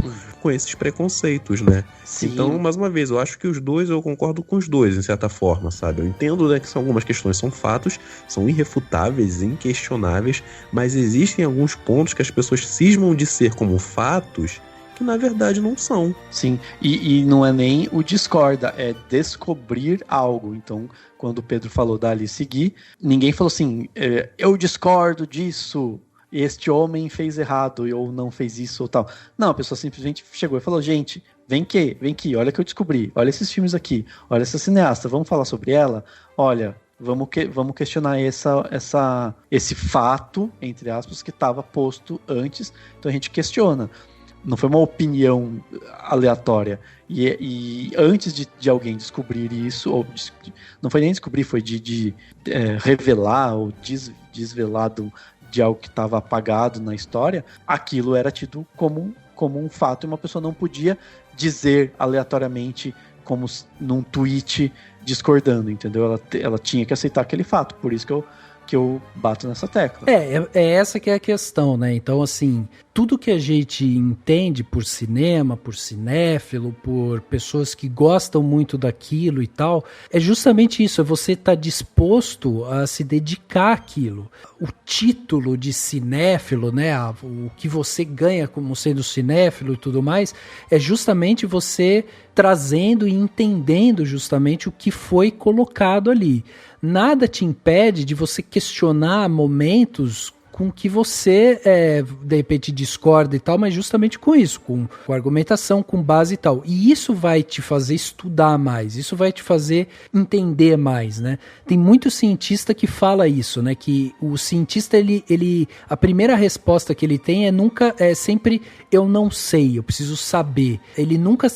Speaker 4: esses preconceitos, né?
Speaker 5: Sim.
Speaker 4: Então, mais uma vez, eu acho que eu concordo com os dois, em certa forma, sabe? Eu entendo, né, que algumas questões são fatos, são irrefutáveis, inquestionáveis, mas existem alguns pontos que as pessoas cismam de ser como fatos que, na verdade, não são.
Speaker 5: Sim, e não é nem o discorda, é descobrir algo. Então, quando o Pedro falou da Alice Guy, ninguém falou assim, eu discordo disso, este homem fez errado ou não fez isso ou tal. Não, a pessoa simplesmente chegou e falou, gente, vem aqui, olha o que eu descobri, olha esses filmes aqui, olha essa cineasta, vamos falar sobre ela? Olha, vamos questionar esse fato, entre aspas, que estava posto antes, então a gente questiona. Não foi uma opinião aleatória. E antes de alguém descobrir isso, ou não foi nem descobrir, foi de revelar ou desvelar de algo que estava apagado na história, aquilo era tido como um fato e uma pessoa não podia dizer aleatoriamente como num tweet discordando, entendeu? Ela tinha que aceitar aquele fato, por isso que eu bato nessa tecla.
Speaker 3: É essa que é a questão, né? Então, assim, tudo que a gente entende por cinema, por cinéfilo, por pessoas que gostam muito daquilo e tal, é justamente isso, é você estar disposto a se dedicar àquilo. O título de cinéfilo, né? O que você ganha como sendo cinéfilo e tudo mais, é justamente você trazendo e entendendo justamente o que foi colocado ali. Nada te impede de você questionar momentos com que você, de repente, discorda e tal, mas justamente com isso, com argumentação, com base e tal. E isso vai te fazer estudar mais, isso vai te fazer entender mais, né? Tem muito cientista que fala isso, né? Que o cientista, a primeira resposta que ele tem é sempre eu não sei, eu preciso saber. Ele nunca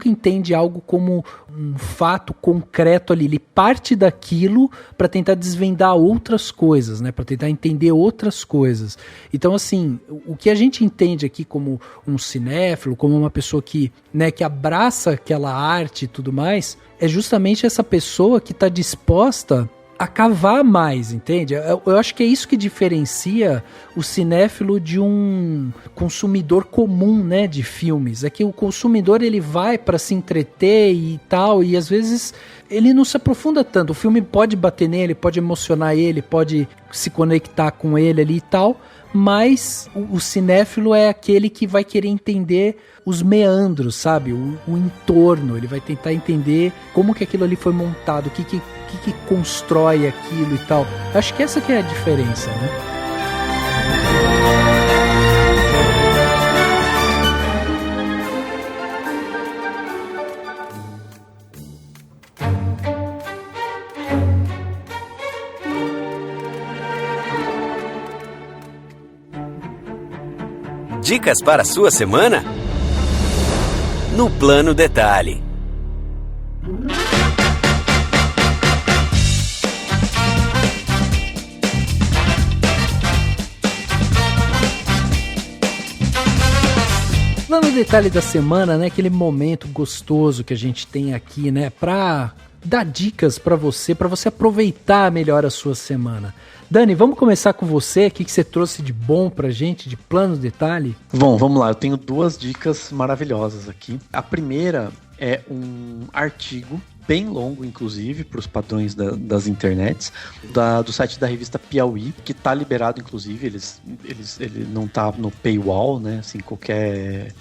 Speaker 3: entende algo como um fato concreto ali, ele parte daquilo para tentar desvendar outras coisas, né? Para tentar entender outras coisas. Então, assim, o que a gente entende aqui como um cinéfilo, como uma pessoa que abraça aquela arte e tudo mais, é justamente essa pessoa que está disposta a cavar mais, entende? Eu acho que é isso que diferencia o cinéfilo de um consumidor comum, né, de filmes. É que o consumidor, ele vai para se entreter e tal, e às vezes ele não se aprofunda tanto. O filme pode bater nele, pode emocionar ele, pode se conectar com ele ali e tal, mas o cinéfilo é aquele que vai querer entender os meandros, sabe? O entorno, ele vai tentar entender como que aquilo ali foi montado, o que constrói aquilo e tal. Acho que essa que é a diferença, né?
Speaker 1: Dicas para a sua semana? No Plano Detalhe.
Speaker 3: Plano Detalhe da semana, né? Aquele momento gostoso que a gente tem aqui, né? Pra dar dicas pra você aproveitar melhor a sua semana. Dani, vamos começar com você. O que você trouxe de bom pra gente, de Plano Detalhe?
Speaker 5: Bom, vamos lá. Eu tenho 2 dicas maravilhosas aqui. A primeira é um artigo bem longo, inclusive, para os padrões das internets, do site da revista Piauí, que está liberado, inclusive, ele não está no paywall, né? Assim, qualquer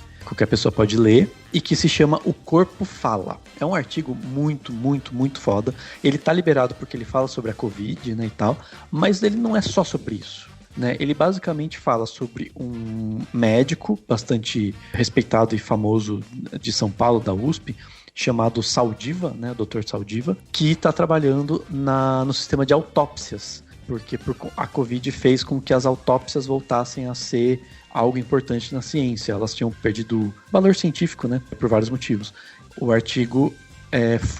Speaker 5: pessoa pode ler, e que se chama O Corpo Fala. É um artigo muito, muito, muito foda. Ele tá liberado porque ele fala sobre a Covid, né, e tal, mas ele não é só sobre isso, né? Ele basicamente fala sobre um médico bastante respeitado e famoso de São Paulo, da USP, chamado Saldiva, né, Dr. Saldiva, que está trabalhando no sistema de autópsias, porque a Covid fez com que as autópsias voltassem a ser algo importante na ciência. Elas tinham perdido valor científico, né, por vários motivos. O artigo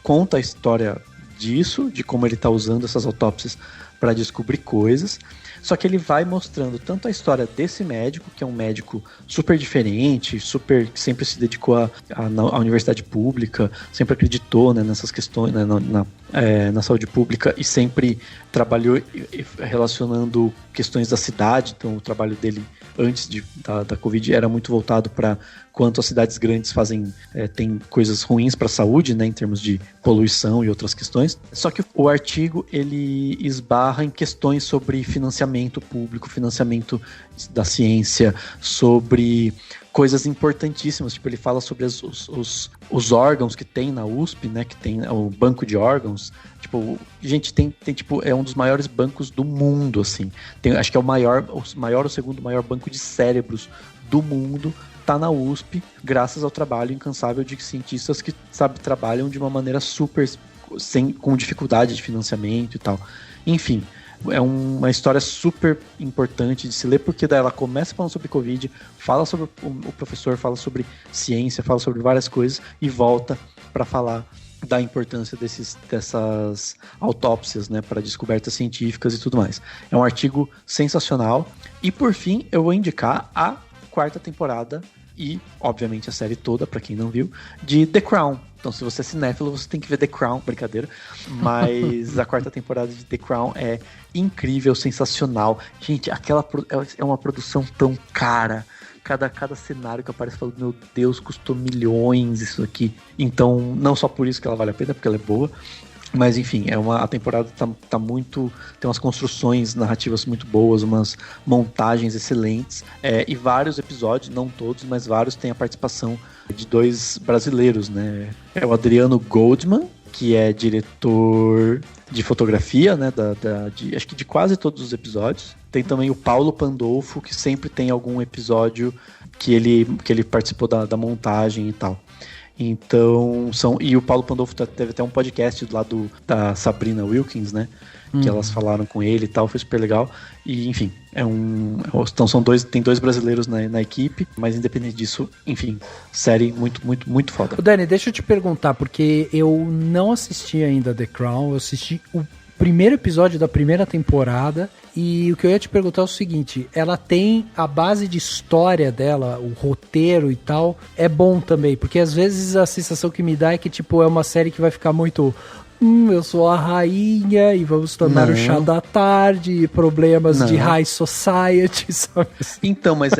Speaker 5: conta a história disso, de como ele está usando essas autópsias para descobrir coisas, só que ele vai mostrando tanto a história desse médico, que é um médico super diferente, que sempre se dedicou à universidade pública, sempre acreditou, né, nessas questões, né, na saúde pública, e sempre trabalhou relacionando questões da cidade. Então o trabalho dele antes da Covid era muito voltado para quanto as cidades grandes tem coisas ruins para a saúde, né, em termos de poluição e outras questões. Só que o artigo ele esbarra em questões sobre financiamento público, financiamento da ciência, sobre coisas importantíssimas. Tipo, ele fala sobre os órgãos que tem na USP, né, que tem o banco de órgãos. Tipo, gente, tem tipo, é um dos maiores bancos do mundo, assim. Acho que é o maior ou segundo maior banco de cérebros do mundo, tá na USP graças ao trabalho incansável de cientistas que, sabe, trabalham de uma maneira super com dificuldade de financiamento e tal. Enfim, é uma história super importante de se ler, porque daí ela começa falando sobre Covid, fala sobre o professor, fala sobre ciência, fala sobre várias coisas e volta para falar da importância dessas autópsias, né, para descobertas científicas e tudo mais. É um artigo sensacional. E por fim, eu vou indicar a 4ª temporada e, obviamente, a série toda, para quem não viu, de The Crown. Então, se você é cinéfilo, você tem que ver The Crown, brincadeira. Mas a 4ª temporada de The Crown é incrível, sensacional. Gente, é uma produção tão cara. Cada cenário que aparece, falando, meu Deus, custou milhões isso aqui. Então, não só por isso que ela vale a pena, porque ela é boa. Mas enfim, a temporada tá muito... Tem umas construções narrativas muito boas, umas montagens excelentes. E vários episódios, não todos, mas vários, têm a participação de 2 brasileiros, né? É o Adriano Goldman, que é diretor de fotografia, né? Acho que de quase todos os episódios. Tem também o Paulo Pandolfo, que sempre tem algum episódio que ele participou da montagem e tal. Então, e o Paulo Pandolfo teve até um podcast lá da Sabrina Wilkins, né? Que elas falaram com ele e tal, foi super legal. E, enfim, então tem 2 brasileiros na equipe, mas independente disso, enfim, série muito, muito, muito foda.
Speaker 3: Dani, deixa eu te perguntar, porque eu não assisti ainda The Crown, eu assisti o primeiro episódio da primeira temporada, e o que eu ia te perguntar é o seguinte, ela tem a base de história dela, o roteiro e tal, é bom também, porque às vezes a sensação que me dá é que tipo, é uma série que vai ficar muito... eu sou a rainha e vamos tomar o chá da tarde, problemas de high society, sabe?
Speaker 5: Então, mas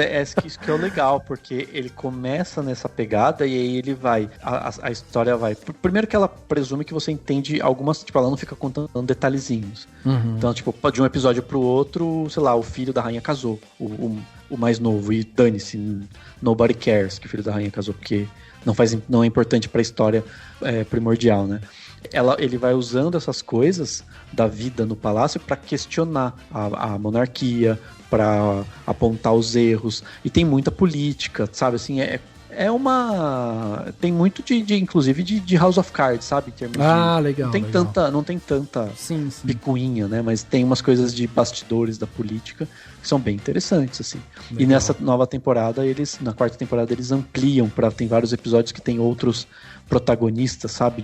Speaker 5: isso que é o legal, porque ele começa nessa pegada e aí ele vai, a história vai... Primeiro que ela presume que você entende algumas, tipo, ela não fica contando detalhezinhos. Então, tipo, de um episódio pro outro, sei lá, o filho da rainha casou, o mais novo, e dane-se, nobody cares que o filho da rainha casou, porque não é importante pra história primordial, né? Ele vai usando essas coisas da vida no palácio para questionar a monarquia, para apontar os erros, e tem muita política, sabe, assim, tem muito inclusive de House of Cards, sabe, em termos
Speaker 3: legal,
Speaker 5: não tem tanta
Speaker 3: sim.
Speaker 5: picuinha, né, mas tem umas coisas de bastidores da política que são bem interessantes, assim. Legal. E nessa nova temporada, na 4ª temporada, eles ampliam, tem vários episódios que tem outros protagonistas, sabe,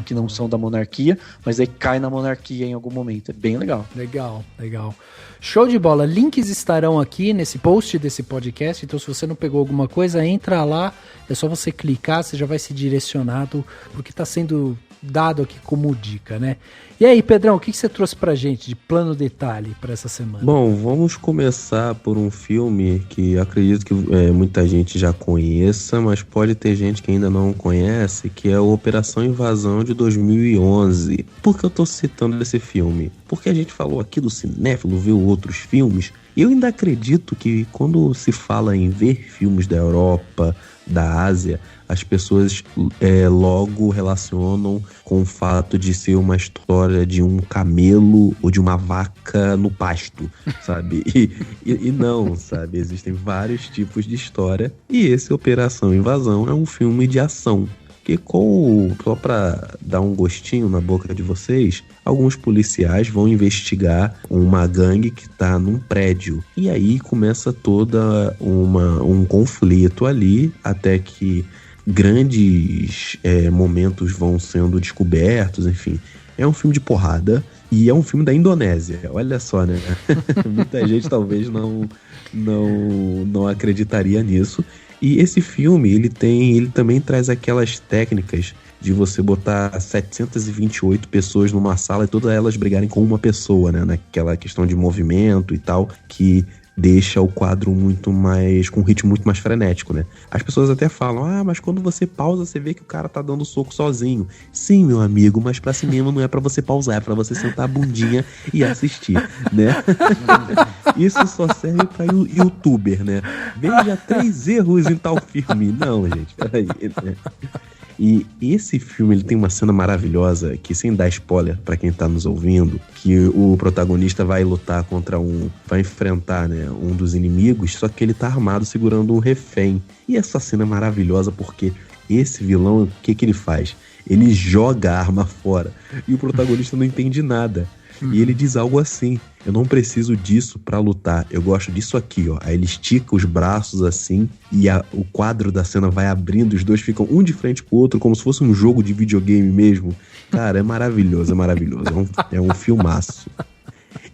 Speaker 5: que não são da monarquia, mas aí cai na monarquia em algum momento. É bem legal. Legal.
Speaker 3: Show de bola. Links estarão aqui nesse post desse podcast, então se você não pegou alguma coisa, entra lá, é só você clicar, você já vai ser direcionado, porque está sendo dado aqui como dica, né? E aí, Pedrão, o que você trouxe pra gente de plano detalhe pra essa semana?
Speaker 4: Bom, vamos começar por um filme que acredito que muita gente já conheça, mas pode ter gente que ainda não conhece, que é o Operação Invasão de 2011. Por que eu tô citando esse filme? Porque a gente falou aqui do cinéfilo, viu outros filmes, e eu ainda acredito que quando se fala em ver filmes da Europa, da Ásia, as pessoas logo relacionam com o fato de ser uma história de um camelo ou de uma vaca no pasto, sabe? E não, sabe? Existem vários tipos de história, e esse Operação Invasão é um filme de ação. Que só pra dar um gostinho na boca de vocês, alguns policiais vão investigar uma gangue que tá num prédio. E aí começa toda um conflito ali, até que grandes momentos vão sendo descobertos, enfim. É um filme de porrada e é um filme da Indonésia. Olha só, né? Muita gente talvez não acreditaria nisso. E esse filme, ele também traz aquelas técnicas de você botar 728 pessoas numa sala e todas elas brigarem com uma pessoa, né? Naquela questão de movimento e tal, que deixa o quadro com um ritmo muito mais frenético, né? As pessoas até falam, mas quando você pausa, você vê que o cara tá dando soco sozinho. Sim, meu amigo, mas pra cinema não é pra você pausar, é pra você sentar a bundinha e assistir, né? Isso só serve pra youtuber, né? Veja 3 erros em tal filme. Não, gente, peraí, né? E esse filme, ele tem uma cena maravilhosa, que sem dar spoiler pra quem tá nos ouvindo, que o protagonista vai lutar vai enfrentar, né, um dos inimigos, só que ele tá armado segurando um refém. E essa cena é maravilhosa porque esse vilão, o que ele faz? Ele joga a arma fora e o protagonista não entende nada. E ele diz algo assim: eu não preciso disso pra lutar, eu gosto disso aqui, ó. Aí ele estica os braços assim e o quadro da cena vai abrindo, os dois ficam um de frente pro outro, como se fosse um jogo de videogame mesmo. Cara, é maravilhoso, é maravilhoso. É um filmaço.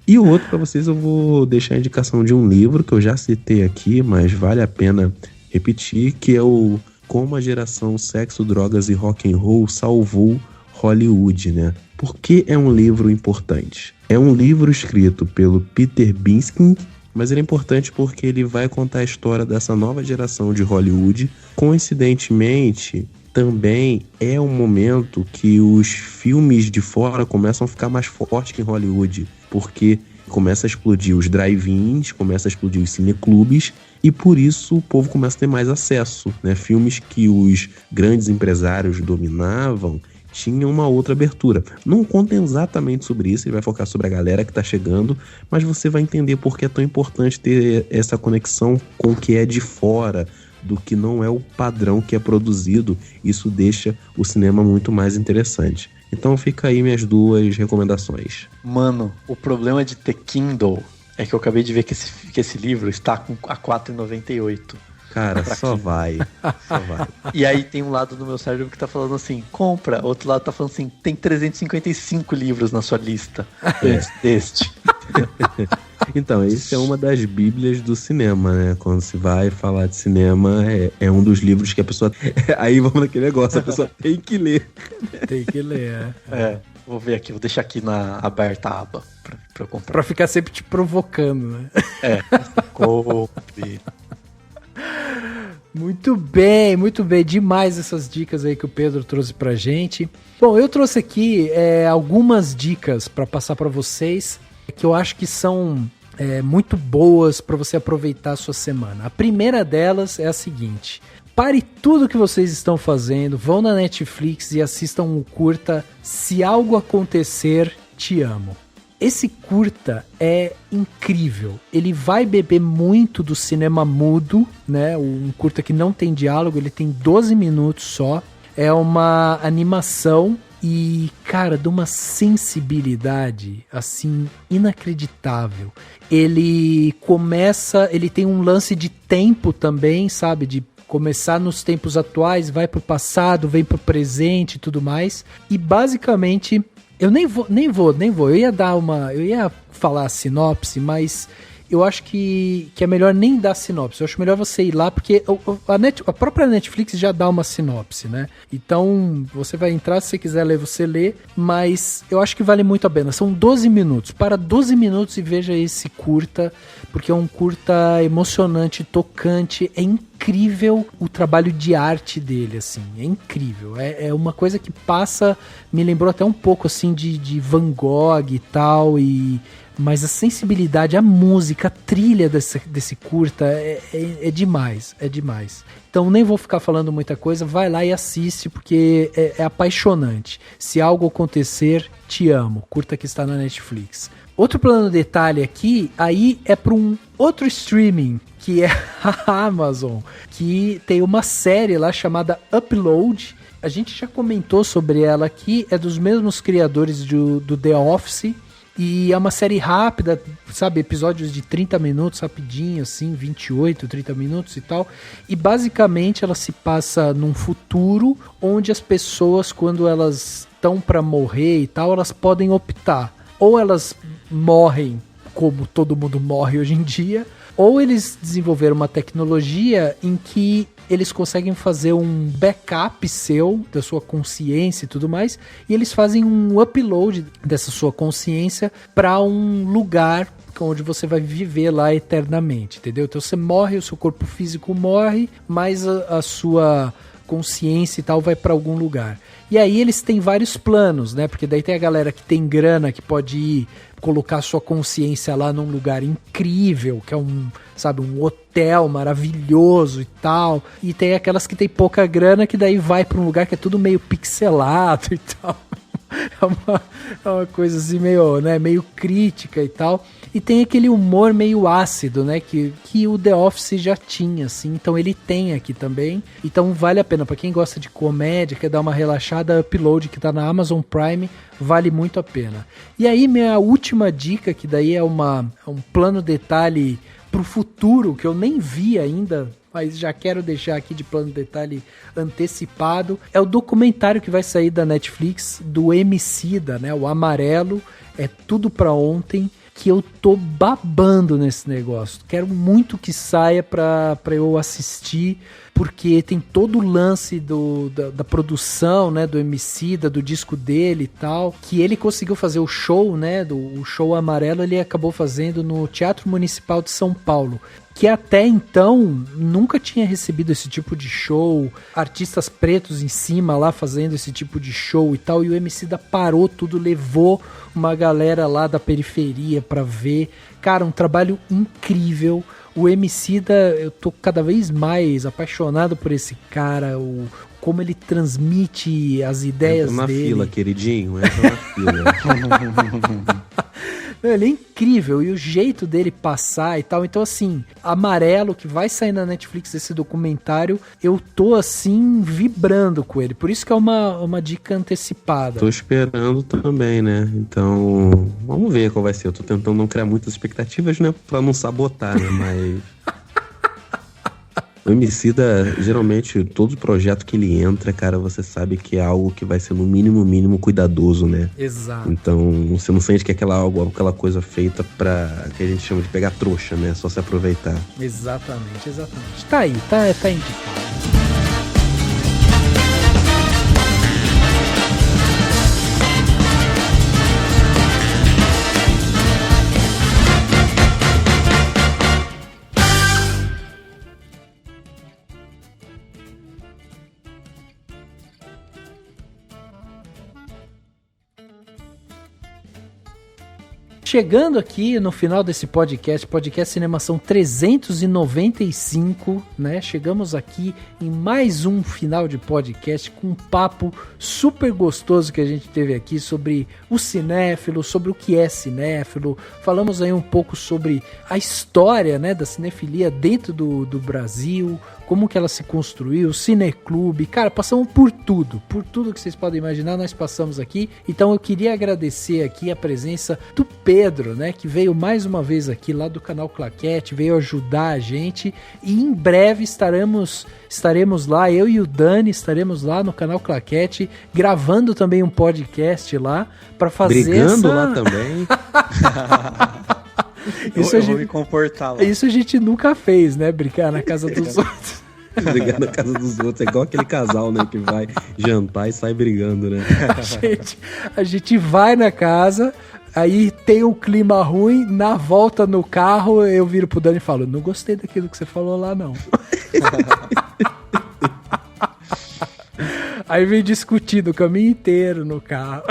Speaker 4: E o outro pra vocês, eu vou deixar a indicação de um livro que eu já citei aqui, mas vale a pena repetir, que é o Como a Geração Sexo, Drogas e Rock and Roll Salvou Hollywood, né? Por que é um livro importante? É um livro escrito pelo Peter Biskind, mas ele é importante porque ele vai contar a história dessa nova geração de Hollywood. Coincidentemente, também é um momento que os filmes de fora começam a ficar mais fortes que em Hollywood, porque começa a explodir os drive-ins, começa a explodir os cineclubes, e por isso o povo começa a ter mais acesso, né? Filmes que os grandes empresários dominavam tinha uma outra abertura. Não conta exatamente sobre isso, ele vai focar sobre a galera que tá chegando, mas você vai entender por que é tão importante ter essa conexão com o que é de fora, do que não é o padrão que é produzido. Isso deixa o cinema muito mais interessante. Então fica aí minhas duas recomendações.
Speaker 5: Mano, o problema de ter Kindle é que eu acabei de ver que esse livro está a R$4,98.
Speaker 4: Cara, só vai.
Speaker 5: E aí tem um lado do meu cérebro que tá falando assim, compra. Outro lado tá falando assim, tem 355 livros na sua lista. Deste.
Speaker 4: Então, esse é uma das bíblias do cinema, né? Quando se vai falar de cinema, é um dos livros que a pessoa... Aí vamos naquele negócio, a pessoa tem que ler.
Speaker 3: Tem que ler,
Speaker 5: Vou ver aqui, vou deixar aqui na aberta a aba pra eu comprar.
Speaker 3: Pra ficar sempre te provocando, né?
Speaker 5: Compre.
Speaker 3: Muito bem, demais essas dicas aí que o Pedro trouxe pra gente. Bom, eu trouxe aqui algumas dicas pra passar pra vocês, que eu acho que são muito boas pra você aproveitar a sua semana. A primeira delas é a seguinte: pare tudo que vocês estão fazendo, vão na Netflix e assistam o curta Se Algo Acontecer, Te Amo. Esse curta é incrível, ele vai beber muito do cinema mudo, né? Um curta que não tem diálogo, ele tem 12 minutos só, é uma animação e, cara, de uma sensibilidade, assim, inacreditável. Ele tem um lance de tempo também, sabe, de começar nos tempos atuais, vai pro passado, vem pro presente e tudo mais, e basicamente... Eu nem vou. Eu ia falar a sinopse, mas eu acho que é melhor nem dar sinopse. Eu acho melhor você ir lá, porque a própria Netflix já dá uma sinopse, né? Então, você vai entrar, se você quiser ler, você lê, mas eu acho que vale muito a pena. São 12 minutos. Para 12 minutos e veja esse curta, porque é um curta emocionante, tocante, é incrível o trabalho de arte dele, assim, é incrível, é uma coisa que passa, me lembrou até um pouco, assim, de Van Gogh e tal, mas a sensibilidade, a música, a trilha desse curta é demais, é demais. Então nem vou ficar falando muita coisa, vai lá e assiste, porque é apaixonante. Se Algo Acontecer, Te Amo, curta que está na Netflix. Outro plano detalhe aqui, aí é para um outro streaming, que é a Amazon, que tem uma série lá chamada Upload. A gente já comentou sobre ela aqui, é dos mesmos criadores do The Office, e é uma série rápida, sabe, episódios de 30 minutos, rapidinho, assim, 28, 30 minutos e tal, e basicamente ela se passa num futuro onde as pessoas, quando elas estão para morrer e tal, elas podem optar, ou elas morrem como todo mundo morre hoje em dia, ou eles desenvolveram uma tecnologia em que eles conseguem fazer um backup seu, da sua consciência e tudo mais, e eles fazem um upload dessa sua consciência para um lugar onde você vai viver lá eternamente, entendeu? Então você morre, o seu corpo físico morre, mas a sua consciência e tal vai pra algum lugar. E aí eles têm vários planos, né? Porque daí tem a galera que tem grana, que pode ir colocar sua consciência lá num lugar incrível, que é um hotel maravilhoso e tal. E tem aquelas que tem pouca grana, que daí vai pra um lugar que é tudo meio pixelado e tal. É uma coisa assim meio crítica e tal. E tem aquele humor meio ácido, né? Que o The Office já tinha, assim. Então ele tem aqui também. Então vale a pena. Pra quem gosta de comédia, quer dar uma relaxada, Upload, que tá na Amazon Prime, vale muito a pena. E aí minha última dica, que daí é um plano detalhe pro futuro, que eu nem vi ainda, mas já quero deixar aqui de plano detalhe antecipado, é o documentário que vai sair da Netflix do Emicida, né? O Amarelo, é tudo pra ontem, que eu tô babando nesse negócio. Quero muito que saia pra eu assistir, porque tem todo o lance da produção, né, do Emicida, do disco dele e tal, que ele conseguiu fazer o show, né, o show Amarelo, ele acabou fazendo no Teatro Municipal de São Paulo, que até então nunca tinha recebido esse tipo de show, artistas pretos em cima lá fazendo esse tipo de show e tal, e o Emicida parou tudo, levou uma galera lá da periferia pra ver. Cara, um trabalho incrível. O Emicida, eu tô cada vez mais apaixonado por esse cara, como ele transmite as ideias dele.
Speaker 4: Entra na fila, queridinho, entra na fila.
Speaker 3: Ele é incrível, e o jeito dele passar e tal. Então, assim, Amarelo, que vai sair na Netflix esse documentário, eu tô, assim, vibrando com ele. Por isso que é uma dica antecipada.
Speaker 4: Tô esperando também, né? Então, vamos ver qual vai ser. Eu tô tentando não criar muitas expectativas, né? Pra não sabotar, né? Mas... O Emicida, geralmente, todo projeto que ele entra, cara, você sabe que é algo que vai ser no mínimo cuidadoso, né?
Speaker 3: Exato.
Speaker 4: Então, você não sente que é aquela coisa feita pra, que a gente chama de pegar trouxa, né? Só se aproveitar.
Speaker 3: Exatamente. Tá aí, tá indicado. Chegando aqui no final desse podcast Cinemação 395, né? Chegamos aqui em mais um final de podcast com um papo super gostoso que a gente teve aqui sobre o cinéfilo, sobre o que é cinéfilo. Falamos aí um pouco sobre a história, né, da cinefilia dentro do Brasil, como que ela se construiu, o Cineclube. Cara, passamos por tudo que vocês podem imaginar, nós passamos aqui. Então eu queria agradecer aqui a presença do Pedro, né, que veio mais uma vez aqui lá do canal Claquete, veio ajudar a gente, e em breve estaremos lá, eu e o Dani estaremos lá no canal Claquete, gravando também um podcast lá, para fazer
Speaker 4: brigando lá também.
Speaker 5: Eu vou me comportar lá.
Speaker 3: Isso a gente nunca fez, né? Brincar na casa dos outros.
Speaker 4: Brigar na casa dos outros. É igual aquele casal, né? Que vai jantar e sai brigando, né?
Speaker 3: A gente vai na casa, aí tem um clima ruim, na volta no carro eu viro pro Dani e falo, não gostei daquilo que você falou lá, não. Aí vem discutindo o caminho inteiro no carro.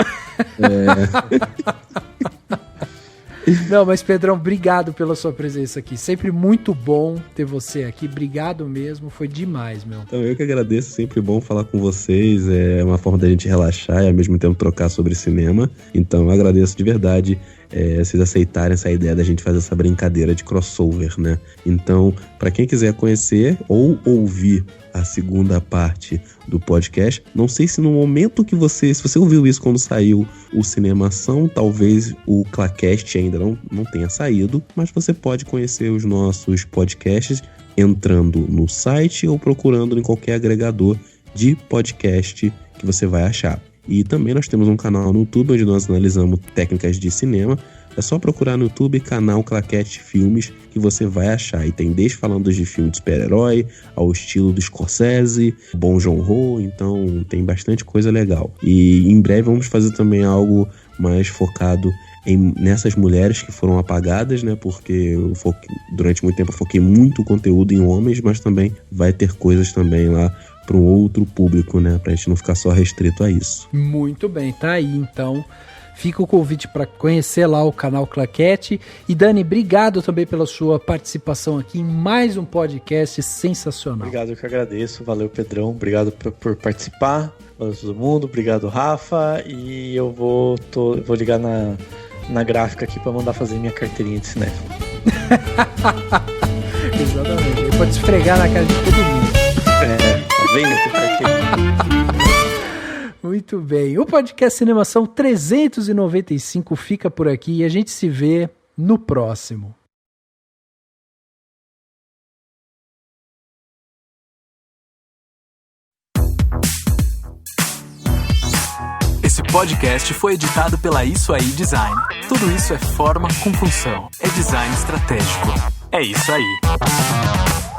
Speaker 3: Não, mas Pedrão, obrigado pela sua presença aqui. Sempre muito bom ter você aqui. Obrigado mesmo, foi demais, meu.
Speaker 4: Então, eu que agradeço, sempre bom falar com vocês. É uma forma da gente relaxar e ao mesmo tempo trocar sobre cinema. Então, eu agradeço de verdade vocês aceitarem essa ideia da gente fazer essa brincadeira de crossover, né? Então, para quem quiser conhecer ou ouvir a segunda parte do podcast, não sei se no momento que se você ouviu isso quando saiu o Cinemação, talvez o Clacast ainda não tenha saído, mas você pode conhecer os nossos podcasts entrando no site ou procurando em qualquer agregador de podcast que você vai achar. E também nós temos um canal no YouTube onde nós analisamos técnicas de cinema. É só procurar no YouTube canal Claquete Filmes que você vai achar. E tem desde falando de filme de super-herói, ao estilo do Scorsese, Bong Joon-ho, então tem bastante coisa legal. E em breve vamos fazer também algo mais focado nessas mulheres que foram apagadas, né? Porque durante muito tempo eu foquei muito conteúdo em homens, mas também vai ter coisas também lá para um outro público, né? Pra gente não ficar só restrito a isso.
Speaker 3: Muito bem, tá aí então. Fica o convite para conhecer lá o canal Claquete. E Dani, obrigado também pela sua participação aqui em mais um podcast sensacional.
Speaker 5: Obrigado, eu que agradeço. Valeu, Pedrão. Obrigado por participar. Valeu todo mundo. Obrigado, Rafa. E eu vou ligar na gráfica aqui para mandar fazer minha carteirinha de cinéfilo.
Speaker 3: Exatamente. Ele pode esfregar na cara de todo mundo.
Speaker 5: Tá vendo? Tem carteirinha.
Speaker 3: Muito bem. O podcast Cinemação 395 fica por aqui e a gente se vê no próximo.
Speaker 7: Esse podcast foi editado pela Isso Aí Design. Tudo isso é forma com função. É design estratégico. É isso aí.